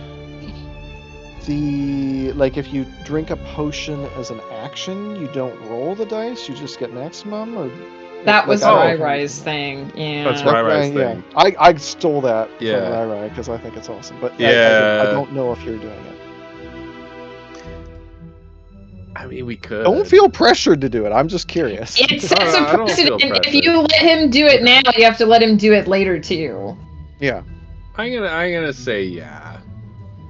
the like if you drink a potion as an action, you don't roll the dice, you just get maximum, or That was like, Rai-Rai's thing. Yeah. That's Rai-Rai's yeah. thing. I stole that Yeah. from Rai because I think it's awesome, but Yeah. I don't know if you're doing it. I mean, we could. Don't feel pressured to do it. I'm just curious. It sets No, a I don't feel precedent. If pressured. you let him do it now, you have to let him do it later too. Yeah. I'm gonna say yeah.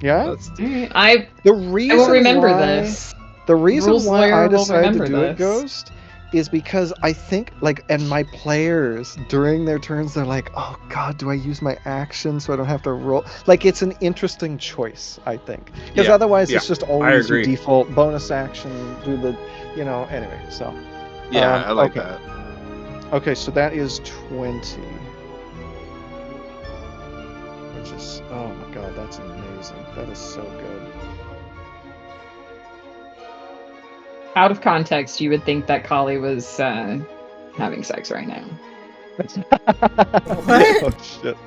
Yeah. Let's I The reason will remember why, this. The reason Rules why I lawyer will decided to remember do it, this. Ghost, is because I think, like, and my players, during their turns, they're like, oh god, do I use my action so I don't have to roll? Like, it's an interesting choice, I think. Because Yeah, otherwise, yeah, it's just always your agree. default bonus action, do the, anyway, so. Yeah, I like okay. that. Okay, so that is 20. Which is, oh my god, that's amazing. That is so good. Out of context, you would think that Kali was having sex right now. Oh shit.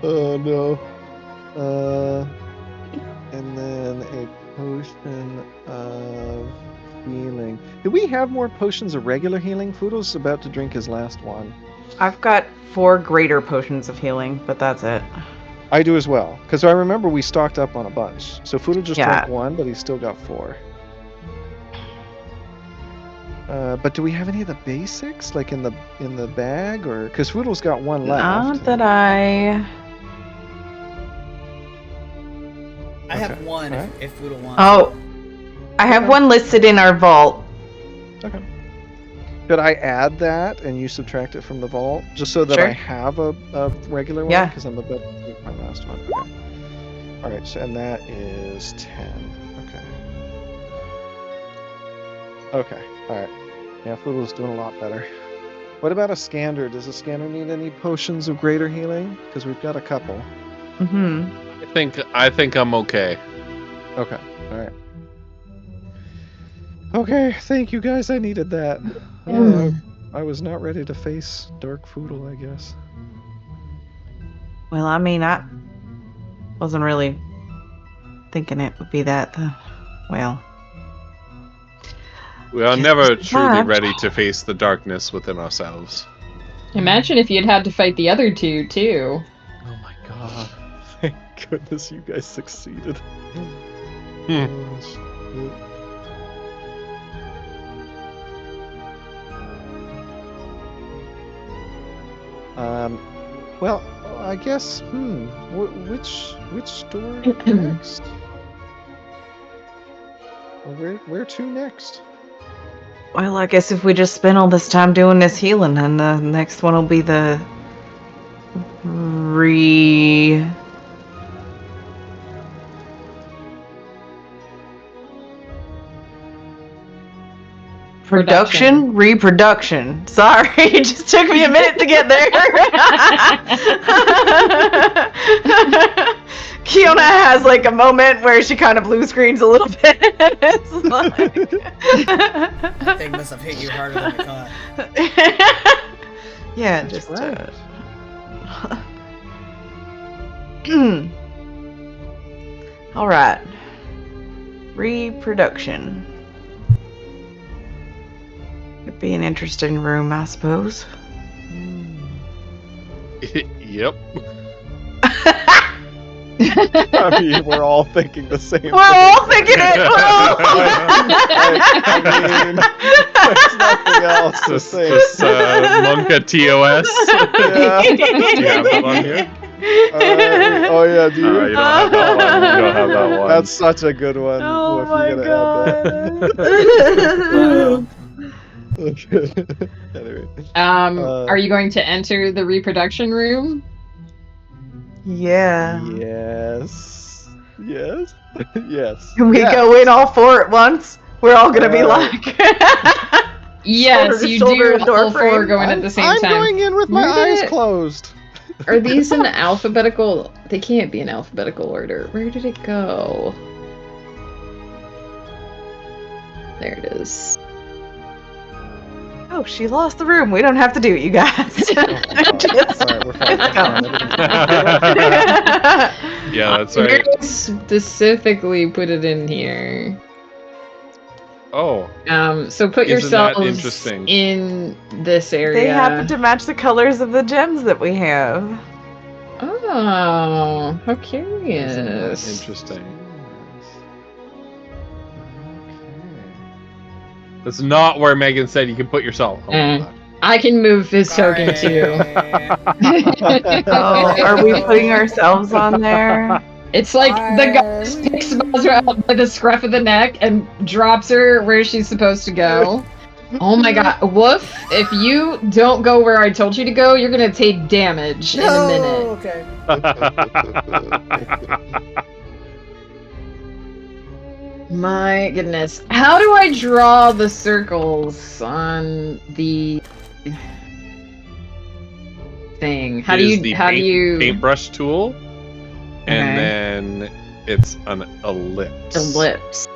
Oh no. And then a potion of healing. Do we have more potions of regular healing? Fudo's about to drink his last one. I've got 4 greater potions of healing, but that's it. I do as well, because I remember we stocked up on a bunch. So Fudo just Yeah. drank 1, but he's still got 4. But do we have any of the basics, like in the bag, or because Fudo's got 1 left? Not that I. I have Okay, one alright. if Foodle wants. Oh, I have one listed in our vault. Okay. Could I add that and you subtract it from the vault, just so that Sure. I have a regular one? Yeah. Because I'm about to take my last one. Okay. All right. So and that is 10. Okay. Okay. All right. Yeah, Foodle's doing a lot better. What about a scanner? Does a scanner need any potions of greater healing? Because we've got a couple. Mm-hmm. I think I'm okay. Okay. All right. Okay. Thank you guys. I needed that. I was not ready to face Dark Foodle, I guess. Well, I mean, I wasn't really thinking it would be that. Well, We are Just never truly survived. ready to face the darkness within ourselves. Imagine if you'd had to fight the other two too. Oh my god. Thank goodness you guys succeeded. Hmm. Oh, shit. Well, I guess, which story next? Or where to next? well, I guess if we just spend all this time doing this healing, then the next one will be the reproduction. Sorry, it just took me a minute to get there. Kiona has like a moment where she kind of blue screens a little bit. It's like... That thing must have hit you harder than it caught. Yeah, That's just right. all right. Reproduction. Be an interesting room, I suppose. Yep. I mean, we're all thinking the same thing. We're all thinking it. I mean, there's nothing else to say. This Monka TOS. Yeah. Do you have that on here? Oh yeah, do you? You don't have that one. You don't have that one. That's such a good one. Oh if my you're gonna add that. Anyway. Are you going to enter the reproduction room? Yeah. Yes. Yes. Yes. Can we Yeah. go in all four at once? We're all gonna be like. Yes, Shoulder to you shoulder do. and door All four frame. going at the same I'm time. going in with my Where did eyes it- closed. Are these in alphabetical? They can't be in alphabetical order. Where did it go? There it is. Oh, she lost the room. We don't have to do it, you guys. Just- Alright, we're fine. let's go. Yeah, that's right. Very specifically put it in here. Oh, So put Isn't that yourselves interesting? in this area. They happen to match the colors of the gems that we have. Oh, how isn't that curious. interesting. That's not where Megan said you can put yourself. Oh, Eh. God. I can move this token too. Oh, are we putting ourselves on there? It's like the guy picks Mazra up by the scruff of the neck and drops her where she's supposed to go. Oh my god, Woof, if you don't go where I told you to go, you're gonna take damage in a minute. Okay. My goodness. How do I draw the circles on the thing? How do Is you the paintbrush tool, and Okay. then it's an ellipse. ellipse?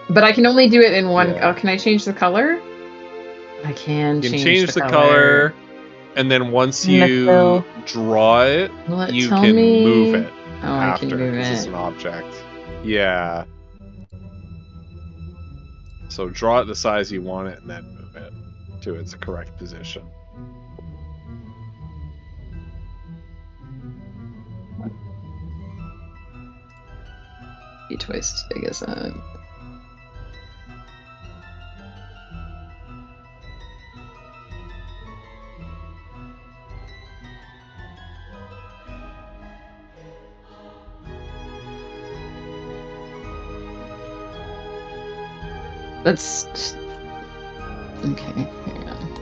But I can only do it in one. Yeah. Oh, can I change the color? I can You can change change the color, and then once And the you fill. draw it, Will it you tell can me? move it Oh, I after can move because it's it. an object. Yeah. So draw it the size you want it, and then move it to its correct position. Be twice as big as that. That's okay. Hang on.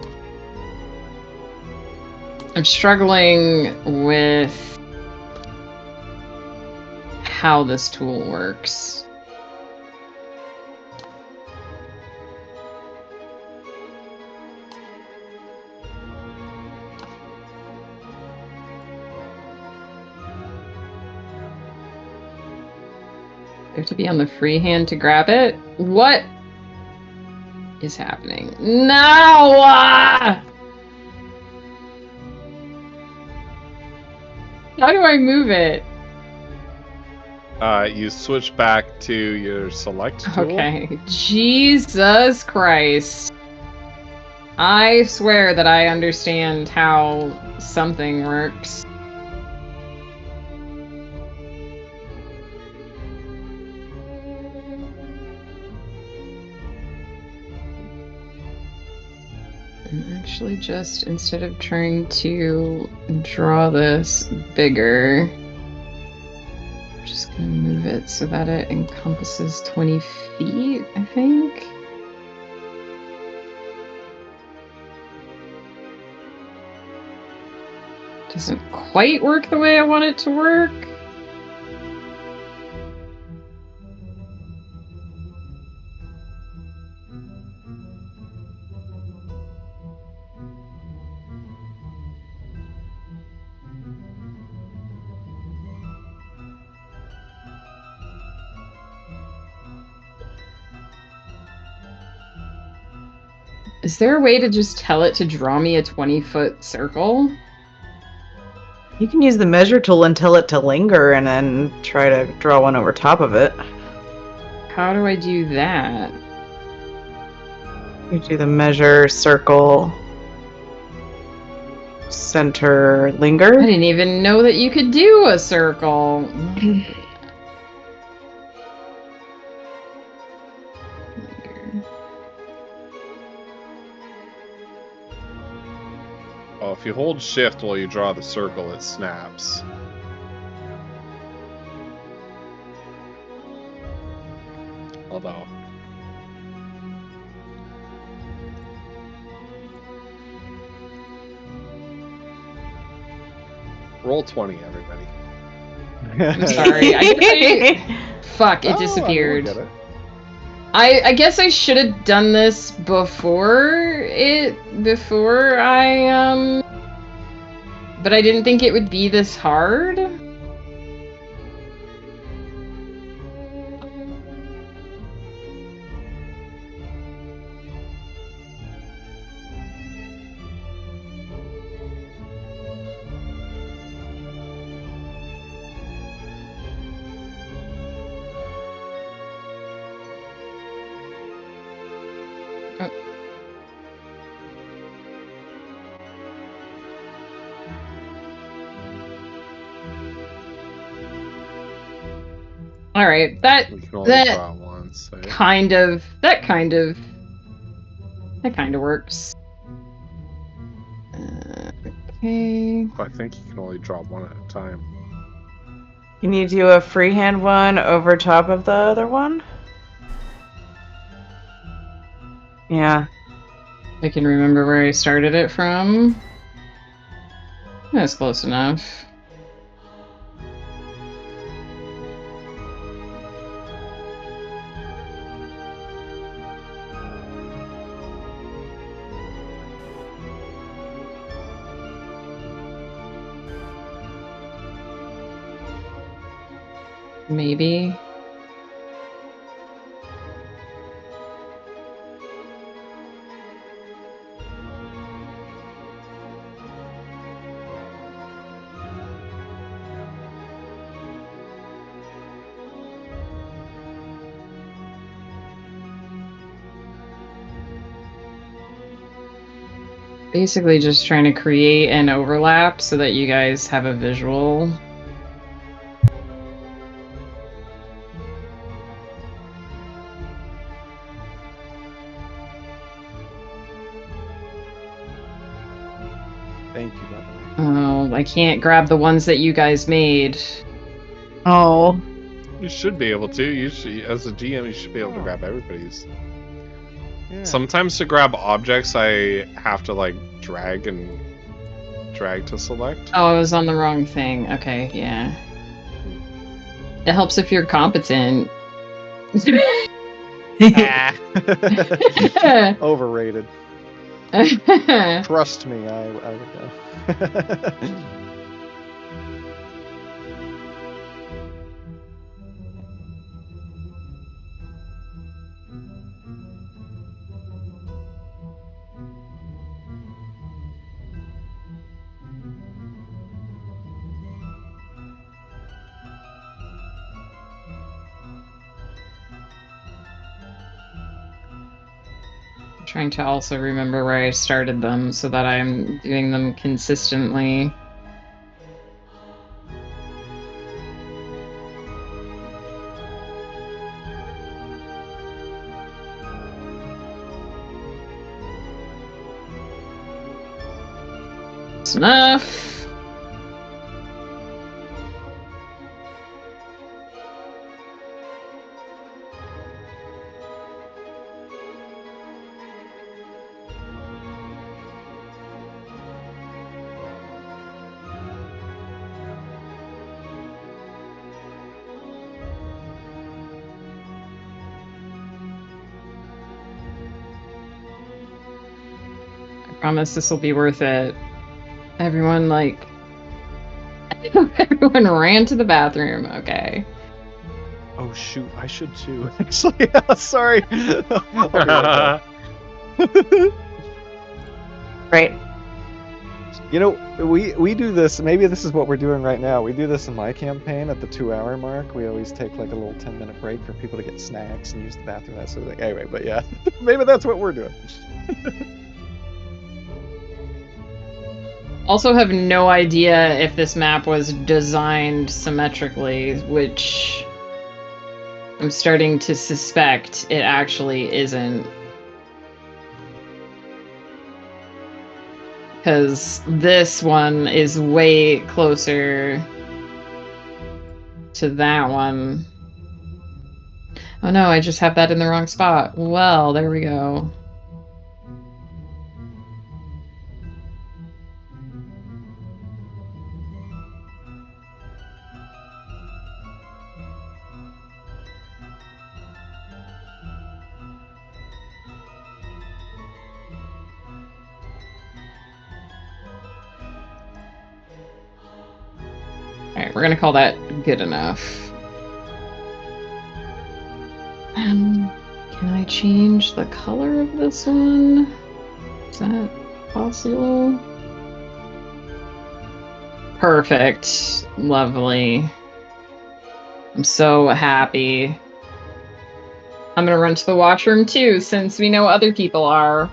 I'm struggling with how this tool works. You have to be on the free hand to grab it? What is happening? No! How do I move it? You switch back to your select tool. Okay. Jesus Christ. I swear that I understand how something works. I'm actually just, instead of trying to draw this bigger, I'm just gonna move it so that it encompasses 20 feet, I think. Doesn't quite work the way I want it to work. Is there a way to just tell it to draw me a 20-foot circle? You can use the measure tool and tell it to linger and then try to draw one over top of it. How do I do that? You do the measure, circle, center, linger. I didn't even know that you could do a circle. Oh, if you hold shift while you draw the circle, it snaps. Although. Roll 20, everybody. I'm sorry. Fuck, it disappeared. Look at it. I guess I should have done this before I but I didn't think it would be this hard. All right, that We can only draw it once. Right? kind of works. Okay. I think you can only draw one at a time. Can you do a freehand one over top of the other one? Yeah. I can remember where I started it from. That's close enough. Maybe. Basically just trying to create an overlap so that you guys have a visual. Thank you, by the way. Oh, I can't grab the ones that you guys made. Oh. You should be able to. You should, as a GM, you should be able to grab everybody's. Yeah. Sometimes to grab objects, I have to like drag to select. Oh, I was on the wrong thing. Okay, yeah. It helps if you're competent. Overrated. Trust me, I would know. Trying to also remember where I started them so that I'm doing them consistently. That's enough. Promise this will be worth it. Everyone everyone ran to the bathroom. Okay. Oh shoot, I should too. Actually, sorry. I'll be right back. Right. You know, we do this. Maybe this is what we're doing right now. We do this in my campaign at the 2-hour mark. We always take like a little 10-minute break for people to get snacks and use the bathroom, that sort of thing. Anyway, but yeah, maybe that's what we're doing. Also have no idea if this map was designed symmetrically, which I'm starting to suspect it actually isn't. Because this one is way closer to that one. Oh no, I just have that in the wrong spot. Well, there we go. Alright, we're gonna call that good enough. Can I change the color of this one? Is that possible? Perfect. Lovely. I'm so happy. I'm gonna run to the washroom too, since we know other people are.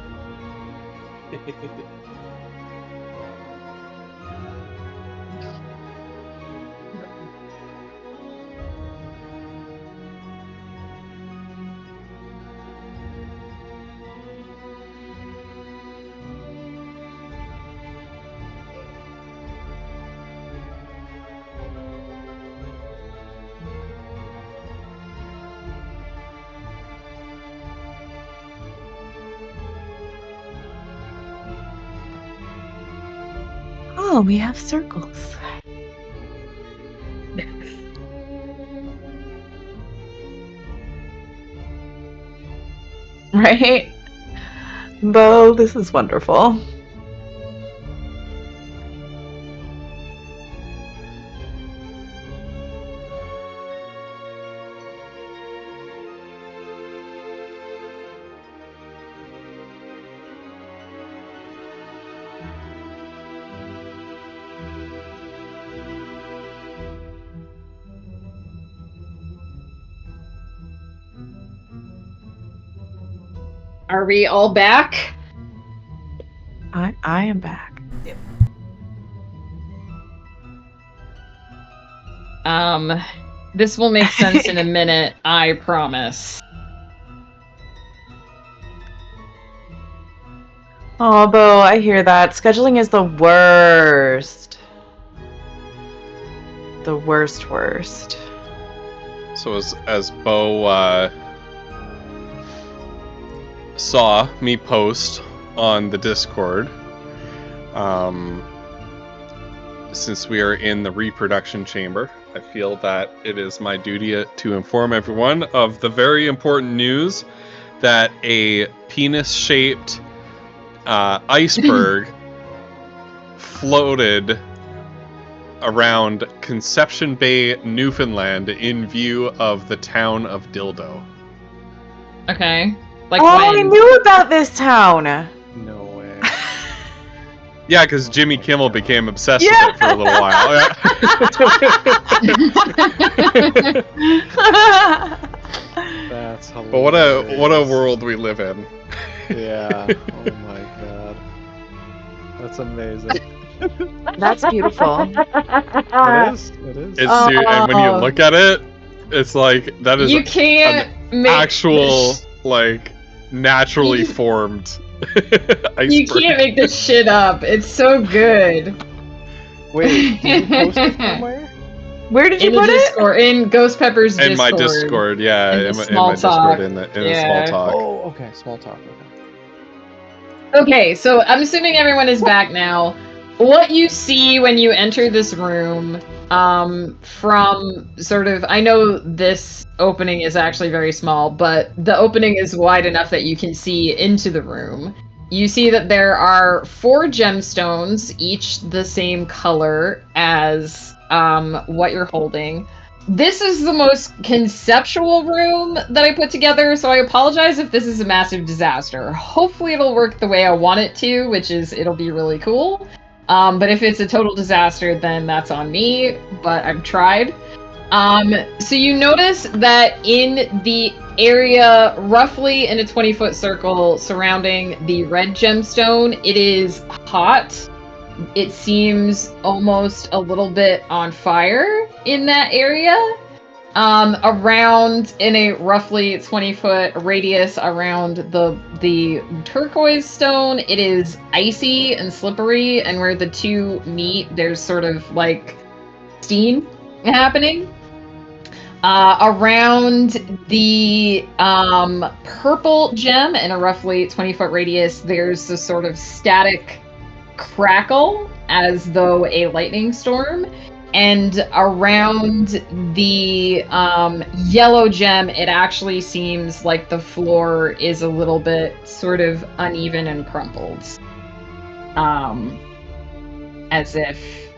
Oh, we have circles. Right? Bo, this is wonderful. Are we all back? I am back. This will make sense in a minute, I promise. Oh, Bo, I hear that. Scheduling is the worst. The worst. So as Bo saw me post on the Discord, since we are in the reproduction chamber, I feel that it is my duty to inform everyone of the very important news that a penis-shaped iceberg floated around Conception Bay, Newfoundland, in view of the town of Dildo. Okay. Like I when? knew about this town. No way. Yeah, because Jimmy Kimmel became obsessed with it for a little while. That's hilarious. But what a world we live in. Yeah. Oh my god. That's amazing. That's beautiful. It is. And when you look at it, it's like that is You can't make actual this. like naturally formed iceberg. You can't make this shit up. It's so good. Wait, did you post it somewhere? Where did you In the put it? Discord, in Ghost Pepper's in Discord. my Discord, yeah, In the in my small talk. Discord, in the Yeah. small talk. Oh, okay. Small talk. Okay. Okay, so I'm assuming everyone is back now. What you see when you enter this room, from sort of, I know this opening is actually very small, but the opening is wide enough that you can see into the room. You see that there are 4 gemstones, each the same color as what you're holding. This is the most conceptual room that I put together, so I apologize if this is a massive disaster. Hopefully it'll work the way I want it to, which is it'll be really cool. But if it's a total disaster, then that's on me. But I've tried. So you notice that in the area, roughly in a 20-foot circle surrounding the red gemstone, it is hot. It seems almost a little bit on fire in that area. Around in a roughly 20-foot radius around the turquoise stone, it is icy and slippery, and where the two meet, there's sort of like steam happening. Around the purple gem in a roughly 20-foot radius, there's a sort of static crackle as though a lightning storm. And around the yellow gem, it actually seems like the floor is a little bit sort of uneven and crumpled. As if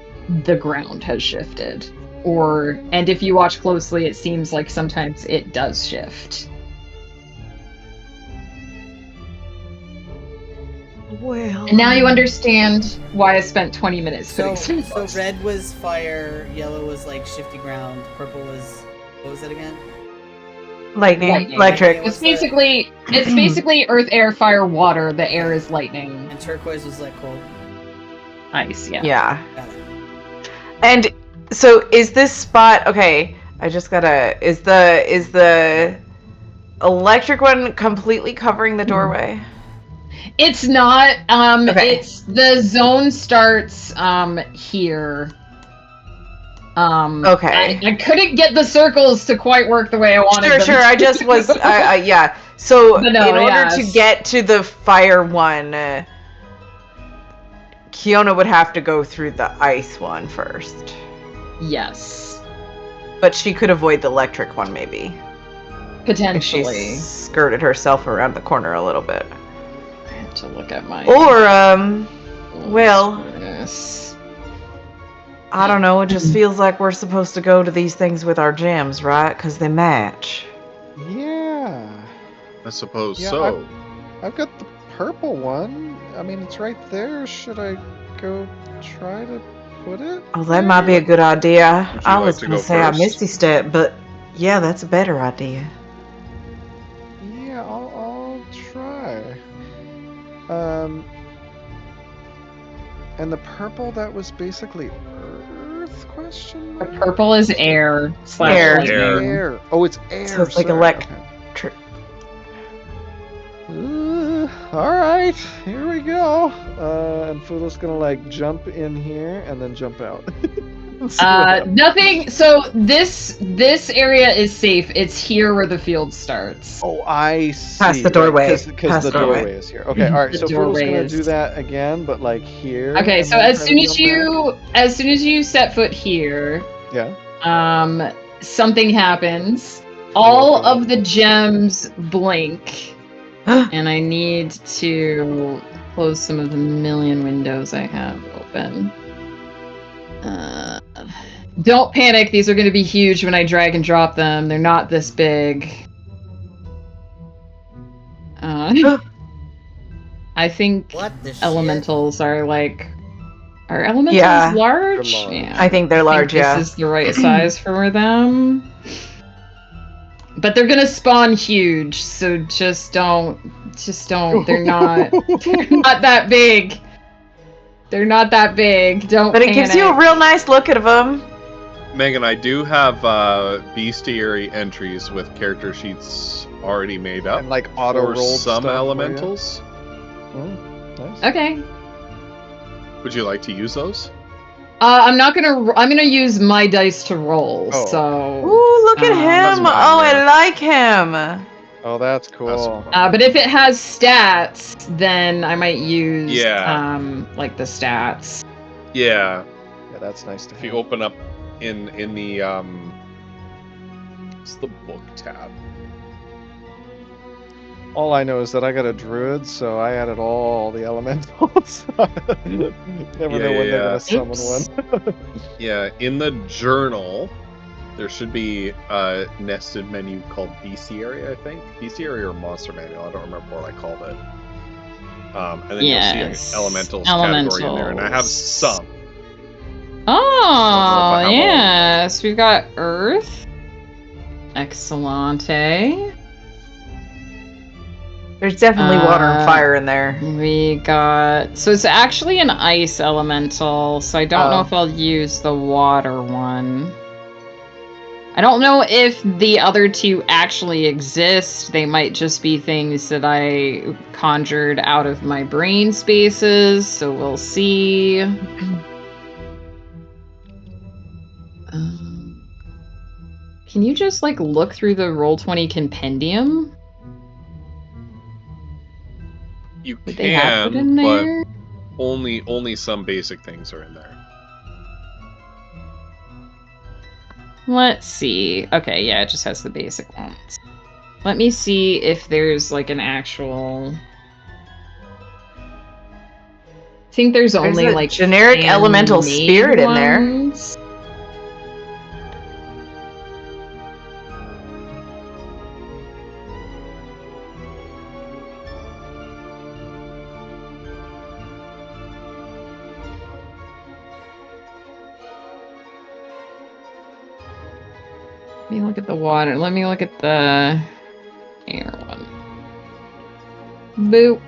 the ground has shifted. And if you watch closely, it seems like sometimes it does shift. Well. And now you understand why I spent 20 minutes So, putting so red was fire, yellow was like shifty ground, purple was, what was it again? Lightning. Electric. It's basically earth, air, fire, water. The air is lightning. And turquoise was like cold. Ice, yeah. Yeah. Got it. And so is this spot okay, I just gotta is the electric one completely covering the doorway? It's not. Okay. It's the zone starts here. Okay. I couldn't get the circles to quite work the way I wanted them. Sure. I just was yeah. So But no, in order yes. to get to the fire one, Kiona would have to go through the ice one first. Yes. But she could avoid the electric one maybe. If Potentially. she skirted herself around the corner a little bit. I have to look at my. Or well, Yes. I don't know, it just feels like we're supposed to go to these things with our gems, right? Because they match. Yeah. I suppose Yeah, so. I've got the purple one. I mean, it's right there. Should I go try to put it? Oh, that might be a good idea. Would you I like was to going go to say I first? misty step, but yeah, that's a better idea. Yeah, I'll try. And the purple, that was basically Earth question The mark? purple is air. / Air. lightning. Air. Oh, it's air. So it's like sorry, electric. okay. All right, here we go. And Fudo's gonna like jump in here and then jump out. See what happens. Nothing. So this area is safe. It's here where the field starts. Oh, I see. Past the doorway. Because Past the the doorway. doorway is here. Okay, all right. The So Fudo's doorway gonna is- do that again, but like here. Okay, and so then as try soon to as jump you set foot here, back. Yeah. something happens. All Okay. of the gems blink, and I need to close some of the million windows I have open. Don't panic, these are going to be huge when I drag and drop them. They're not this big. I think What the shit? elementals are like... Are elementals Yeah. large? They're large. Yeah. I think they're large, think yeah. This is the right size for them. But they're gonna spawn huge, so just don't. They're not that big. They're not that big. Don't But it gives you a panic. real nice look at them. Megan, I do have bestiary entries with character sheets already made up And like auto for rolled some stuff for you. elementals. Nice. Okay. Would you like to use those? I'm gonna use my dice to roll. Oh. So. Ooh, look at That's him. fine, Oh, I yeah. like him. Oh, that's cool. But if it has stats, then I might use Yeah. like the stats. Yeah. Yeah, that's nice to If you have. open up in the it's the book tab. All I know is that I got a druid, so I added all the elementals. Never know when they're yeah. gonna summon Oops. one. Yeah, in the journal, there should be a nested menu called bestiary, I think. Bestiary or monster manual, I don't remember what I called it. And then you'll see an elementals category in there, and I have some. Oh, have all. yes. We've got Earth. Excellente. There's definitely water and fire in there. We got... So it's actually an ice elemental, so I don't know if I'll use the water one. I don't know if the other two actually exist. They might just be things that I conjured out of my brain spaces, so we'll see. Can you just, like, look through the Roll20 compendium? You Would they have it can, in but there? only some basic things are in there. Let's see. Okay, yeah, it just has the basic ones. Let me see if there's, like, an actual... I think there's only, a like, generic elemental fan-made spirit in there. ones. Let me look at the water. Let me look at the air one. Boop.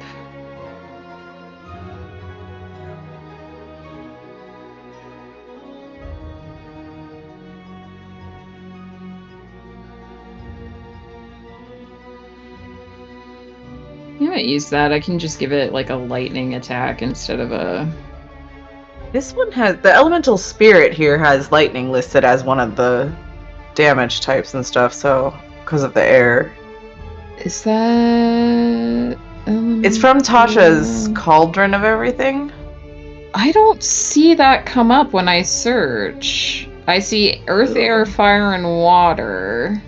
I might use that. I can just give it like a lightning attack instead of a... This one has... The elemental spirit here has lightning listed as one of the damage types and stuff, so... Because of the air. Is that... It's from Tasha's Cauldron of Everything. I don't see that come up when I search. I see earth, air, fire, and water.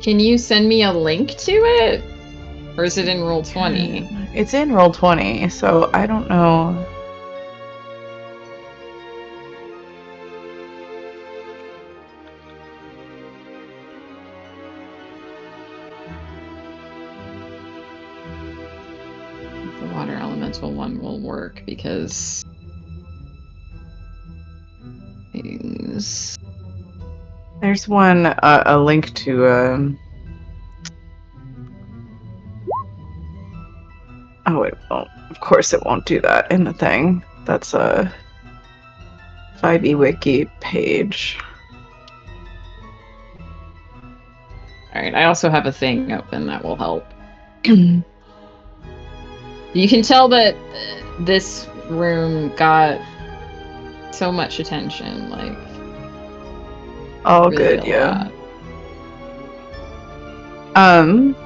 Can you send me a link to it? Or is it in Roll20? It's in Roll20, so I don't know. The water elemental one will work because things... There's one, a link to, Oh, it won't. Of course it won't do that in the thing. That's a 5e wiki page. Alright, I also have a thing open that will help. You can tell that this room got so much attention, like... Oh, really good, a yeah. lot.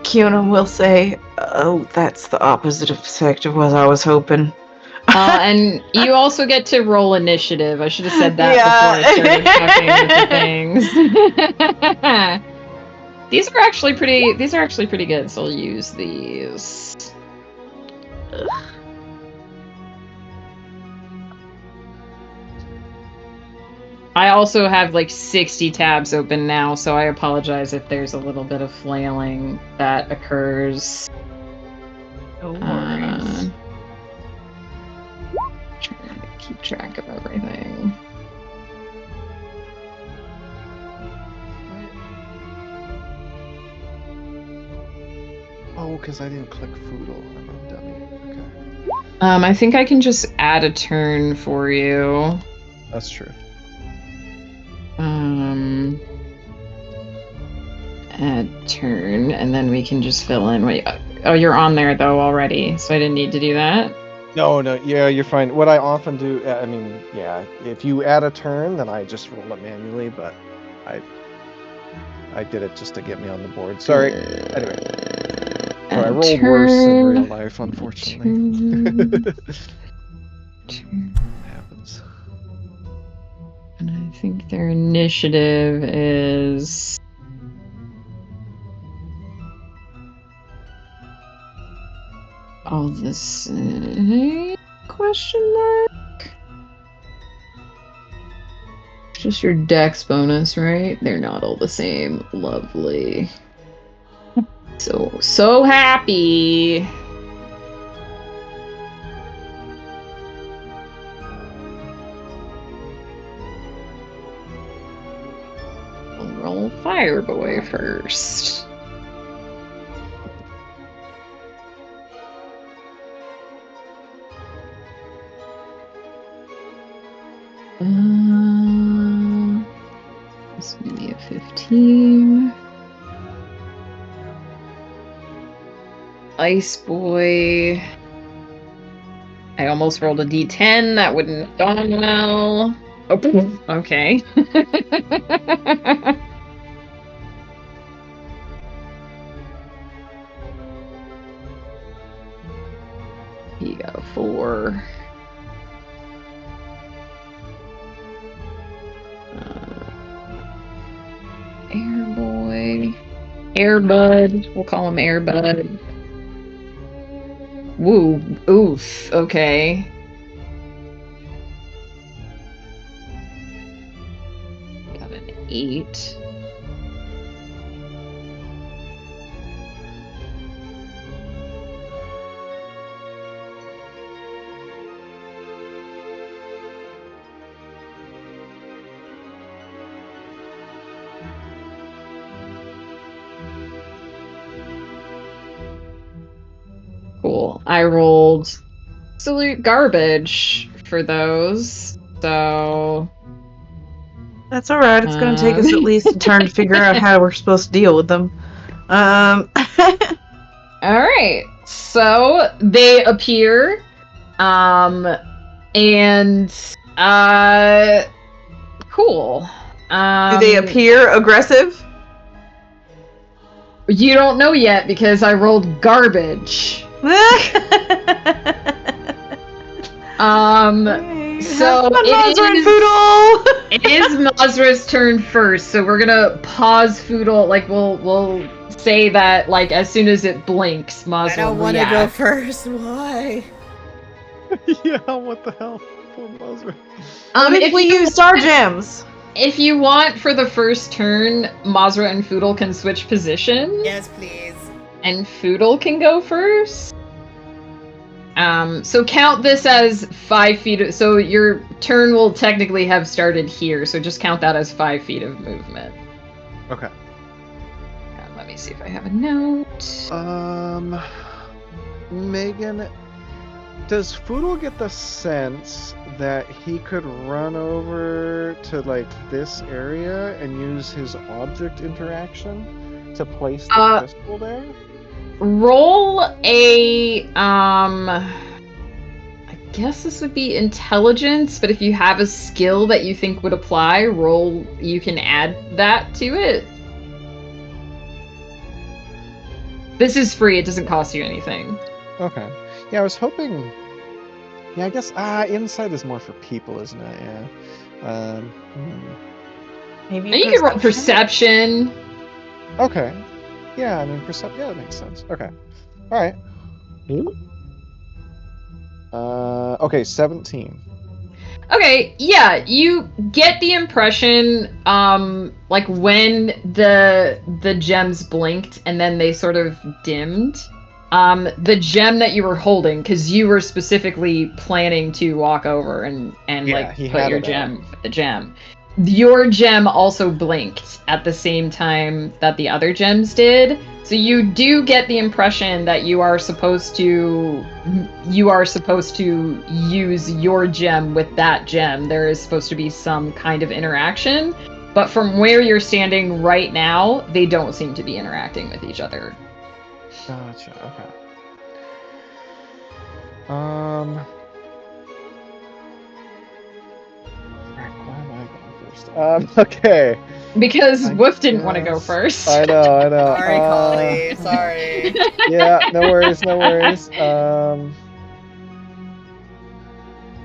Kiona will say, oh, that's the opposite effect of what I was hoping. And you also get to roll initiative. I should have said that before I started talking with the things. These are actually pretty good, so I'll use these. I also have like 60 tabs open now, so I apologize if there's a little bit of flailing that occurs. No worries. Trying to keep track of everything. Oh, because I didn't click Foodle. I'm a dummy. Okay. I think I can just add a turn for you. That's true. Add turn, and then we can just fill in. Wait, oh, you're on there though already, so I didn't need to do that. No, yeah, you're fine. What I often do, I mean, yeah, if you add a turn, then I just roll it manually, but I did it just to get me on the board. Sorry. Anyway. So I rolled worse in real life, unfortunately. It happens. And I think their initiative is... all this... question mark? Just your dex bonus, right? They're not all the same. Lovely. So happy. We'll roll Fireboy first. This would be a 15. Ice Boy. I almost rolled a d10. That wouldn't have done well. Oh, okay. He got a 4. Airboy. Airbud. We'll call him Airbud. Woo. Oof. Okay. Got an 8. Cool. I rolled absolute garbage for those. So That's all right. It's going to take us at least a turn to figure out how we're supposed to deal with them. all right. So they appear, and cool. Do they appear aggressive? You don't know yet because I rolled garbage. So it is Mazra's turn first, so we're gonna pause Foodle. Like we'll say that like as soon as it blinks, Mazra. I don't want to go first. Why? Yeah, what the hell? Poor Mazra. What if we used our gems? If you want, for the first turn, Mazra and Foodle can switch positions. Yes, please. And Foodle can go first. So count this as 5 feet. So your turn will technically have started here. So just count that as 5 feet of movement. Okay. Let me see if I have a note. Megan, does Foodle get the sense that he could run over to like this area and use his object interaction to place the crystal there? Roll a I guess this would be intelligence, but if you have a skill that you think would apply, you can add that to it. This is free, it doesn't cost you anything. Okay. Yeah, I was hoping. Yeah, I guess insight is more for people, isn't it? Yeah. Maybe You can roll perception. Okay. Yeah, I mean perception. Yeah, that makes sense. Okay. All right. Okay, 17. Okay, yeah, you get the impression, like when the gems blinked and then they sort of dimmed. The gem that you were holding, because you were specifically planning to walk over and like put your gem, the gem. Your gem also blinked at the same time that the other gems did. So you do get the impression that you are supposed to use your gem with that gem. There is supposed to be some kind of interaction. But from where you're standing right now, they don't seem to be interacting with each other. Gotcha. Okay. Okay. Because Woof didn't want to go first. I know. Sorry, Collie. Sorry. Yeah, no worries.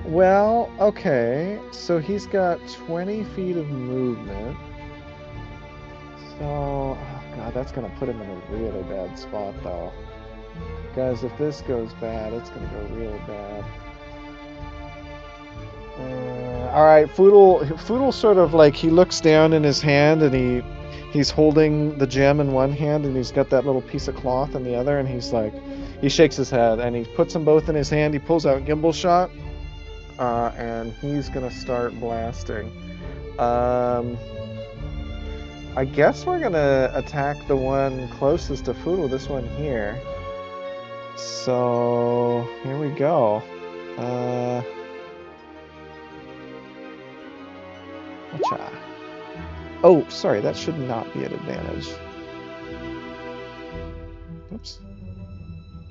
Well, okay. So he's got 20 feet of movement. So, oh god, that's gonna put him in a really bad spot, though. Guys, if this goes bad, it's gonna go really bad. All right, Foodle sort of like he looks down in his hand and He's holding the gem in one hand, and he's got that little piece of cloth in the other, and he's like, he shakes his head, and he puts them both in his hand. He pulls out Gimbal Shot, and he's gonna start blasting. I guess we're gonna attack the one closest to Foodle, this one here. So here we go. Whatcha? Oh, sorry, that should not be an advantage. Oops.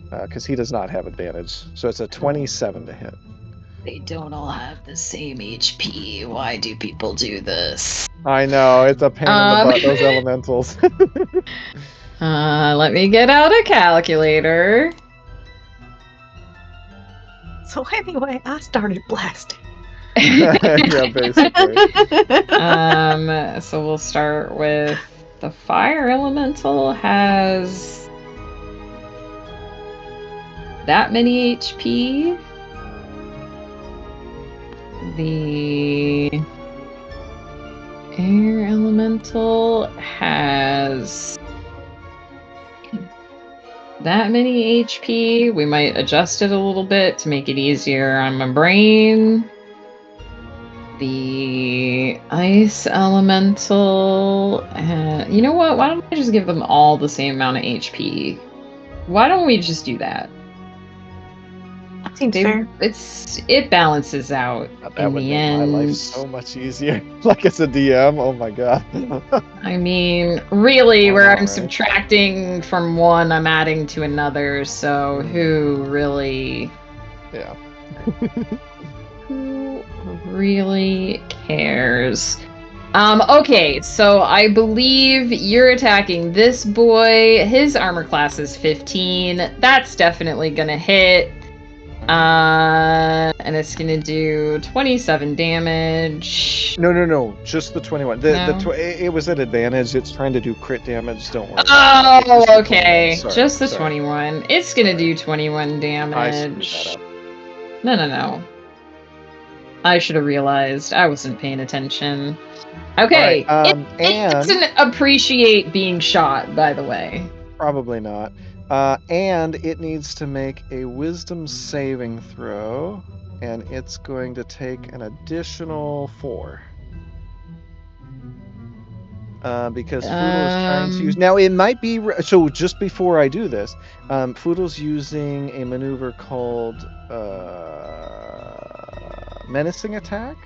Because he does not have advantage. So it's a 27 to hit. They don't all have the same HP. Why do people do this? I know, it's a pain in the butt, those elementals. Let me get out a calculator. So anyway, I started blasting. Yeah, basically. So we'll start with the fire elemental has that many HP. The air elemental has that many HP. We might adjust it a little bit to make it easier on my brain. The ice elemental, you know what? Why don't I just give them all the same amount of HP? Why don't we just do that? Seems fair. It balances out That in would the make end. my life so much easier. Like as a DM, oh my god. I mean, really, I where know, I'm right? subtracting from one, I'm adding to another. So who really? Yeah. Who really cares? Okay, so I believe you're attacking this boy. His armor class is 15. That's definitely gonna hit. And it's gonna do 27 damage. No. Just the 21. No? It was at advantage. It's trying to do crit damage. Don't worry. Oh, Just the okay. 21. Just the Sorry. 21. It's gonna Sorry. do 21 I screwed damage. that up. No. I should have realized. I wasn't paying attention. Okay. All right, It doesn't appreciate being shot, by the way. Probably not. And it needs to make a wisdom saving throw, and it's going to take an additional 4. Because Foodle is trying to use... Now, it might be... So, just before I do this, Foodle's using a maneuver called Menacing Attack.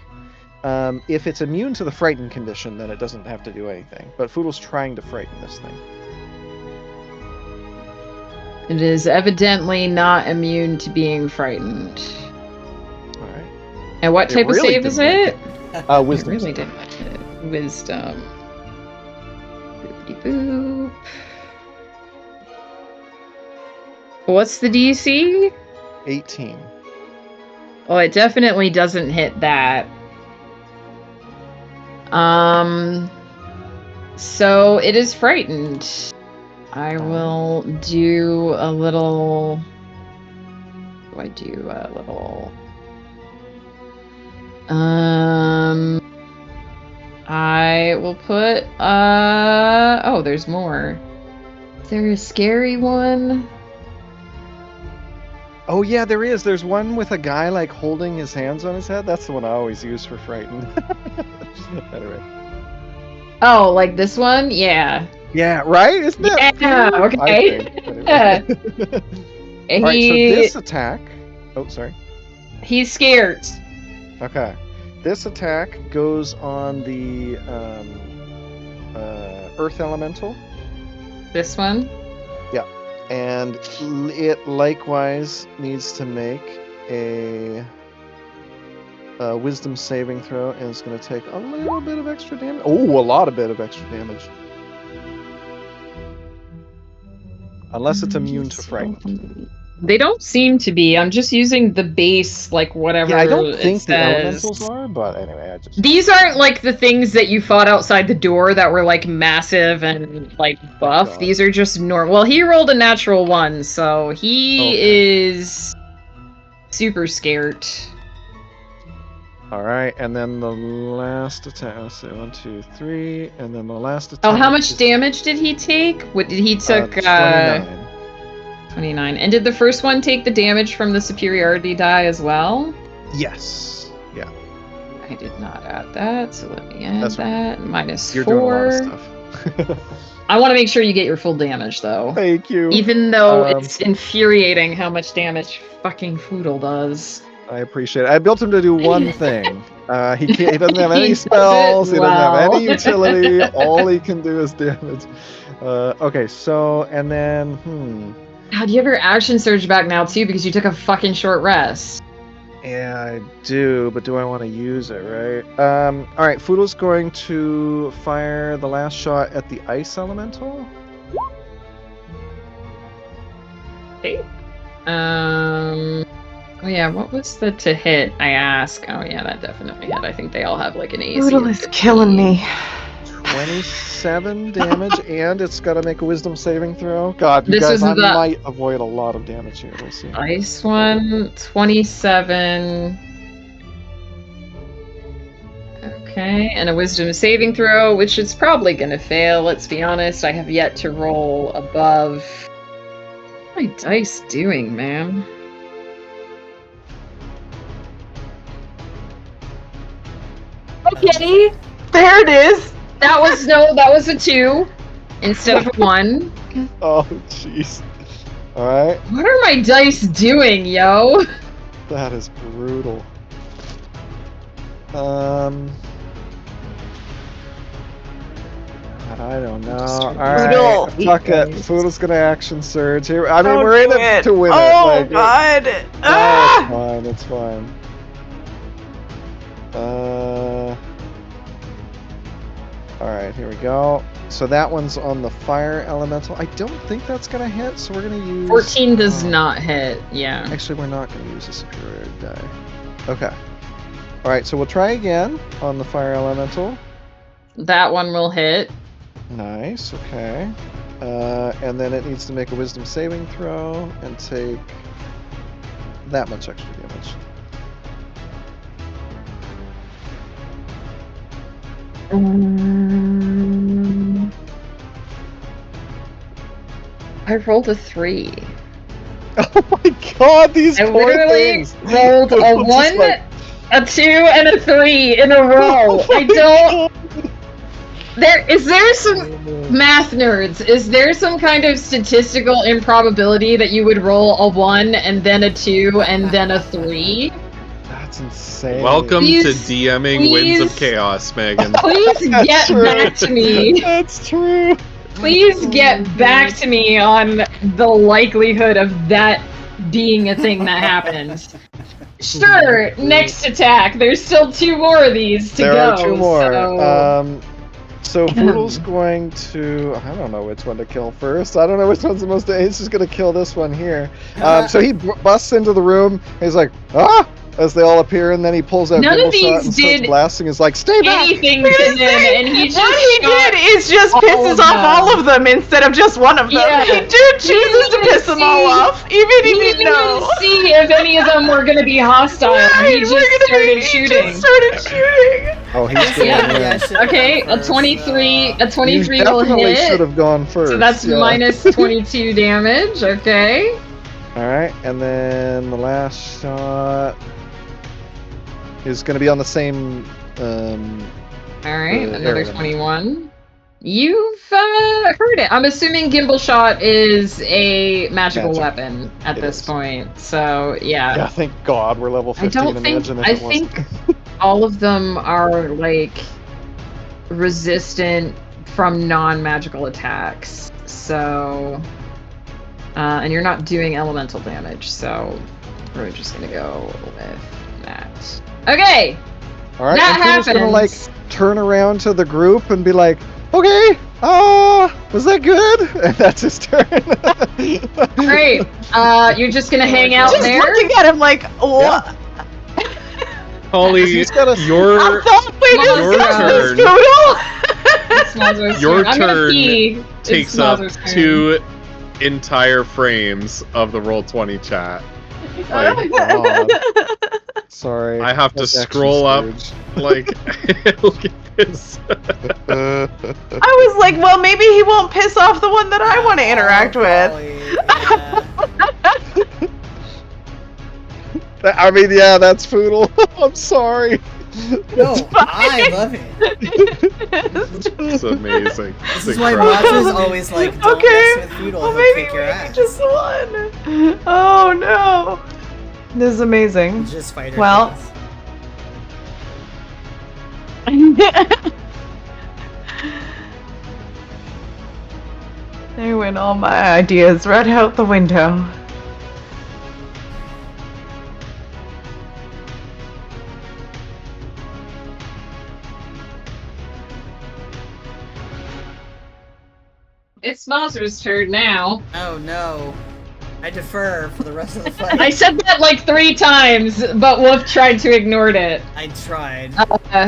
If it's immune to the Frighten condition, then it doesn't have to do anything. But Foodle's trying to frighten this thing. It is evidently not immune to being frightened. Alright. And what type of really save is didn't it? Wisdom. It really did not hit. Wisdom. Boopity boop. What's the DC? 18. Oh, it definitely doesn't hit that. So it is frightened. I will do a little... I will put, oh, there's more. Is there a scary one? Oh yeah, there is. There's one with a guy like holding his hands on his head. That's the one I always use for frightened. Anyway. Oh, like this one? Yeah. Yeah, right? Isn't that Yeah, cool? okay. I think. Anyway. Alright, so this attack... Oh, sorry. He's scared. Okay. This attack goes on the Earth Elemental. This one? And it likewise needs to make a wisdom saving throw, and it's going to take a little bit of extra damage. Oh, a lot of bit of extra damage. Unless it's immune to frightened. They don't seem to be. I'm just using the base, like, whatever Yeah, I don't think it the says. elementals are, but anyway, I just... These aren't like the things that you fought outside the door that were like massive and like buff. God. These are just normal. Well, he rolled a natural 1, so he is super scared. All right, and then the last attack. Let's see, 1, 2, 3, and then the last attack. Oh, how much is, damage did he take? What did he took? 29. 29. And did the first one take the damage from the superiority die as well? Yes. Yeah. I did not add that, so let me add That's right. that. Minus You're 4. doing a lot of stuff. I want to make sure you get your full damage, though. Thank you. Even though Um, it's infuriating how much damage fucking Foodle does. I appreciate it. I built him to do one thing. He can't. He doesn't have He any does it spells. He doesn't have well. any utility. All he can do is damage. Okay, so and then God, you have your action surge back now too because you took a fucking short rest. yeah, I do. But do I want to use it? Right. All right. Foodle's going to fire the last shot at the ice elemental. Okay. Oh yeah, what was the to hit? I ask. Oh yeah, that definitely hit. I think they all have like an AC. Poodle of is 15. killing me. 27 damage, and it's got to make a wisdom saving throw. God, you This guys, is I the- might avoid a lot of damage here. We'll see. Ice one, 27. Okay, and a wisdom saving throw, which is probably gonna fail, let's be honest. I have yet to roll above. What are my dice doing, man? Okay, There it is. that was a 2 instead of a 1. Oh, jeez. All right, What are my dice doing, yo? that is brutal. I don't know. All right, Poodle. fuck it. Poodle's gonna action surge here. I mean, Don't we're in do it to win Oh it. Like, God. no, Ah! it's fine. It's fine. All right, here we go. So that one's on the fire elemental. I don't think that's gonna hit, so we're gonna use 14 does oh. not hit, yeah. Actually, we're not going to use a superiority die. Okay. All right, so we'll try again on the fire elemental. That one will hit. Nice. Okay. And then it needs to make a wisdom saving throw and take that much extra damage. I rolled a 3. Oh my god, these I poor literally things! rolled a Just 1, like- a 2, and a 3 in a row. Oh my I don't. God. There some math nerds. Is there some kind of statistical improbability that you would roll a 1 and then a 2 and then a 3? That's insane. Welcome Please, to DMing Winds of please. Chaos, Megan. Please That's get true. back to me. That's true. Please get back to me on the likelihood of that being a thing that happened. Sure, next attack. There's still 2 more of these to There go. are 2 more. So... So Poodle's going to, I don't know which one to kill first. I don't know which one's the most, he's just going to kill this one here. So he busts into the room, and he's like, ah! As they all appear, and then he pulls out None of Gimbal shot these and starts did blasting. He's like, stay back! anything to him, and he just What he shot did is just all pisses of off them. all of them instead of just one of them. Yeah. He chooses to didn't piss them all see- off, even He if he didn't didn't know. even see if any of them were going to be hostile. Right, He just we're gonna started be- shooting. He just started shooting. Oh, he's going Yeah. in. Okay, a 23, a 23 You will definitely hit. should have gone first. So that's yeah. minus 22 damage. Okay. Alright, and then the last shot is going to be on the same. All right, another area. 21. You've heard it. I'm assuming Gimbal Shot is a magical Magic. weapon at It this is. point. So, yeah. Yeah, thank God we're level 15. I don't think. Imagine if I it wasn't. think all of them are like resistant from non-magical attacks. So, and you're not doing elemental damage. So, we're just gonna go with that. Okay. All right, That and Peter's gonna like happens. turn around to the group and be like, "Okay, was that good?" And that's his turn. Great. You're just gonna hang out Just there. looking at him like, what? Holly, He's got a- I your thought we Your discussed turn. this, Poodle. Smozer's Your turn. I'm gonna turn pee. It's takes up Smozer's turn. 2 entire frames of the Roll20 chat. My God. Sorry. I have to That's actually scroll up. Scrooge. Like, look at this. I was like, well, maybe he won't piss off the one that I want to interact with. I mean, yeah, that's Foodle. I'm sorry. No, I love it. It's amazing. This is why Roger's always like, don't Okay. mess with Foodle, Well, he'll maybe kick your ass. just one. Oh no, this is amazing. Just fighter. Well- kills. There went all my ideas right out the window. It's Mazer's turn now. Oh no. I defer for the rest of the fight. I said that like 3 times, but Wolf tried to ignore it. I tried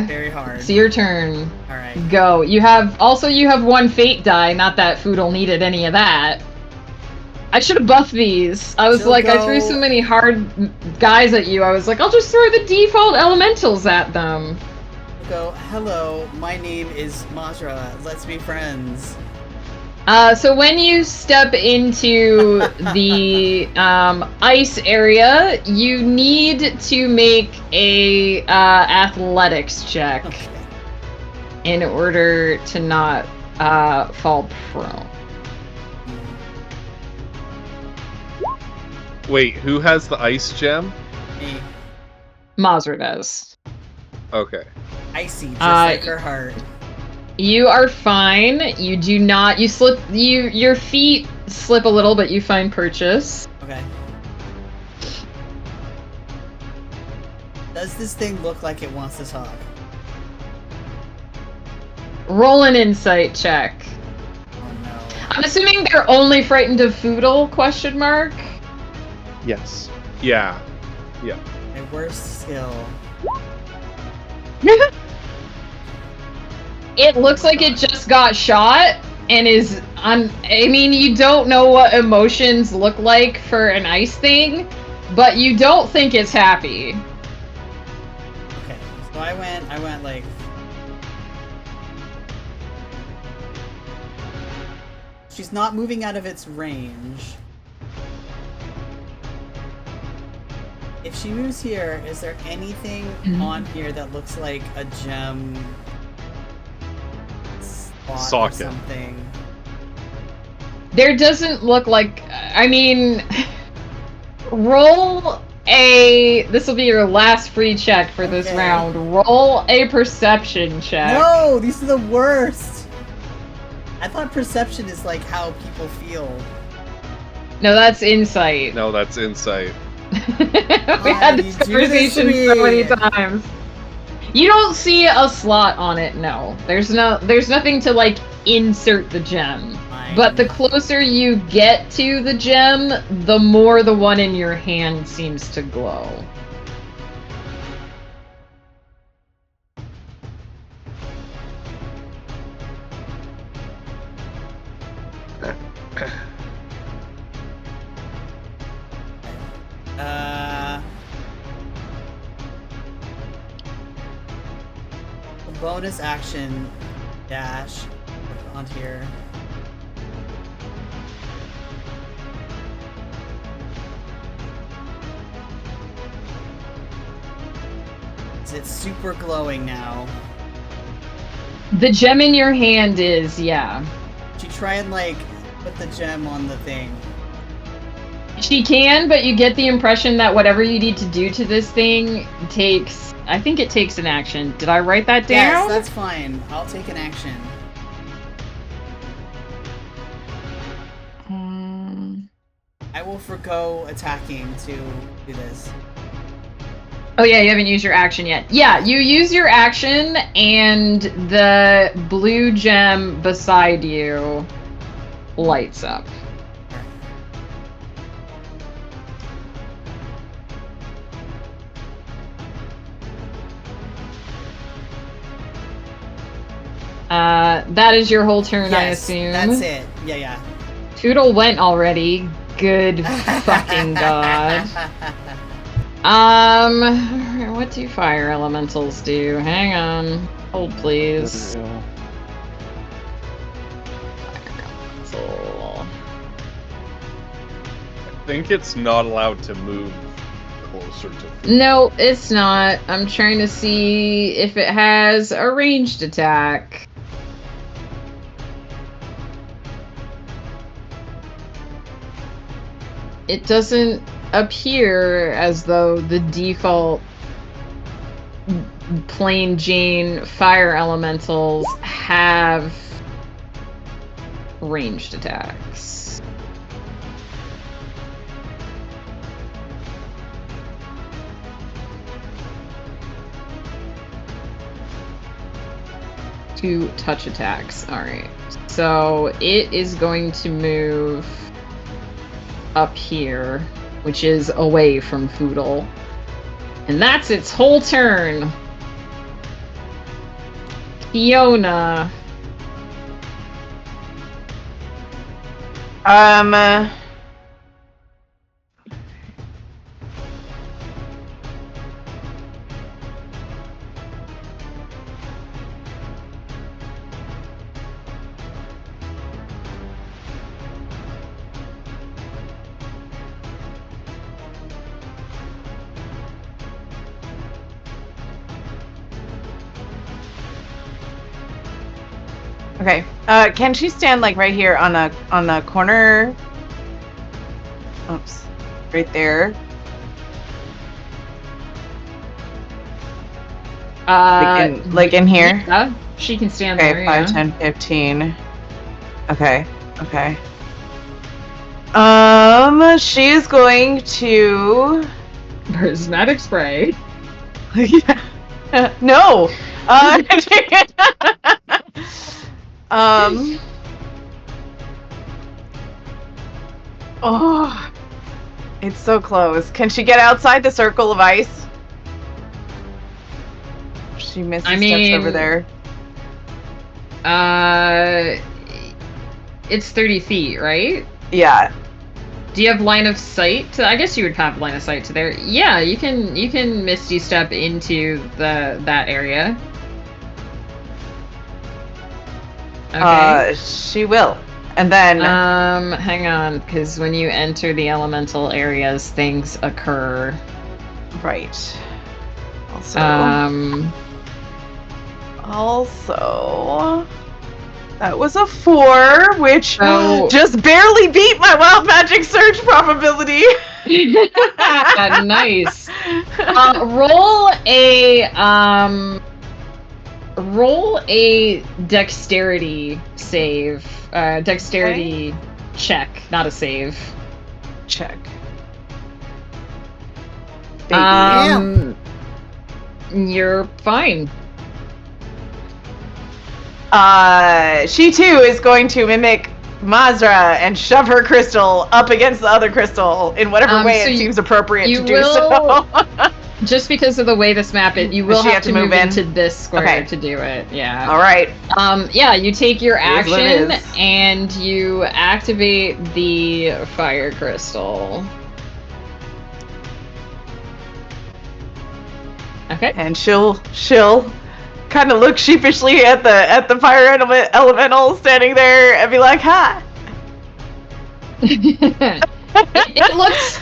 very hard. It's your turn. Alright. Go. You have 1 fate die, not that Foodle needed any of that. I should have buffed these. I was Still like, I go. threw so many hard guys at you, I was like, I'll just throw the default elementals at them. Go, hello, my name is Majra. Let's be friends. So when you step into the ice area, you need to make a athletics check Okay. in order to not fall prone. Wait, who has the ice gem? Me. Mazer does. Okay. Icy, just like her heart. You are fine. You do not. You slip. Your feet slip a little, but you find purchase. Okay. Does this thing look like it wants to talk? Roll an insight check. Oh no. I'm assuming they're only frightened of Foodle? Question mark. Yes. Yeah. My worst skill. It looks like it just got shot and is on. I mean, you don't know what emotions look like for an ice thing, but you don't think it's happy. Okay. So I went like. She's not moving out of its range. If she moves here, is there anything on here that looks like a gem spot Socket. or something? There doesn't look like. I mean, roll a. This will be your last free check for this Okay. round. Roll a perception check. No, these are the worst. I thought perception is like how people feel. No, that's insight. No, that's insight. We had this you do this to conversation so many me. times. You don't see a slot on it. No, there's nothing to like insert the gem. Fine. But the closer you get to the gem, the more the one in your hand seems to glow. Bonus action dash on here. It's super glowing now. The gem in your hand is, yeah. Should you try and like put the gem on the thing? She can, but you get the impression that whatever you need to do to this thing takes. I think it takes an action. Did I write that down? Yes, that's fine. I'll take an action. I will forgo attacking to do this. Oh yeah, you haven't used your action yet. Yeah, you use your action, and the blue gem beside you lights up. That is your whole turn, I Yes, assume. that's it. Yeah. Toodle went already. Good fucking god. What do fire elementals do? Hang on. Hold, please. Yeah. Elemental. I think it's not allowed to move closer to. No, it's not. I'm trying to see if it has a ranged attack. It doesn't appear as though the default plain Jane fire elementals have ranged attacks. Two touch attacks. Alright. So it is going to move up here, which is away from Foodle. And that's its whole turn. Fiona. Okay. Can she stand like right here on a corner? Oops. Right there. Like in here? Yeah, she can stand Okay, there. 5, Yeah. 10, 15. Okay. She is going to Prismatic spray. no. Oh, it's so close. Can she get outside the circle of ice? She misses steps over there. It's 30 feet, right? Yeah. Do you have line of sight? I guess you would have line of sight to there. Yeah, you can misty step into that area. Okay. She will. And then hang on, because when you enter the elemental areas, things occur. right. Also, that was a 4, which So- just barely beat my wild magic surge probability. Nice. Roll a dexterity save. Dexterity check, not a save. Check. Baby. You're fine. She too is going to mimic Mazra and shove her crystal up against the other crystal in whatever way so it seems appropriate you to do so. Just because of the way this map is, you will she have to move in? into this square Okay. to do it. Yeah. All right. Yeah, you take your Here's what it action is. and you activate the fire crystal. Okay. And she'll kind of look sheepishly at the fire elemental standing there and be like, "Hi." It looks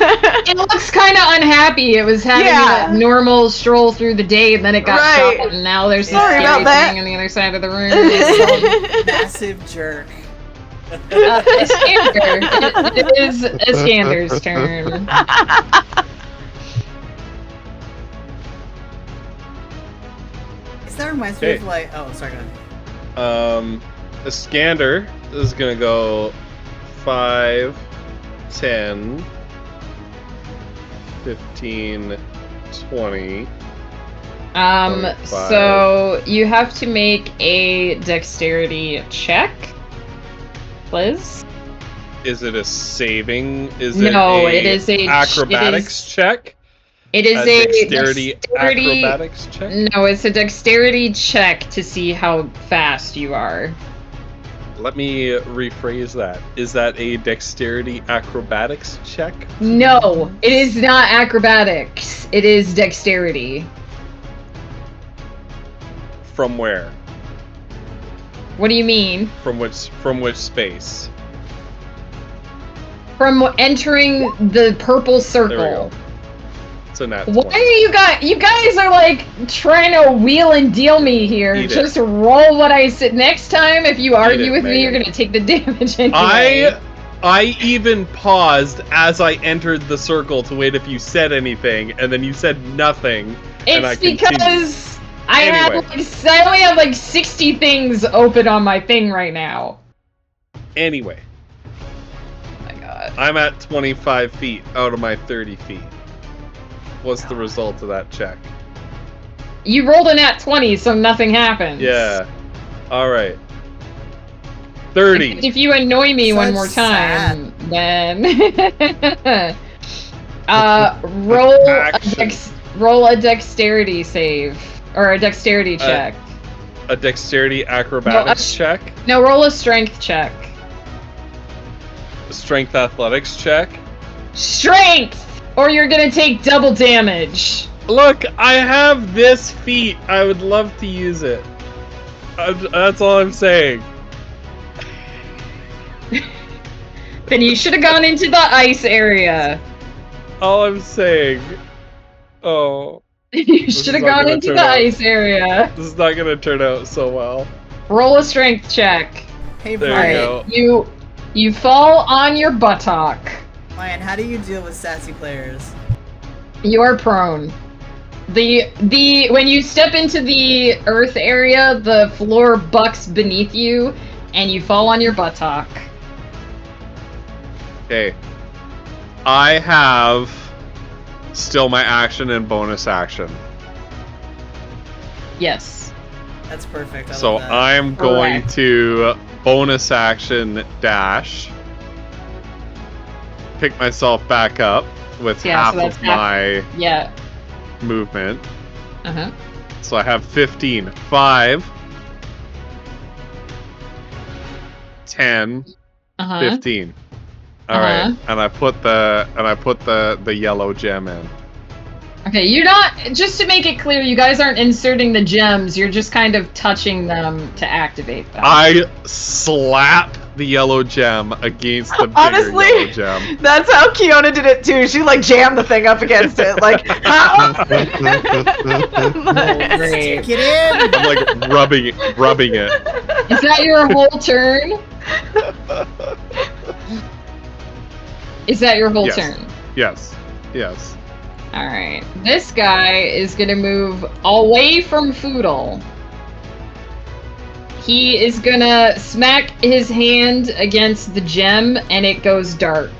kind of unhappy. It was having Yeah. a normal stroll through the day, and then it got Right. shot, and now there's this Sorry scary about that. thing on the other side of the room. Massive jerk. It's Skander. It is Skander's turn. That reminds me Okay. of like. Oh, sorry. Go ahead. The Skander is gonna go 5, 10, 15, 20. 25. So you have to make a dexterity check, Liz. Is it a saving? Is No, it it is a acrobatics check? It is A a dexterity acrobatics check? No, it's a dexterity check to see how fast you are. Let me rephrase that. Is that a dexterity acrobatics check? No, it is not acrobatics. It is dexterity. From where? What do you mean? From which space? From entering the purple There we circle. go. It's a nat 20. Why are you guys are like trying to wheel and deal me here? Eat it. Just roll what I said. Next time, if you argue it, with me, you're Megan. gonna take the damage anyway. I even paused as I entered the circle to wait if you said anything, and then you said nothing. And I It's continued. because I Anyway. only have like 60 things open on my thing right now. Anyway, Oh my god. I'm at 25 feet out of my 30 feet. What's the result of that check? You rolled a nat 20, so nothing happens. Yeah. Alright. 30. If you annoy me one Such more time, then roll a dexterity save or a dexterity check. A dexterity acrobatics check? No, roll a strength check. A strength athletics check? Strength, or you're gonna take double damage. Look, I have this feat. I would love to use it. That's all I'm saying. Then you should have gone into the ice area. All I'm saying. Oh, You is should have not gone gonna into turn the out. ice area. this is not gonna turn out so well. Roll a strength check. Hey, There Brian. you go. You fall on your buttock. Brian, how do you deal with sassy players? You are prone. When you step into the earth area, the floor bucks beneath you, and you fall on your buttock. Okay. I have still my action and bonus action. Yes. That's perfect. I So love that. I'm going Correct. to bonus action dash. Pick myself back up with Yeah, half so that's of half- my Yeah. movement. Uh-huh. So I have 15. 5, 10, Uh-huh. 15. All right, Uh-huh. and I put the yellow gem in. Okay, you're not, just to make it clear, you guys aren't inserting the gems, you're just kind of touching them to activate them. I slap the yellow gem against the bigger Honestly, yellow gem. That's how Kiona did it too. She like jammed the thing up against it. Like, how? Great. Get in! I'm like rubbing it. Is that your whole turn? Is that your whole Yes. turn? Yes. Alright. This guy is gonna move away from Foodle. He is gonna smack his hand against the gem and it goes dark.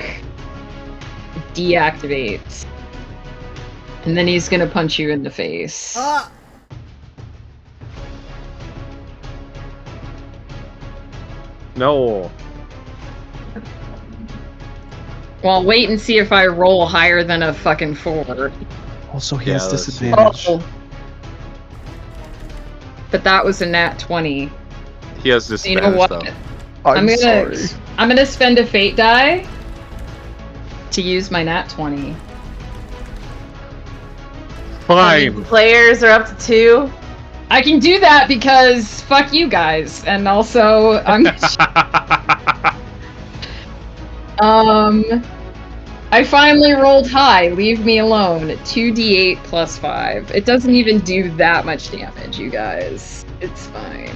Deactivates. And then he's gonna punch you in the face. Ah! No. Well, wait and see if I roll higher than a fucking 4. Also, he Yeah, has that's- disadvantage. Oh. But that was a nat 20. He has You disadvantage know what? though. I'm gonna sorry. I'm gonna spend a fate die to use my nat 20. Fine. Players are up to 2. I can do that because fuck you guys, and also I finally rolled high. Leave me alone. 2d8 plus 5. It doesn't even do that much damage, you guys. It's fine.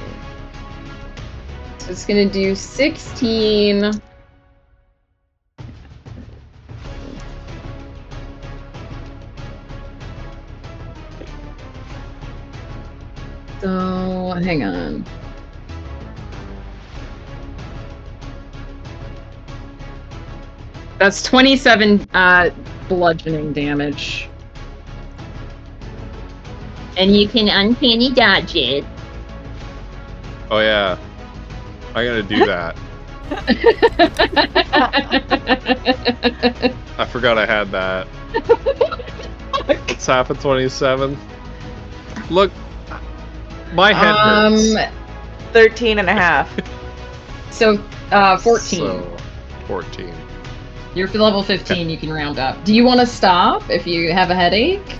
So it's gonna do 16. So, hang on. That's 27 bludgeoning damage. And you can uncanny dodge it. Oh yeah. I gotta do that. I forgot I had that. It's half of 27. Look, my head hurts. 13 and a half. So, 14. So, 14. You're for level 15, you can round up. Do you want to stop if you have a headache?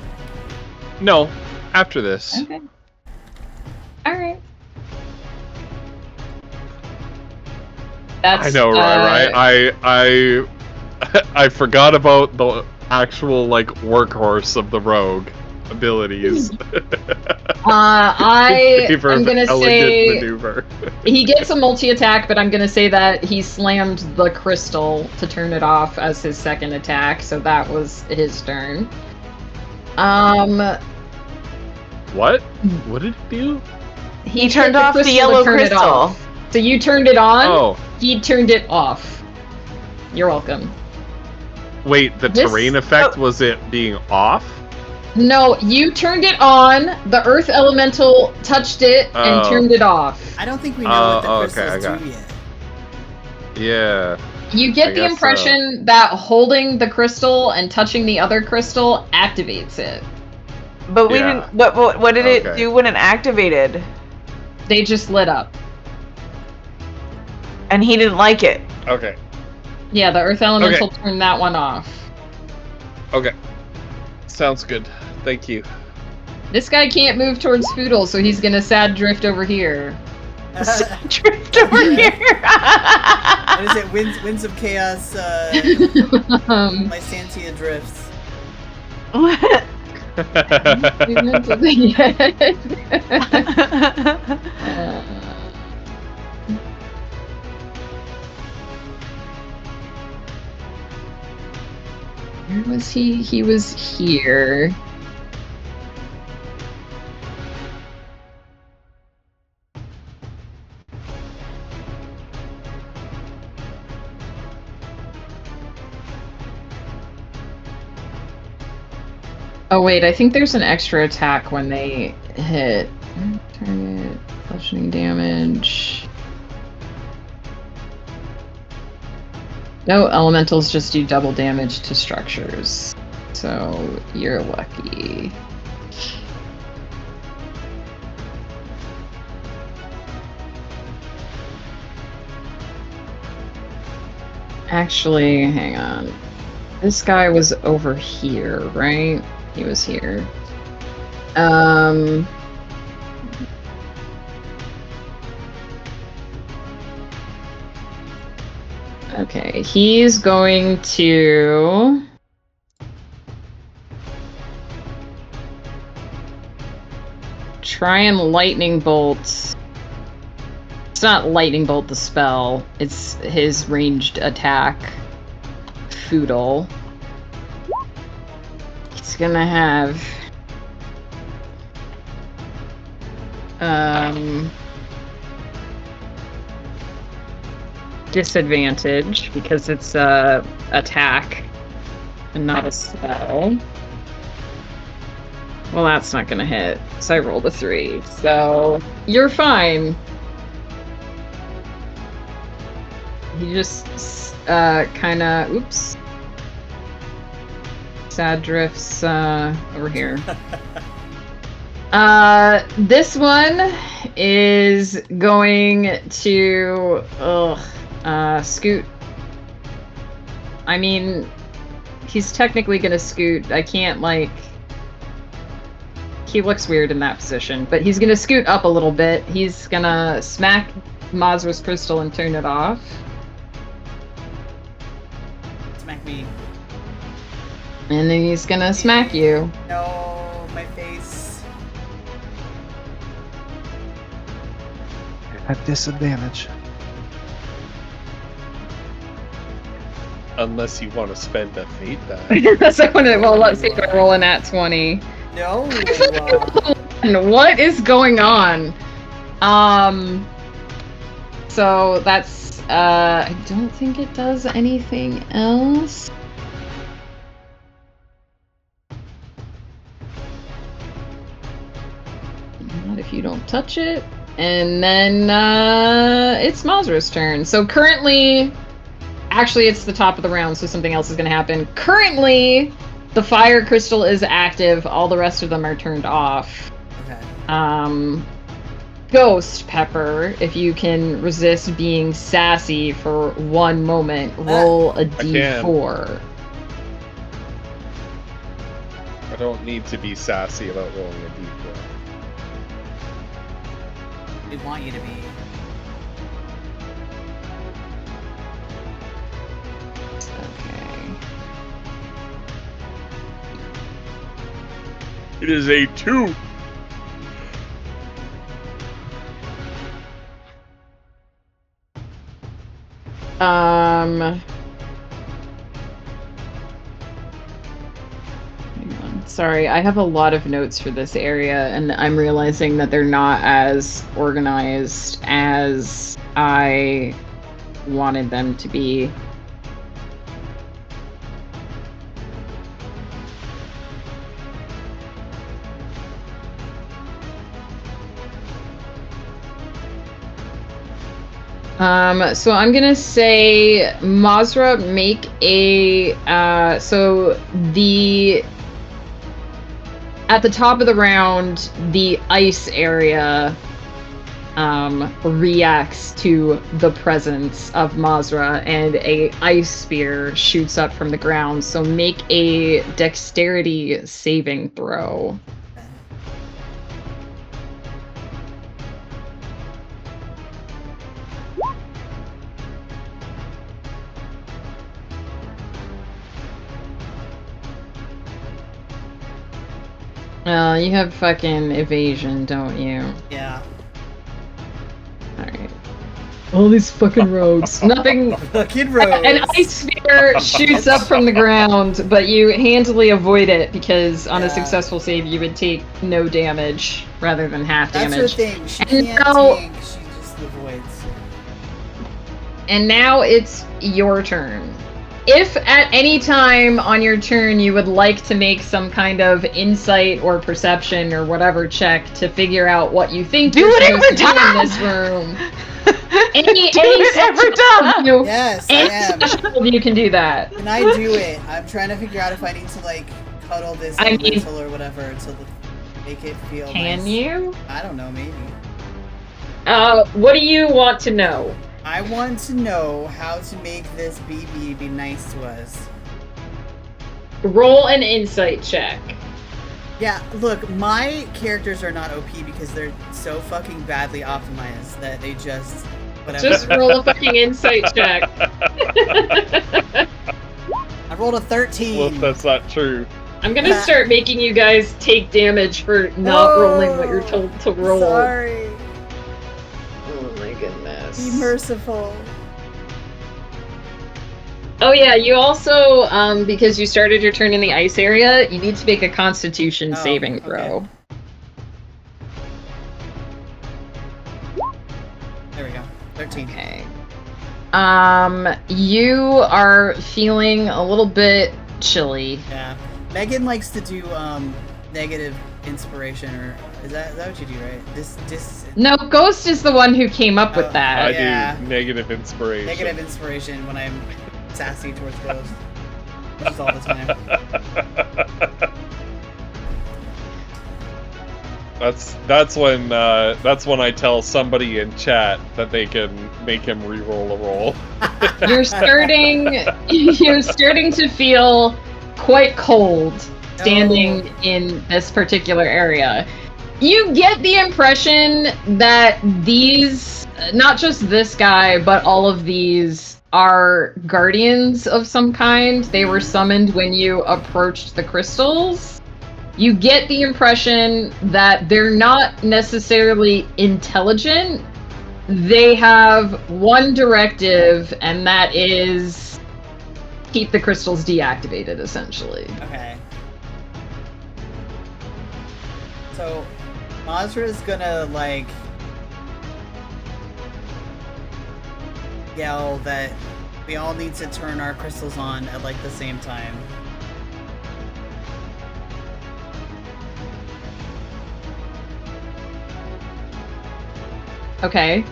No, after this. Okay. Alright. That's, I know, right? I forgot about the actual like workhorse of the rogue abilities. I Favor am of gonna elegant say maneuver. he gets a multi-attack, but I'm gonna say that he slammed the crystal to turn it off as his second attack, so that was his turn. What? What did he do? He hit turned off the to yellow turn it crystal. off. So you turned it on, Oh, he turned it off. You're welcome. wait, the This- terrain effect was it being off? No, you turned it on, the earth elemental touched it and Oh. turned it off. I don't think we know what the okay, crystals I got do yet. Yeah. You I get the guess impression that holding the crystal and touching the other crystal activates it. But we Yeah. didn't. What did it Okay. do when it activated? They just lit up. And he didn't like it. Okay. Yeah, the earth elemental turned that one off. Okay. Sounds good. Thank you. This guy can't move towards Foodle, so he's gonna sad drift over here. Drift over here. What is it? Winds of Chaos, Um, Lysantia drifts. movement to the where was he? He was here. Oh wait, I think there's an extra attack when they hit. Target, bludgeoning damage. No, elementals just do double damage to structures. So you're lucky. Actually, hang on. This guy was over here, right? He was here. Okay, he's going to try and lightning bolt. It's not lightning bolt the spell, it's his ranged attack. Foodle. He's gonna have disadvantage because it's a attack and not a spell. Well, that's not gonna hit. So I rolled a 3. So you're fine. He just kind of oops. Sad drifts over here. This one is going to scoot. I mean, he's technically gonna scoot. I can't like. He looks weird in that position, but he's gonna scoot up a little bit. He's gonna smack Mazra's crystal and turn it off. Smack me. And then he's gonna smack you. No, my face. At disadvantage. Unless you want to spend a fate die. So well, let's see if I roll a nat 20. No. And what is going on? So that's I don't think it does anything else. Not if you don't touch it. And then it's Mazra's turn. So currently, actually it's the top of the round, so something else is going to happen. Currently, the fire crystal is active. All the rest of them are turned off. Okay. Ghost Pepper, if you can resist being sassy for 1 moment, roll a d4. I don't need to be sassy about rolling a d4. We want you to be. Okay. It is a 2. Hang on. Sorry, I have a lot of notes for this area, and I'm realizing that they're not as organized as I wanted them to be. So I'm gonna say, Mazra, make a, at the top of the round, the ice area, reacts to the presence of Mazra, and a ice spear shoots up from the ground, so make a dexterity saving throw. You have fucking evasion, don't you? Yeah. Alright. All these fucking rogues. Nothing. Fucking rogues. An ice spear shoots up from the ground, but you handily avoid it because on a successful save you would take no damage rather than half That's damage. her thing. She And can't now- tank. She just avoids. And now it's your turn. If at any time on your turn you would like to make some kind of insight or perception or whatever check to figure out what you think Do you're it supposed every to do in time! this room, Do it every time! Yes, I am. you can do that. Can I do it? I'm trying to figure out if I need to like cuddle this I mean- elemental or whatever to make it feel Can nice. you? I don't know, maybe. What do you want to know? I want to know how to make this BB be nice to us. Roll an insight check. Yeah, look, my characters are not OP because they're so fucking badly optimized that they just whatever. Just roll a fucking insight check. I rolled a 13. Well, that's not true. I'm gonna start making you guys take damage for not rolling what you're told to roll. Sorry. Oh my goodness. Be merciful. Oh yeah, you also, because you started your turn in the ice area, you need to make a Constitution saving throw. There we go. 13. Okay. You are feeling a little bit chilly. Yeah. Megan likes to do negative inspiration, or is that what you do, right? No, Ghost is the one who came up with that. I Yeah. do negative inspiration. Negative inspiration when I'm sassy towards Ghost. Which is all the time. That's when I tell somebody in chat that they can make him re-roll a roll. You're starting to feel quite cold standing in this particular area. You get the impression that these, not just this guy, but all of these are guardians of some kind. They were summoned when you approached the crystals. You get the impression that they're not necessarily intelligent. They have one directive, and that is keep the crystals deactivated, essentially. Okay. So, Mazra's gonna, like, yell that we all need to turn our crystals on at, like, the same time. Okay.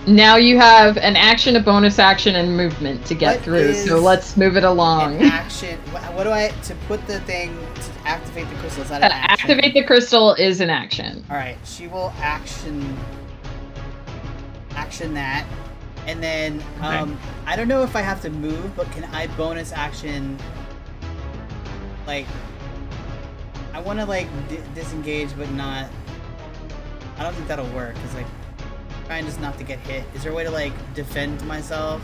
Now you have an action, a bonus action, and movement to get What through. So is let's move it An along. action. What do I to put the thing to activate the crystal? Is that an action? Activate the crystal is an action. All right, she will action that, and then I don't know if I have to move, but can I bonus action? Like, I want to like disengage, but not. I don't think that'll work because like trying just not to get hit. Is there a way to like defend myself,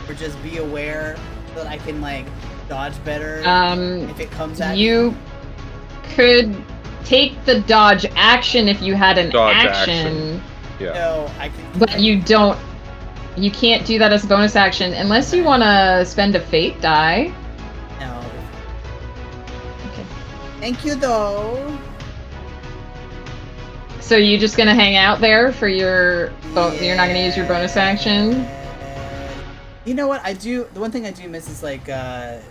or just be aware so that I can like dodge better if it comes at me? You could take the dodge action if you had an Dodge action. Yeah. No, I can. But you don't. You can't do that as a bonus action unless you want to spend a fate die. No. Okay. Thank you though. So you're just gonna hang out there for your. You're not gonna use your bonus action. You know what I do? The one thing I do miss is like the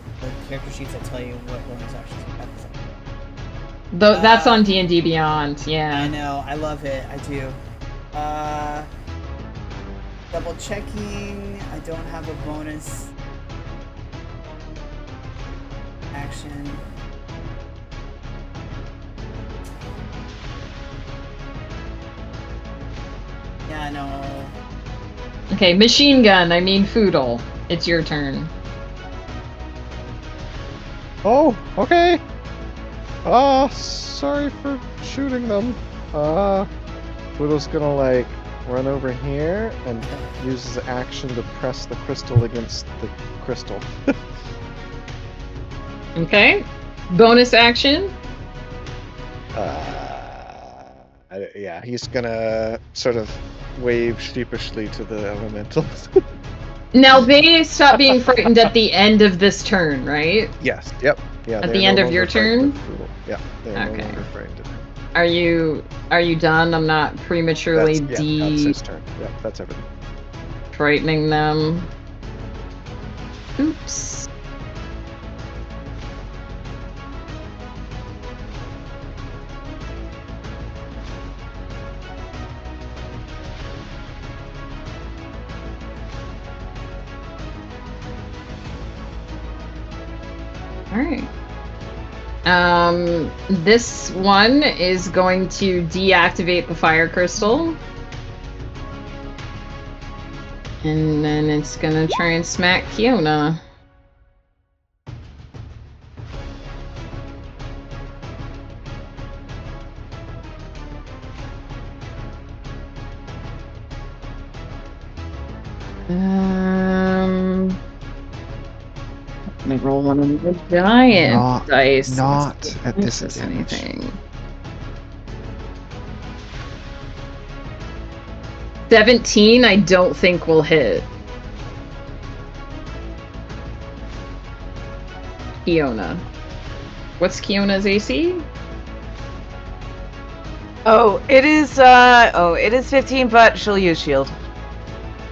character sheets that tell you what bonus actions you have. That's on D&D Beyond. I Yeah. know. I love it. I do. Double checking. I don't have a bonus action. Yeah, I know. Okay, machine gun. I mean Foodle. It's your turn. Oh, okay. Sorry for shooting them. Poodle's gonna like run over here and use his action to press the crystal against the crystal. Okay. Bonus action. Yeah, he's gonna sort of wave sheepishly to the elementals. Now they stop being frightened at the end of this turn, right? Yes. Yep. Yeah. At they're the no end of longer your frightened turn? of Poodle. Yeah. They're Okay. no longer frightened of him. Are you done? I'm not prematurely That's his turn. Yep. That's everything. frightening them. Oops. Alright. This one is going to deactivate the fire crystal. And then it's gonna try and smack Kiona. Let me roll one of the giant dice. Not at This is disadvantage. anything. 17, I don't think will hit. Kiona. What's Kiona's AC? It is 15, but she'll use shield.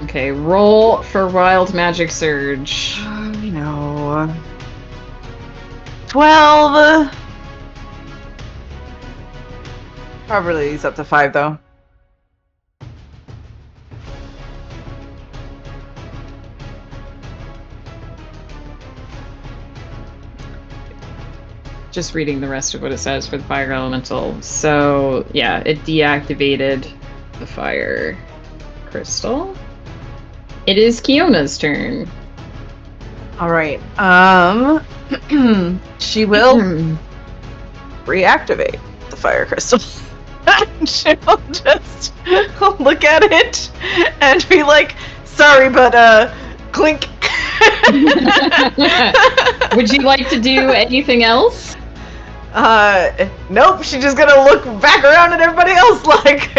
Okay, roll for Wild Magic Surge. You know. 12. Probably use up to 5 though. Just reading the rest of what it says for the fire elemental. So, yeah, it deactivated the fire crystal. It is Kiona's turn. All right. She will reactivate the fire crystal. She'll just look at it and be like, "Sorry, but clink." Would you like to do anything else? Nope. She's just gonna look back around at everybody else like,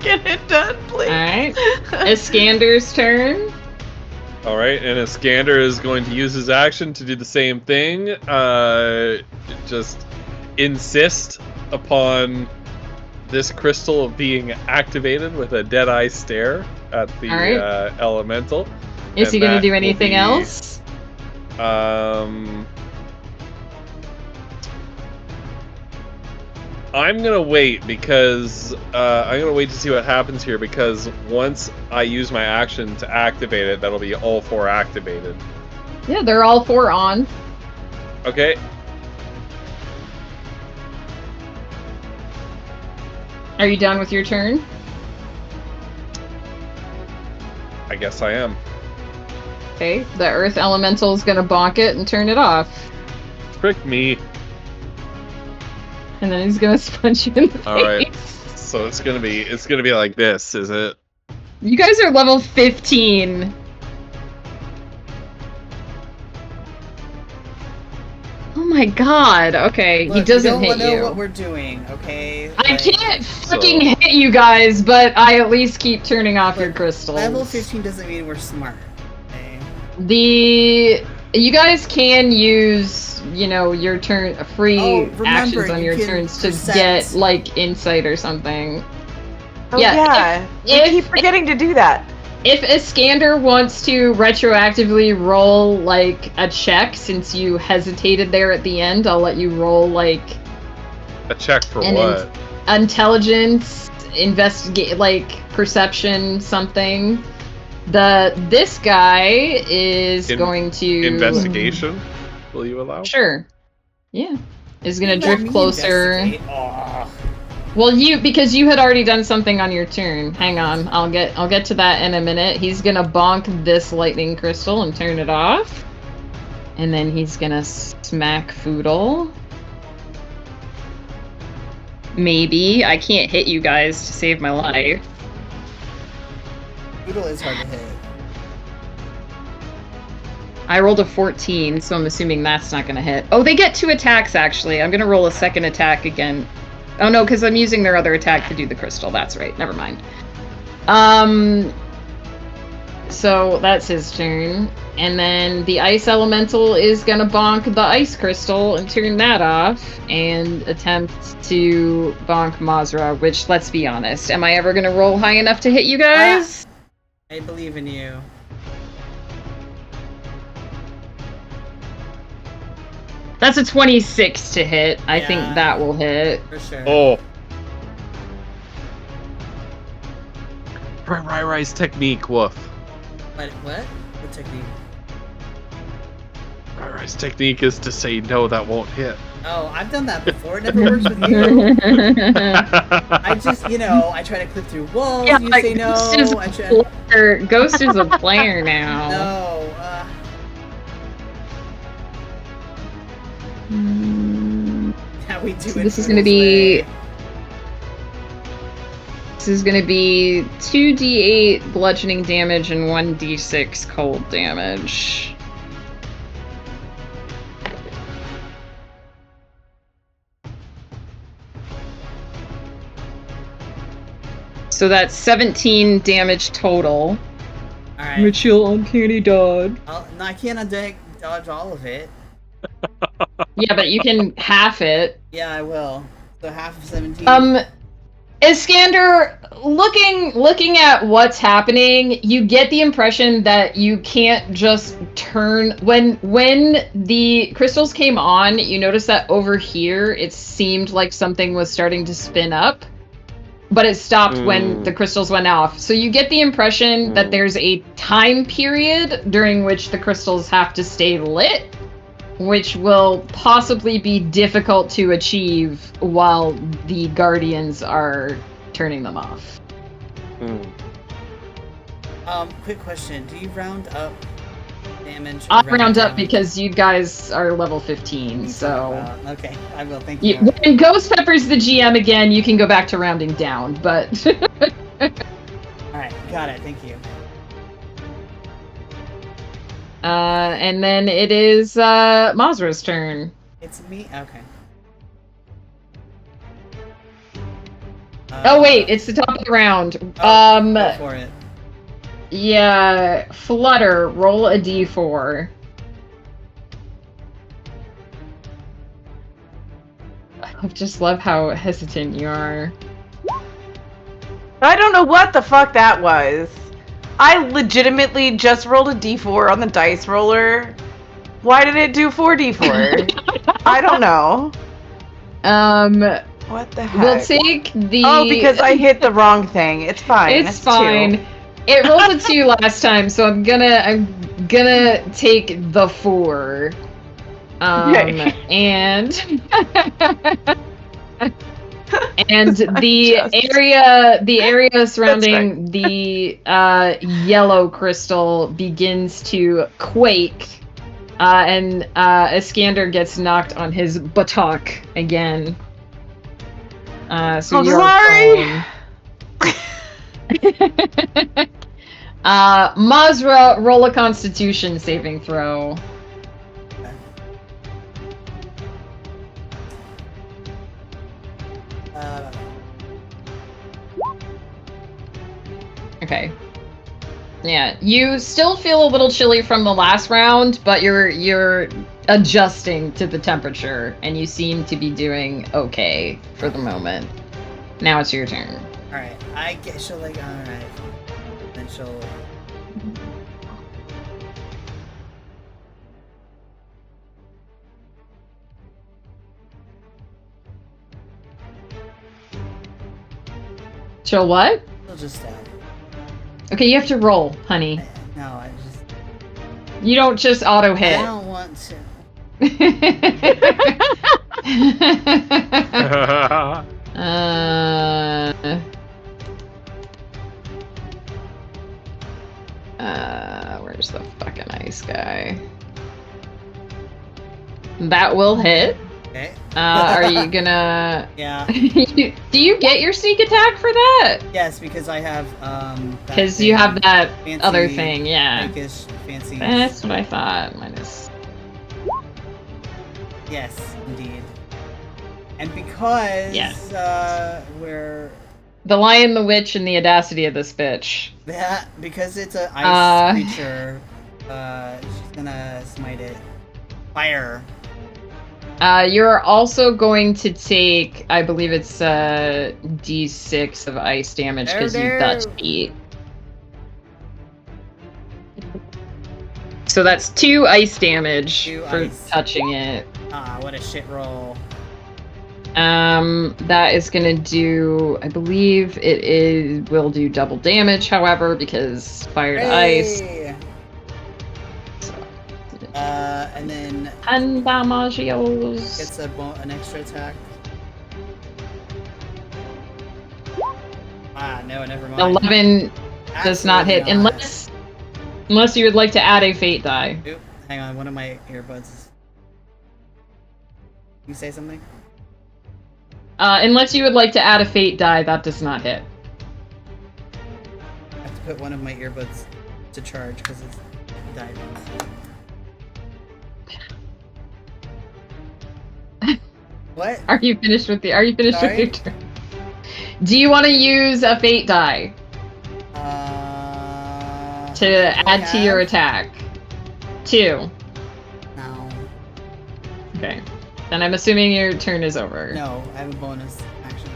"Get it done, please." All right. Iskander's turn. All right, and Iskander is going to use his action to do the same thing. Just insist upon this crystal being activated with a dead-eye stare at the All right. elemental. Is he And going to that do will anything be, else? I'm gonna wait because I'm gonna wait to see what happens here because once I use my action to activate it, that'll be all 4 activated. Yeah, they're all 4 on. Okay. Are you done with your turn? I guess I am. Okay, the Earth Elemental is gonna bonk it and turn it off. Trick me. And then he's gonna punch you in the face. All right. So it's gonna be like this, is it? You guys are level 15. Oh my god. Okay, Look, he doesn't you hit don't know you. what we're doing, okay? I Like, can't fucking hit you guys, but I at least keep turning off your look, crystals. Level 15 doesn't mean we're smart. Okay? You guys can use, your turn free remember, actions on you your can turns to percent- get like insight or something. Oh Yeah, yeah. if- I keep forgetting to do that. If Iskander wants to retroactively roll like a check, since you hesitated there at the end, I'll let you roll like A check for And what? intelligence, investigate, like perception, something. This guy is going to Investigation? Will you allow? Sure. Yeah. Is gonna You let drift me closer. investigate. Aw. Well, because you had already done something on your turn. Hang on, I'll get to that in a minute. He's gonna bonk this lightning crystal and turn it off, and then he's gonna smack Foodle. Maybe I can't hit you guys to save my life. Poodle is hard to hit. I rolled a 14, so I'm assuming that's not gonna hit. Oh, they get 2 attacks actually. I'm gonna roll a second attack again. Oh no, because I'm using their other attack to do the crystal. That's right. Never mind. So that's his turn. And then the ice elemental is gonna bonk the ice crystal and turn that off and attempt to bonk Mazra, which, let's be honest, am I ever gonna roll high enough to hit you guys? I believe in you. That's a 26 to hit. I think Yeah. that will hit. For sure. Oh. Rise technique, woof. What? What technique? Rise technique is to say no, that won't hit. Oh, I've done that before. It never works with you. I just, I try to clip through walls. Yeah, You like, say no. Ghost is I try. Ghost is a player now. No. How we do So it. this is Poodle's gonna be way. This is gonna be 2d8 bludgeoning damage and 1d6 cold damage. So that's 17 damage total. Alright. Which you'll uncanny dodge. No, I can't dodge all of it. Yeah, but you can half it. Yeah, I will. So half of 17. Iskander, looking at what's happening, you get the impression that you can't just turn when the crystals came on, you notice that over here it seemed like something was starting to spin up, but it stopped when the crystals went off. So you get the impression that there's a time period during which the crystals have to stay lit, which will possibly be difficult to achieve while the Guardians are turning them off. Quick question. Do you round up damage? or I'll round up down? because you guys are level 15, so... Okay, I will. Thank you. When Ghost Pepper's the GM again, you can go back to rounding down, but... Alright, got it. Thank you. And then it is Mazra's turn. It's me? Okay. Oh wait, it's the top of the round. Go for it. Yeah, Flutter, roll a d4. I just love how hesitant you are. I don't know what the fuck that was. I legitimately just rolled a d4 on the dice roller. Why did it do 4d4? I don't know. What the heck? We'll take the. Oh, because I hit the wrong thing. It's fine. It's two. fine. It rolled a 2 last time, so I'm gonna take the 4. Okay. And It's the unjust. area surrounding the yellow crystal begins to quake, and Iskander gets knocked on his buttock again. So I'm you're sorry. prone. Mazra, roll a Constitution saving throw. Okay. Yeah, you still feel a little chilly from the last round, but you're adjusting to the temperature, and you seem to be doing okay for the moment. Now it's your turn. Alright, I guess she'll like, alright. Then she'll... Chill what? She'll just stab. Okay, you have to roll, honey. No, I just... You don't just auto I hit. don't want to. Where's the fucking ice guy? That will hit. Okay. Are you gonna? Yeah. Do you get your sneak attack for that? Yes, because I have, Because you have that fancy, other thing, yeah. Freakish, fancy... That's what I thought. Minus. Yes, indeed. And because, Yes. we're... The Lion, the Witch, and the audacity of this bitch. That, because it's an ice creature, she's gonna smite it. Fire. You're also going to take, I believe it's D6 of ice damage because you touched it. So that's 2 ice damage 2 for ice. touching it. Ah, what a shit roll. That is gonna do, I believe will do double damage, however, because fire to ice. Hey! So, And then 10 damagios. gets an extra attack. Ah, no, never mind. 11 does not hit, Absolutely unless you would like to add a fate die. Oop, hang on, one of my earbuds. You say something? Unless you would like to add a fate die, that does not hit. I have to put one of my earbuds to charge because it's died. What? Are you finished with your Sorry? turn? Do you want to use a fate die to add to your attack? 2. No. Okay. Then I'm assuming your turn is over. No, I have a bonus action.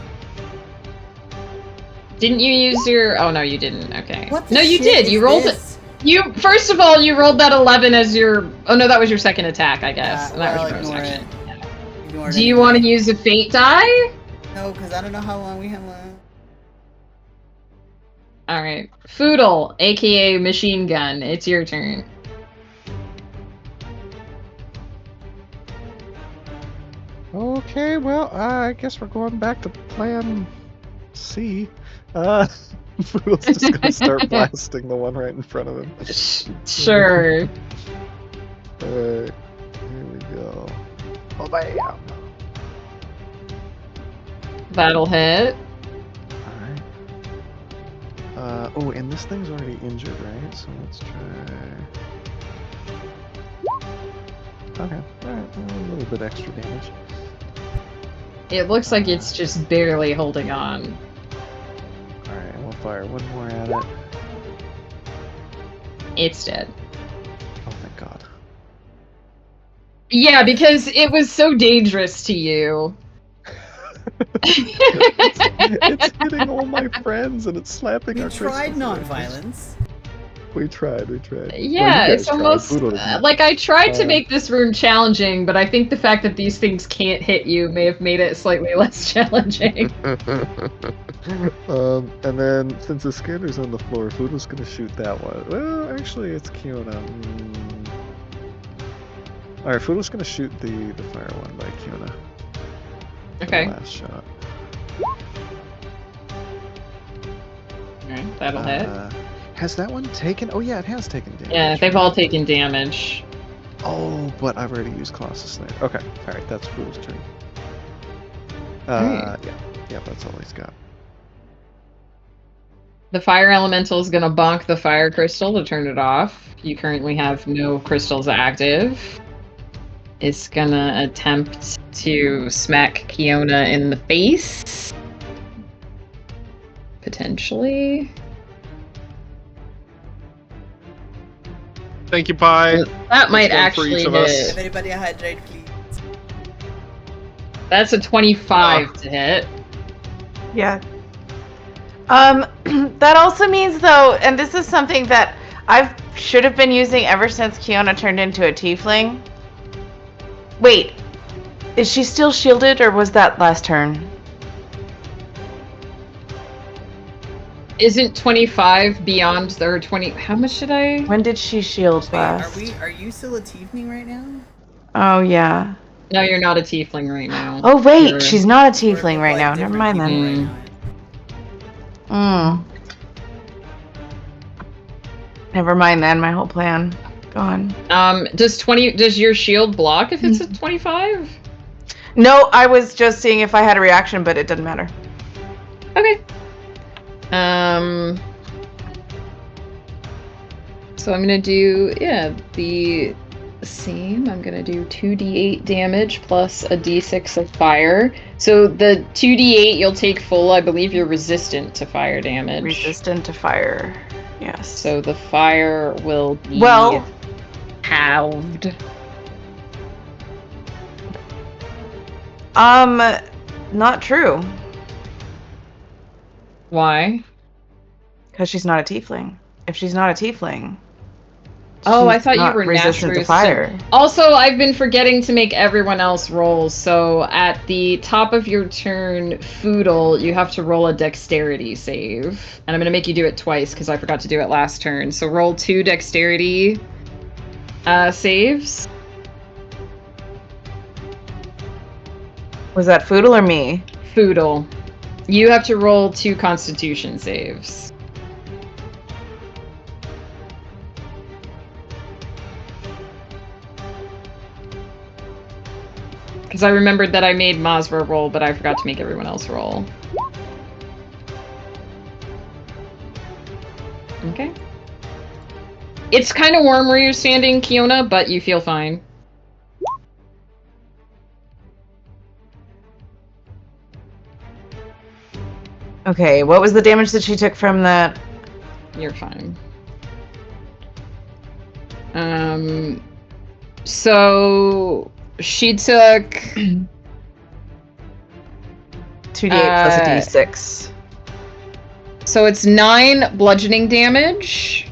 Didn't you use your... Oh, no, you didn't. Okay. What the No, you shit did. is You rolled it. this? First of all, you rolled that 11 as your... Oh, no, that was your second attack, I guess. Yeah, And that well, was your bonus ignore action. it. Ignore it Do you anyway. want to use a fate die? No, because I don't know how long we have left. Alright. Foodle, aka Machine Gun. It's your turn. Okay, well, I guess we're going back to plan C. Foodle's just gonna start blasting the one right in front of him. Sure. Alright, here we go. Oh, bam! That'll hit. Alright. Oh, and this thing's already injured, right? So let's try... Okay, alright, a little bit extra damage. It looks like it's just barely holding on. Alright, and we'll fire one more at it. It's dead. Oh, thank God. Yeah, because it was so dangerous to you. It's hitting all my friends and it's slapping We our tried crystals. non-violence. We tried. Well, you Yeah, guys it's tried. almost Poodle didn't. like I tried to Um, make this rune challenging, but I think the fact that these things can't hit you may have made it slightly less challenging. And then since the scanner's on the floor, Foodle's gonna shoot that one. Well, actually, it's Kiona. All right, Foodle's gonna shoot the fire one by Kiona. For Okay. The last shot. Alright, that'll hit. Has that one taken? Oh yeah, it has taken damage. Yeah, they've all taken damage. Oh, but I've already used Colossus Snare. Okay, all right, that's Foodle's turn. Alright. Yeah, that's all he's got. The fire elemental is gonna bonk the fire crystal to turn it off. You currently have no crystals active. It's gonna attempt to smack Kiona in the face. Potentially. Thank you, Pie. That might one for actually each of us. hit. If anybody hydrate, please. That's a 25 to hit. Yeah. That also means though, and this is something that I should have been using ever since Kiona turned into a tiefling. Wait, is she still shielded, or was that last turn? Isn't 25 beyond their 20? How much did I? When did she shield Wait, last? are you still a tiefling right now? Oh yeah. No, you're not a tiefling right now. Oh wait, You're- she's not a We're tiefling with, right like, now. Never different mind people then. right now. Never mind then. My whole plan gone. Does your shield block if it's a 25? No, I was just seeing if I had a reaction, but it doesn't matter. Okay. So I'm gonna do, the same. I'm gonna do 2d8 damage plus a d6 of fire. So the 2d8 you'll take full. I believe you're resistant to fire damage. Resistant to fire. Yes. So the fire will be Well, halved. not true. Why? Because she's not a tiefling. If she's not a tiefling, Oh, I she's thought you not were resistant naturally to fire. Also, I've been forgetting to make everyone else roll. So at the top of your turn, Foodle, you have to roll a dexterity save. And I'm going to make you do it twice because I forgot to do it last turn. So roll 2 dexterity saves. Was that Foodle or me? Foodle. You have to roll 2 constitution saves. Because I remembered that I made Mazra roll, but I forgot to make everyone else roll. Okay. It's kind of warm where you're standing, Kiona, but you feel fine. Okay, what was the damage that she took from that? You're fine. So she took 2d8 plus a d6. So it's 9 bludgeoning damage.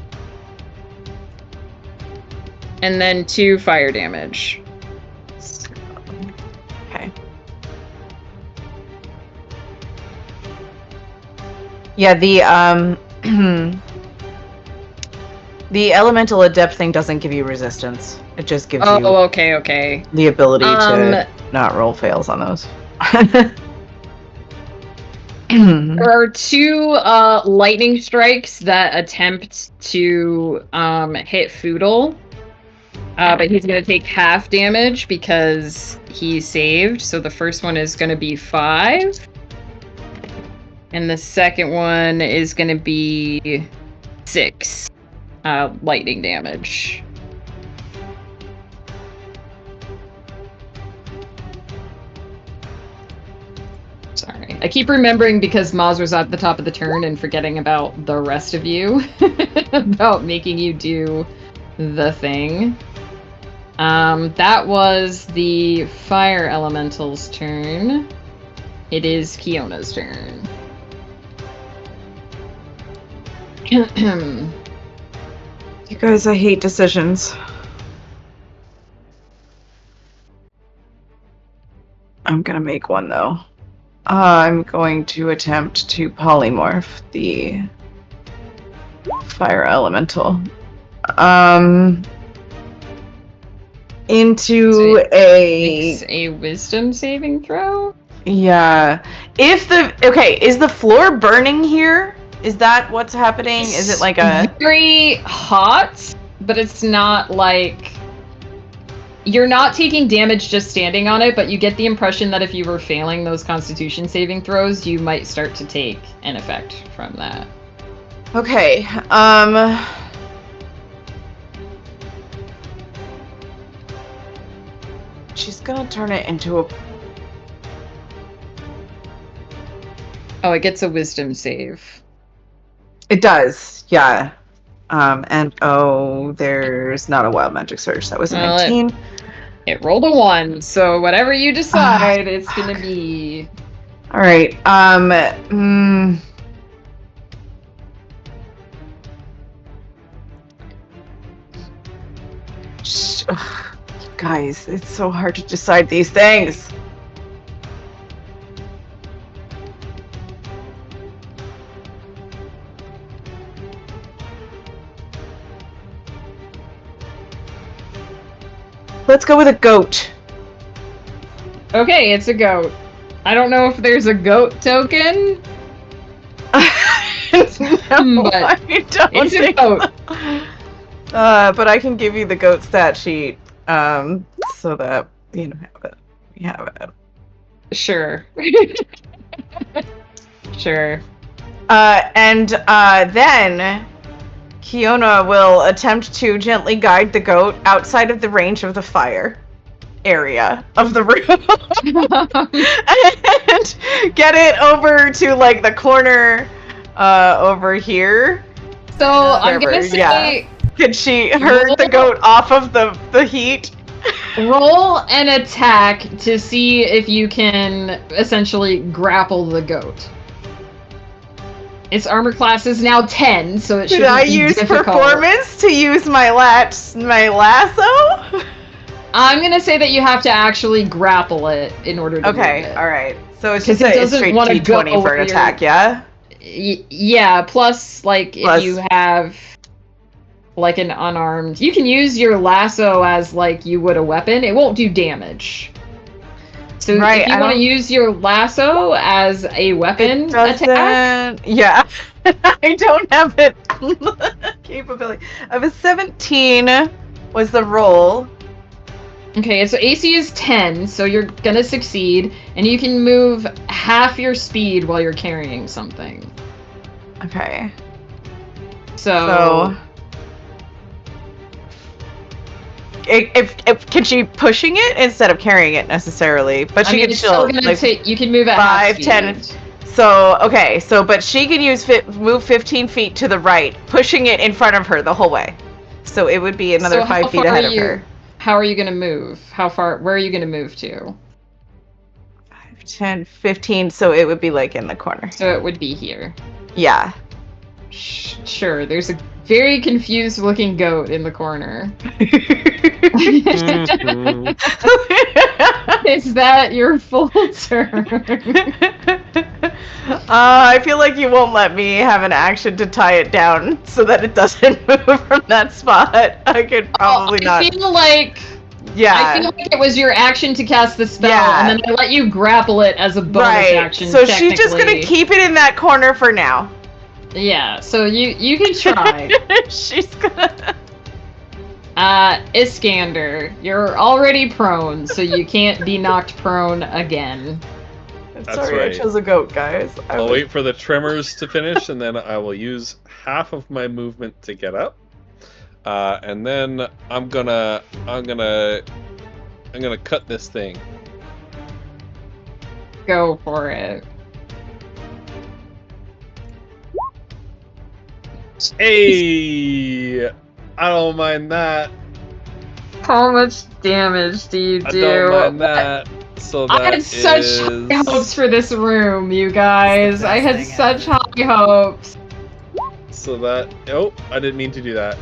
And then 2 fire damage. Okay. Yeah, the the elemental adept thing doesn't give you resistance. It just gives you okay. the ability to not roll fails on those. There are 2 lightning strikes that attempt to hit Foodle. But he's going to take half damage because he saved. So the first one is going to be 5. And the second one is going to be 6 lightning damage. Sorry. I keep remembering because Maz was at the top of the turn and forgetting about the rest of you. About making you do the thing. That was the fire elemental's turn. It is Kiona's turn. You guys, I hate decisions. I'm gonna make one though. I'm going to attempt to polymorph the fire elemental. Into Makes a wisdom saving throw? Yeah. Is the floor burning here? Is that what's happening? Is it like a very hot, but it's not like you're not taking damage just standing on it, but you get the impression that if you were failing those constitution saving throws, you might start to take an effect from that. Okay. She's gonna turn it into a Oh, it gets a wisdom save. It does, yeah. And there's not a wild magic surge. That was a 19. It rolled a 1, so whatever you decide, it's gonna be. All right. Guys, it's so hard to decide these things. Let's go with a goat. Okay, it's a goat. I don't know if there's a goat token. No, But I don't it's a think goat. but I can give you the goat stat sheet, so that you have it. We have it. Sure. Sure. And then Kiona will attempt to gently guide the goat outside of the range of the fire area of the room and get it over to like the corner over here. So I'm gonna Wherever, say Could she herd the goat off of the heat? roll an attack to see if you can essentially grapple the goat. Its armor class is now 10, so it should Should I be use difficult. performance to use my lasso? I'm gonna say that you have to actually grapple it in order to Okay, move it. alright. So it's 'Cause just it a doesn't straight wanna go D20 for an where attack, yeah? Yeah, plus, like, Plus- if you have, like, an unarmed... You can use your lasso as, like, you would a weapon. It won't do damage. So Right, if you I want to don't- use your lasso as a weapon It attack... doesn't... Yeah. I don't have it capability. I have a 17 was the roll. Okay, so AC is 10, so you're gonna succeed, and you can move half your speed while you're carrying something. Okay. So... If can she pushing it instead of carrying it necessarily? But I she mean, can it's still gonna like take... You can move at 5, half 10. speed. So okay, but she can use move 15 feet to the right, pushing it in front of her the whole way. So it would be another So how 5 feet far ahead are of you- her. How are you gonna move? Where are you gonna move to? 5, 10, 15. So it would be like in the corner. So it would be here. Yeah. Sure, there's a very confused looking goat in the corner. Is that your full turn? I feel like you won't let me have an action to tie it down so that it doesn't move from that spot. I could probably I not. feel like Yeah. I feel like it was your action to cast the spell, Yeah. and then I let you grapple it as a bonus Right. action. So she's just gonna technically. keep it in that corner for now. Yeah. So you can try. She's gonna. Iskander, you're already prone, so you can't be knocked prone again. That's Sorry, right. I chose a goat, guys. I'll wait for the tremors to finish, and then I will use half of my movement to get up, and then I'm gonna cut this thing. Go for it. Hey, I don't mind that. How much damage do you I do? don't mind that. So that I had such high hopes for this room, you guys. I had thing such ever. high hopes. So that... Oh, I didn't mean to do that.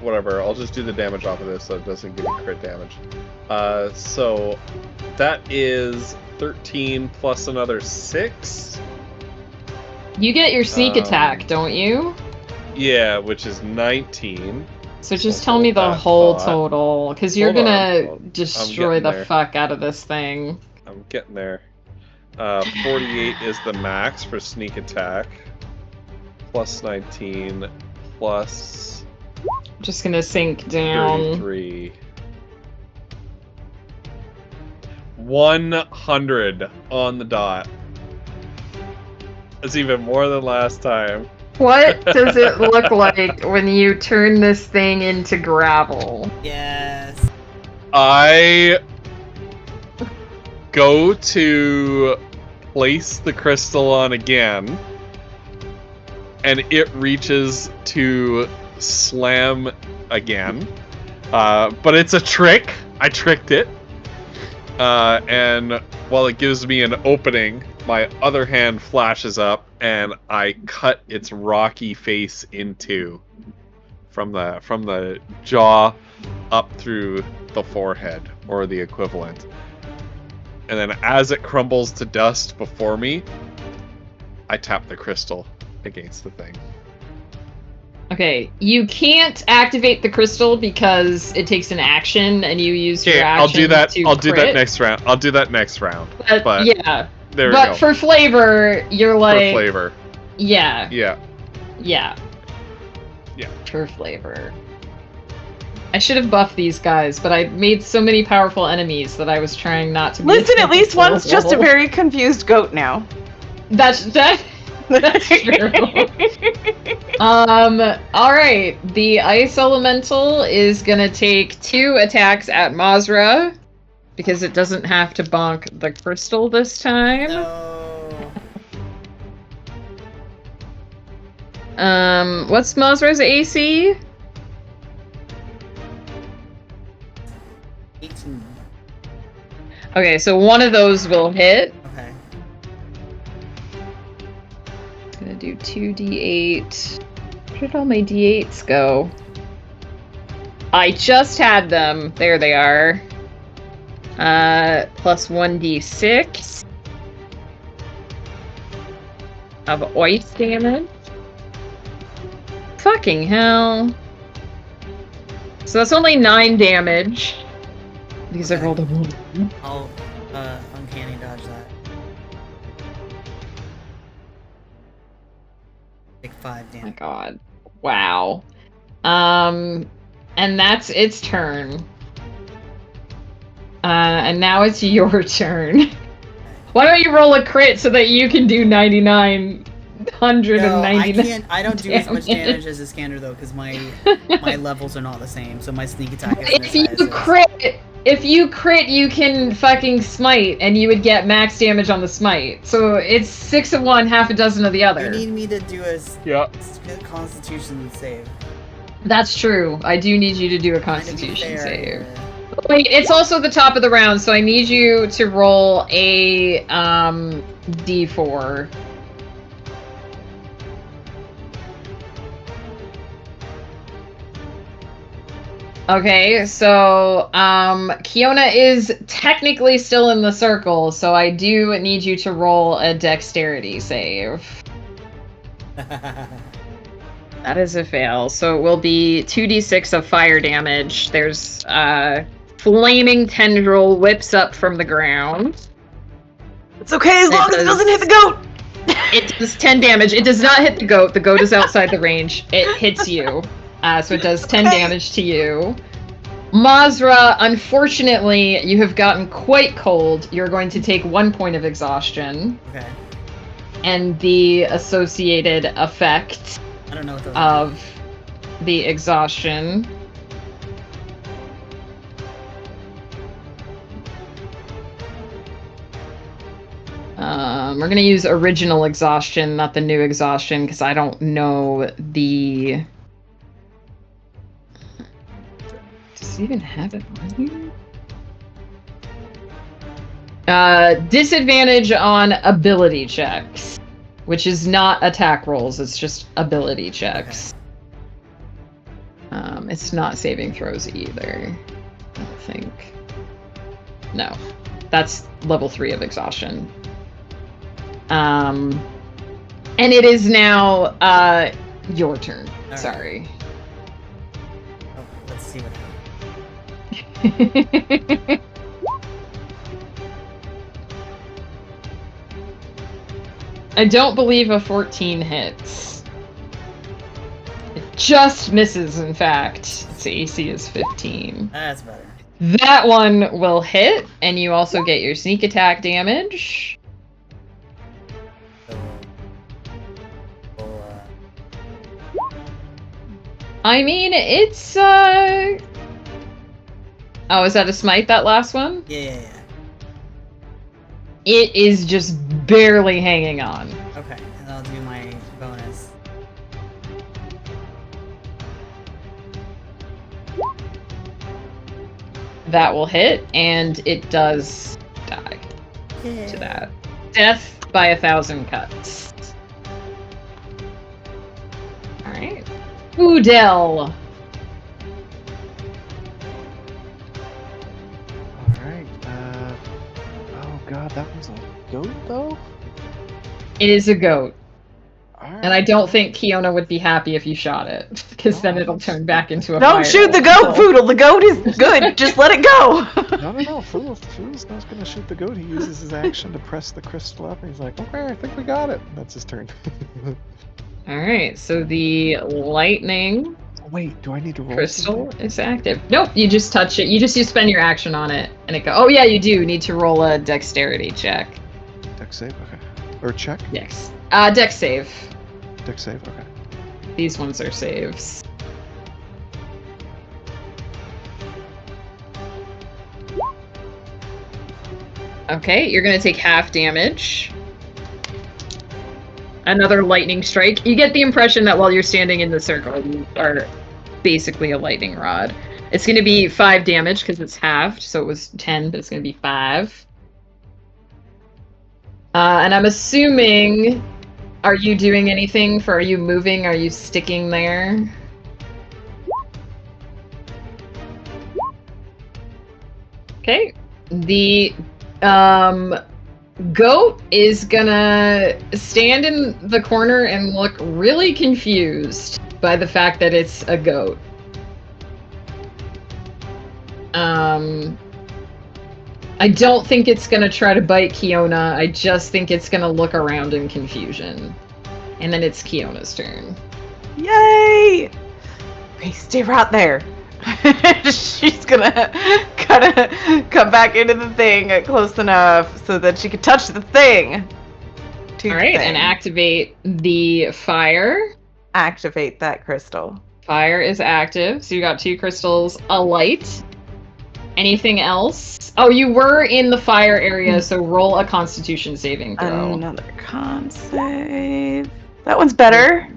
Whatever, I'll just do the damage off of this so it doesn't give you crit damage. So that is 13 plus another 6. You get your sneak attack, don't you? Yeah, which is 19. So just So tell me hold the that whole thought. total, because you're Hold on, gonna I'm destroy getting the there. fuck out of this thing. I'm getting there. 48 is the max for sneak attack. Plus 19, plus Just gonna sink down. 33. 100 on the dot. That's even more than last time. What does it look like when you turn this thing into gravel? Yes. I go to place the crystal on again, and it reaches to slam again. But it's a trick. I tricked it. And while it gives me an opening, my other hand flashes up, and I cut its rocky face in two, from the jaw up through the forehead, or the equivalent. And then as it crumbles to dust before me, I tap the crystal against the thing. Okay, you can't activate the crystal because it takes an action, and you use your Okay, action I'll do that. to I'll do that crit. next round. I'll do that next round. But yeah, there we but go. for flavor, you're For like, flavor. yeah, Yeah. yeah, Yeah. for flavor. I should have buffed these guys, but I made so many powerful enemies that I was trying not to. Listen, at least one's just a terrible. very confused goat now. That's true. All right. The ice elemental is gonna take 2 attacks at Mazra because it doesn't have to bonk the crystal this time. No. What's Mazra's AC? 18. Okay, so one of those will hit. Okay. It's gonna do 2d8. Where did all my d8s go? I just had them. There they are. Plus 1d6 of ice damage. Fucking hell. So that's only 9 damage. Because I rolled a 1. I'll uncanny dodge that. Take 5 Oh my damage. god. Wow. And that's its turn. And now it's your turn. Why don't you roll a crit so that you can do 9,999? I don't do as much damage as Iskander though, because my levels are not the same. So my sneak attack is If you crit, you can fucking smite, and you would get max damage on the smite. So it's 6 of one, half a dozen of the other. You need me to do a Constitution save. That's true. I do need you to do a Trying to be Constitution fair save. here. Wait, it's also the top of the round, so I need you to roll a D4. Okay, so Kiona is technically still in the circle, so I do need you to roll a dexterity save. That is a fail, so it will be 2d6 of fire damage. There's flaming tendril whips up from the ground. It's okay as long as it doesn't hit the goat. It does 10 damage. It does not hit the goat. The goat is outside the range. It hits you. So it does 10 damage to you. Mazra, unfortunately, you have gotten quite cold. You're going to take 1 point of exhaustion. Okay. And the associated effect I don't know what those of the exhaustion. We're gonna use original exhaustion, not the new exhaustion, because I don't know the... Does it even have it on here? Disadvantage on ability checks which is not attack rolls, it's just ability checks. It's not saving throws either, I don't think. No, that's level 3 of exhaustion. And it is now your turn. right. Sorry. Oh, let's see what happens. I don't believe a 14 hits. It just misses, in fact. Its AC is 15. That's better. That one will hit, and you also get your sneak attack damage. So, we'll, I mean, it's, Oh, is that a smite, that last one? yeah. It is just barely hanging on. Okay, and I'll do my bonus. That will hit, and it does die to that. Death by 1,000 cuts. Alright. Udel! Alright, oh god, that was a goat, though? It is a goat. Alright. And I don't think Kiona would be happy if you shot it, because then it'll turn back into a Don't fire shoot the goat, elemental. Poodle. The goat is good. Just let it go. No, Fool's not gonna shoot the goat. He uses his action to press the crystal up, and he's like, okay, I think we got it. That's his turn. Alright, so the lightning Wait, do I need to roll crystal something? is active. Nope, you just touch it. You spend your action on it, and it go. Oh yeah, you do need to roll a dexterity check. Dex save? Okay. Or check? Yes. Dex save. Dex save? Okay. These ones are saves. Okay, you're gonna take half damage. Another lightning strike. You get the impression that while you're standing in the circle, you are basically a lightning rod. It's gonna be 5 damage because it's halved, so it was 10, but it's gonna be 5. And I'm assuming, are you doing anything for, are you moving? Are you sticking there? Okay. The goat is gonna stand in the corner and look really confused by the fact that it's a goat. I don't think it's gonna try to bite Kiona. I just think it's gonna look around in confusion. And then it's Kiona's turn. Yay! Okay, stay right there. She's gonna kind of come back into the thing close enough so that she can touch the thing. Alright, and activate the fire. Activate that crystal. Fire is active, so you got 2 crystals, a light. Anything else? Oh, you were in the fire area, so roll a Constitution saving throw. Another con save. That one's better.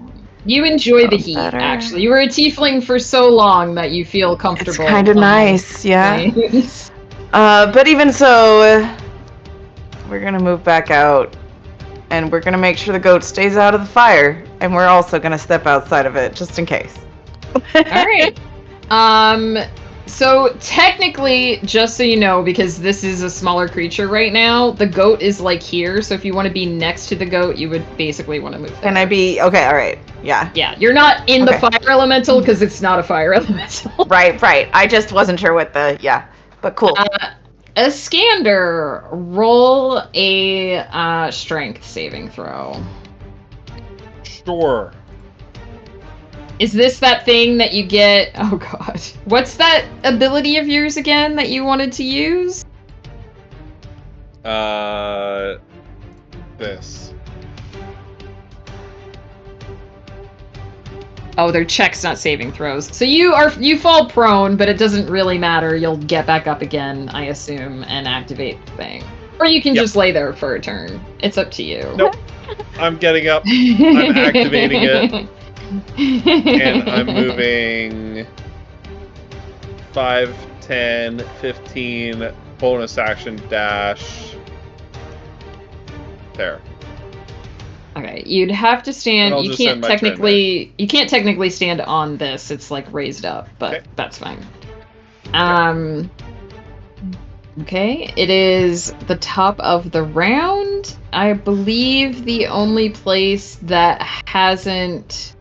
You enjoy the heat, Better. actually. You were a tiefling for so long that you feel comfortable. It's kind of nice, yeah. Nice. But even so, we're gonna move back out, and we're gonna make sure the goat stays out of the fire, and we're also gonna step outside of it just in case. Alright. So technically, just so you know, because this is a smaller creature right now, the goat is like here, so if you want to be next to the goat, you would basically want to move Can there. I be okay? All right, yeah. Yeah, you're not in the Okay. fire elemental because it's not a fire elemental. Right. I just wasn't sure what the but cool. Iskander, roll a strength saving throw. Sure. Is this that thing that you get? Oh god. What's that ability of yours again that you wanted to use? This. Oh, they're checks, not saving throws. So you fall prone, but it doesn't really matter. You'll get back up again, I assume, and activate the thing. Or you can Yep. just lay there for a turn. It's up to you. Nope. I'm getting up. I'm activating it. And I'm moving 5, 10, 15, bonus action dash. There. Okay, you'd have to Then stand. I'll You just can't end my turn technically. You can't technically stand on this. It's like raised up, but Okay. that's fine. Okay, it is the top of the round. I believe the only place that hasn't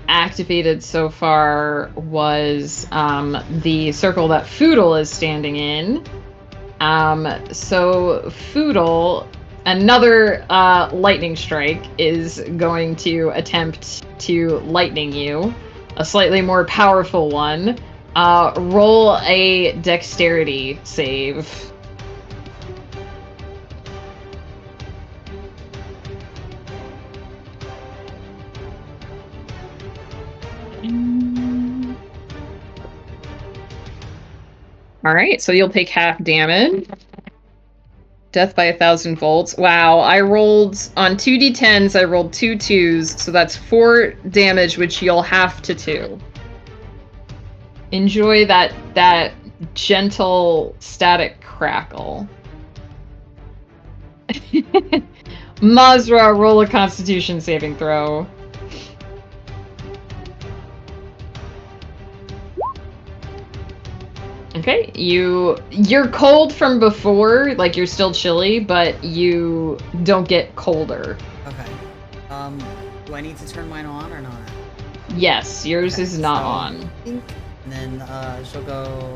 activated so far was the circle that Foodle is standing in. So Foodle, another lightning strike is going to attempt to lightning you, a slightly more powerful one. Roll a dexterity save. All right, so you'll take half damage. Death by 1,000 volts. Wow, I rolled on 2d10s, I rolled 2 2s, so that's 4 damage, which you'll have to 2. Enjoy that gentle static crackle. Mazra, roll a Constitution saving throw. Okay, you're cold from before, like you're still chilly, but you don't get colder. Okay. Do I need to turn mine on or not? Yes, yours Okay, is not so- on. And then she'll go.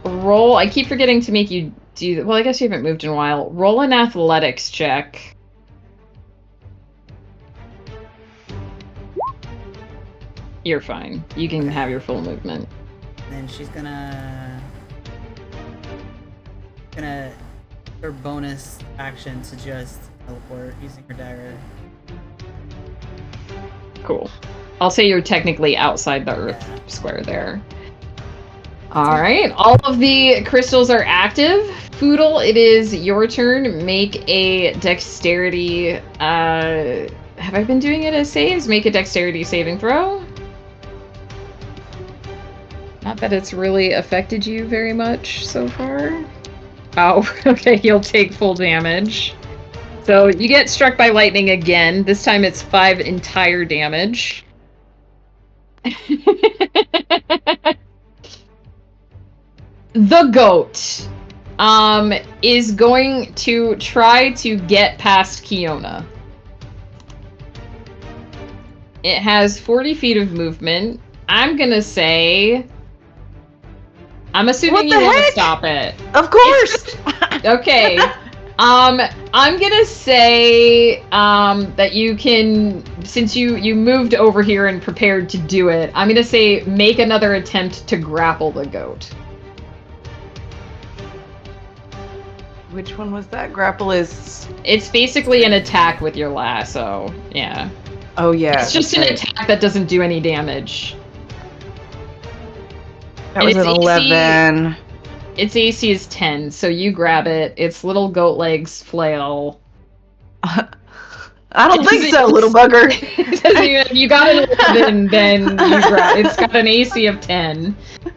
Roll. I keep forgetting to make you do. Well, I guess you haven't moved in a while. Roll an athletics check. You're fine. You can have your full movement. And then she's gonna her bonus action to just teleport using her dagger. Cool. I'll say you're technically outside the Earth Yeah. square there. Alright, all of the crystals are active. Foodle, it is your turn. Make a dexterity. Have I been doing it as saves? Make a dexterity saving throw. Not that it's really affected you very much so far. Oh, okay, you'll take full damage. So you get struck by lightning again. This time it's 5 entire damage. The goat is going to try to get past Kiona. It has 40 feet of movement. I'm gonna say... I'm assuming What you the want to heck? stop it. Of course. Okay. I'm gonna say that you can, since you moved over here and prepared to do it, I'm gonna say make another attempt to grapple the goat. Which one was that? Grapple is. It's basically an attack with your lasso. Yeah. Oh yeah. It's just an that's right. attack that doesn't do any damage. That was and an it's AC 11. Its AC is 10, so you grab it. Its little goat legs flail. I don't It think doesn't- so, little bugger. It doesn't even, you got an 11, then you grab. It's got an AC of 10.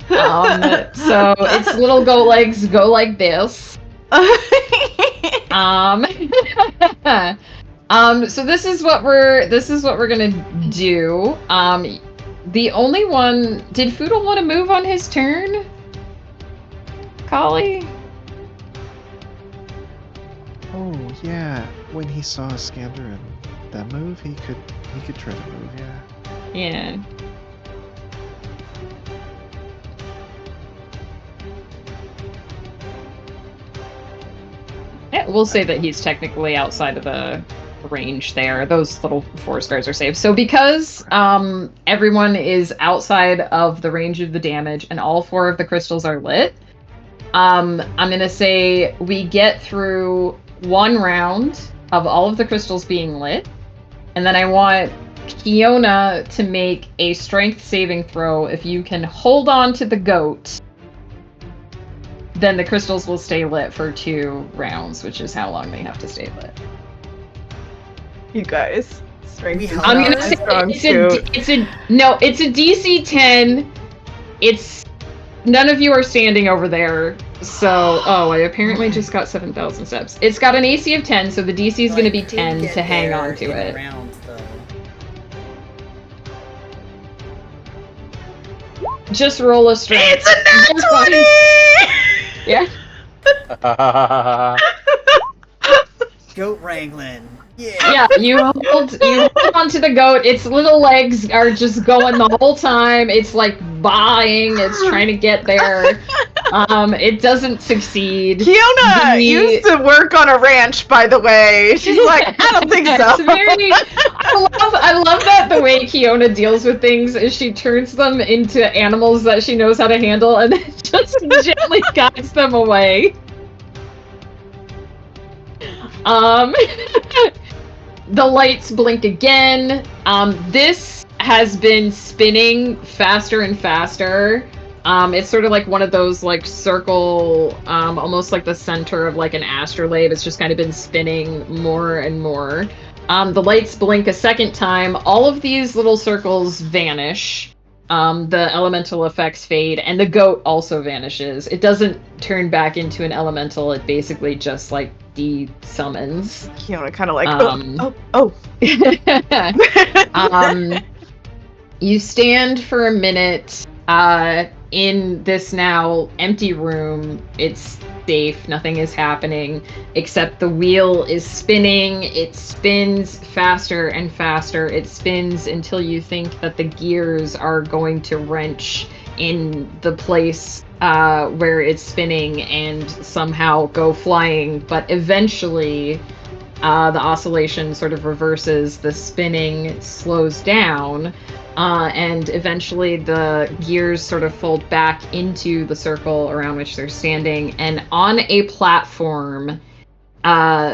So its little goat legs go like this. So this is what we're gonna do. The only one, did Foodle want to move on his turn? Collie? Oh yeah, when he saw Skander and that move, he could try to move. Yeah. Yeah. Yeah, we'll say that he's technically outside of the range there. Those little 4 squares are safe. So because everyone is outside of the range of the damage and all 4 of the crystals are lit, I'm gonna say we get through 1 round of all of the crystals being lit, and then I want Kiona to make a strength saving throw. If you can hold on to the goat, then the crystals will stay lit for 2 rounds, which is how long they have to stay lit. You guys, strength We is held I'm on. gonna not say strong it's suit. a DC 10. It's none of you are standing over there. So, I apparently just got 7,000 steps. It's got an AC of 10, so the DC is going to be 10 to hang on to it. Just roll a strength. It's a nat 20! Yeah. Goat wrangling. Yeah. Yeah, you hold onto the goat. Its little legs are just going the whole time. It's like buying. It's trying to get there. It doesn't succeed. Kiona used to work on a ranch, by the way. She's like, I don't think so. It's very, I love that the way Kiona deals with things is she turns them into animals that she knows how to handle and then just gently guides them away. The lights blink again. This has been spinning faster and faster. It's sort of like one of those like circle, almost like the center of like an astrolabe. It's just kind of been spinning more and more. The lights blink a second time. All of these little circles vanish. The elemental effects fade, and the goat also vanishes. It doesn't turn back into an elemental. It basically just like de-summons. Kiona kind of like, You stand for a minute in this now empty room. It's safe. Nothing is happening except the wheel is spinning. It spins faster and faster. It spins until you think that the gears are going to wrench in the place where it's spinning and somehow go flying. But eventually the oscillation sort of reverses. The spinning slows down. And eventually the gears sort of fold back into the circle around which they're standing. And on a platform,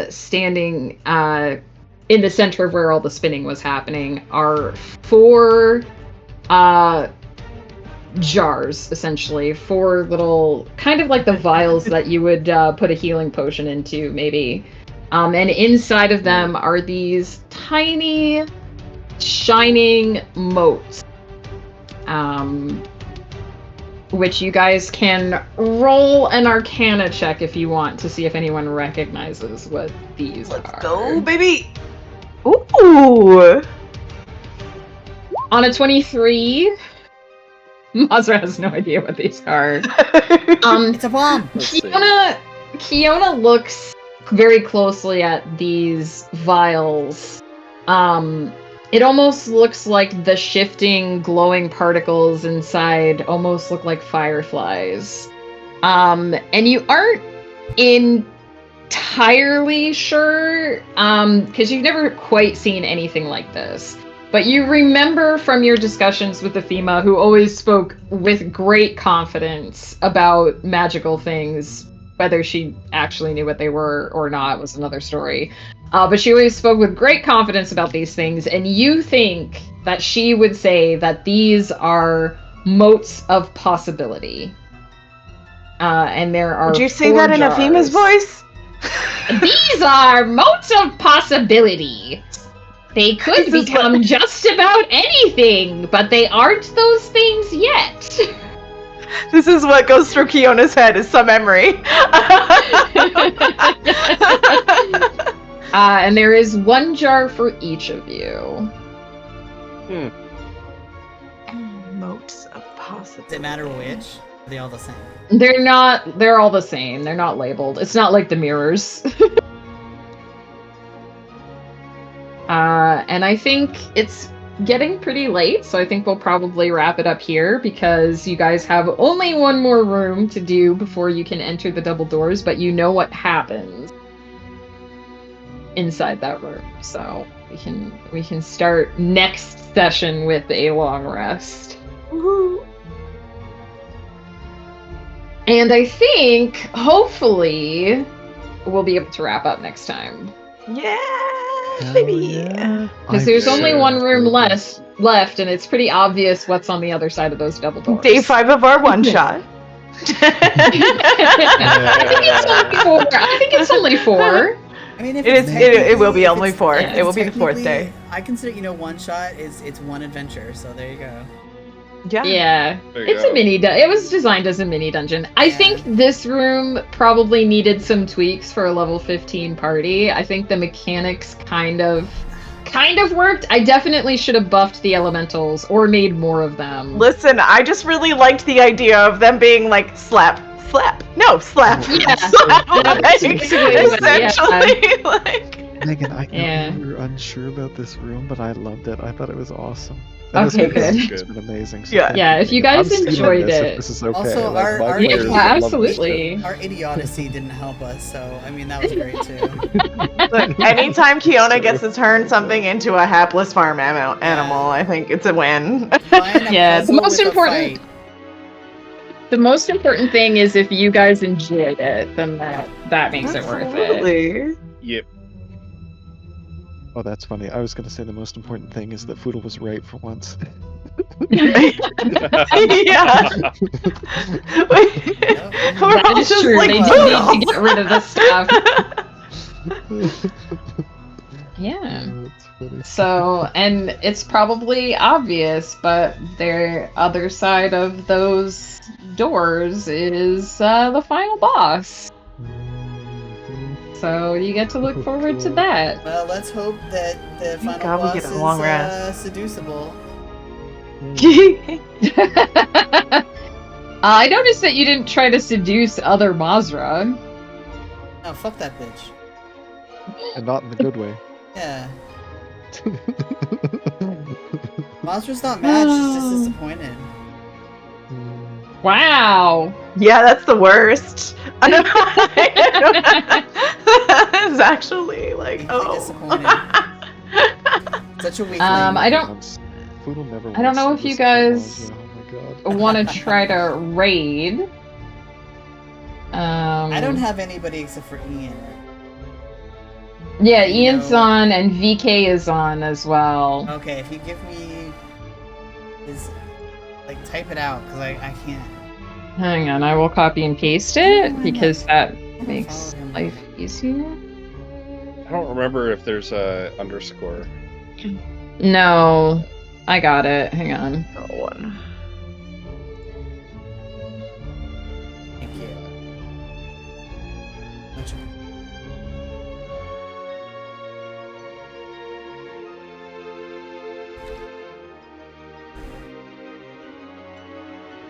standing in the center of where all the spinning was happening, are 4 jars, essentially. 4 little, kind of like the vials that you would put a healing potion into, maybe. And inside of them are these tiny shining motes, which you guys can roll an Arcana check if you want to see if anyone recognizes what these are. Let's go, baby! Ooh! On a 23, Mazra has no idea what these are. It's a bomb! Kiona looks very closely at these vials. It almost looks like the shifting, glowing particles inside almost look like fireflies. And you aren't entirely sure, because you've never quite seen anything like this. But you remember from your discussions with Athema, who always spoke with great confidence about magical things, whether she actually knew what they were or not was another story. But she always spoke with great confidence about these things, and you think that she would say that these are motes of possibility. And there are. Would you say 4 that in jars. Athema's voice? These are motes of possibility. They could become just about anything, but they aren't those things yet. This is what goes through Kiona's head, is some memory. And there is 1 jar for each of you. Motes of possibility. Does it matter which? Are they all the same? They're all the same. They're not labeled. It's not like the mirrors. And I think it's getting pretty late, so I think we'll probably wrap it up here because you guys have only 1 more room to do before you can enter the double doors, but you know what happens inside that room. So we can start next session with a long rest. Woohoo. And I think hopefully we'll be able to wrap up next time. Yeah, baby. Because there's only 1 room left, and it's pretty obvious what's on the other side of those double doors. Day 5 of our one shot. I think it's only 4. I mean, if it will be only 4. yeah, It will be the 4th day. I consider, one shot it's 1 adventure, so there you go. Yeah, There you it's go. a mini. It was designed as a mini dungeon. I Yeah. think this room probably needed some tweaks for a level 15 party. I think the mechanics kind of worked. I definitely should have buffed the elementals or made more of them. Listen, I just really liked the idea of them being like slap, slap, no, slap, Yeah. slap, That's like, basically what- yeah. essentially, like. Megan, I know Yeah. you were unsure about this room, but I loved it. I thought it was awesome. And this Okay, one good. has been amazing. So Yeah. thank Yeah, you, if you Megan. I'm guys stealing enjoyed this if it- this is okay. Also, like, our my players Yeah, would love this absolutely. shit. Our idiocy didn't help us, so I mean that was great too. Look, anytime Kiona gets to turn something into a hapless farm animal, I think it's a win. Find a Yeah, the puzzle most with a important- fight. The most important thing is if you guys enjoyed it, then that makes it worth it. Absolutely. Yep. Oh, that's funny. I was going to say the most important thing is that Foodle was right for once. Yeah. We're That all is just true. like, They do "Poodles." need to get rid of this stuff. Yeah. That's funny. So, and it's probably obvious, but the other side of those doors is the final boss. So you get to look forward to that. Well, let's hope that the final God we boss get a is long rest. seducible. I noticed that you didn't try to seduce other Mazra. Oh, fuck that bitch. And not in the good way. Yeah. Mazra's not mad, she's just disappointed. Wow. Yeah, that's the worst. It's actually like, Deeply oh. disappointed. Such a weakling. I don't Foodle never I don't know wants if you to guys Oh my god. want to try to raid. I don't have anybody except for Ian. Yeah, Ian's No. on and VK is on as well. Okay, if you give me his, like, type it out, because I can't. Hang on, I will copy and paste it because that makes follow him. life easier. I don't remember if there's a underscore. No, I got it. Hang on. No one. Thank you. Much-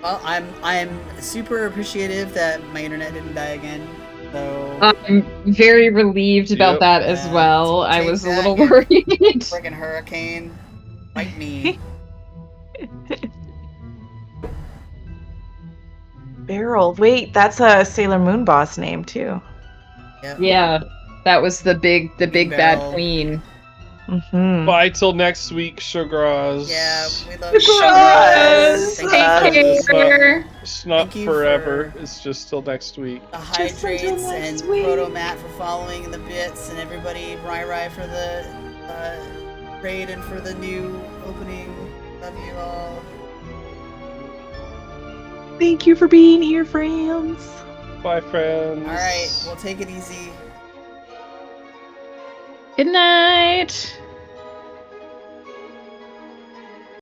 Well, I'm super appreciative that my internet didn't die again. So I'm very relieved about Yep. that as Yeah, well. I take was a that, little you worried. friggin' hurricane, fight me. Beryl. Wait, that's a Sailor Moon boss name too. Yep. Yeah, that was the big bad Barrel. queen. Mm-hmm. Bye till next week, Sugars. Yeah, we love Surprise! Thank Take you. care. It's not Thank you forever. for- It's just till next week. The Just until Hydrates and next week. Proto Matt for following in the bits, and everybody, Rai for the raid and for the new opening. Love you all. Thank you for being here, friends. Bye, friends. Alright, we'll take it easy. Good night.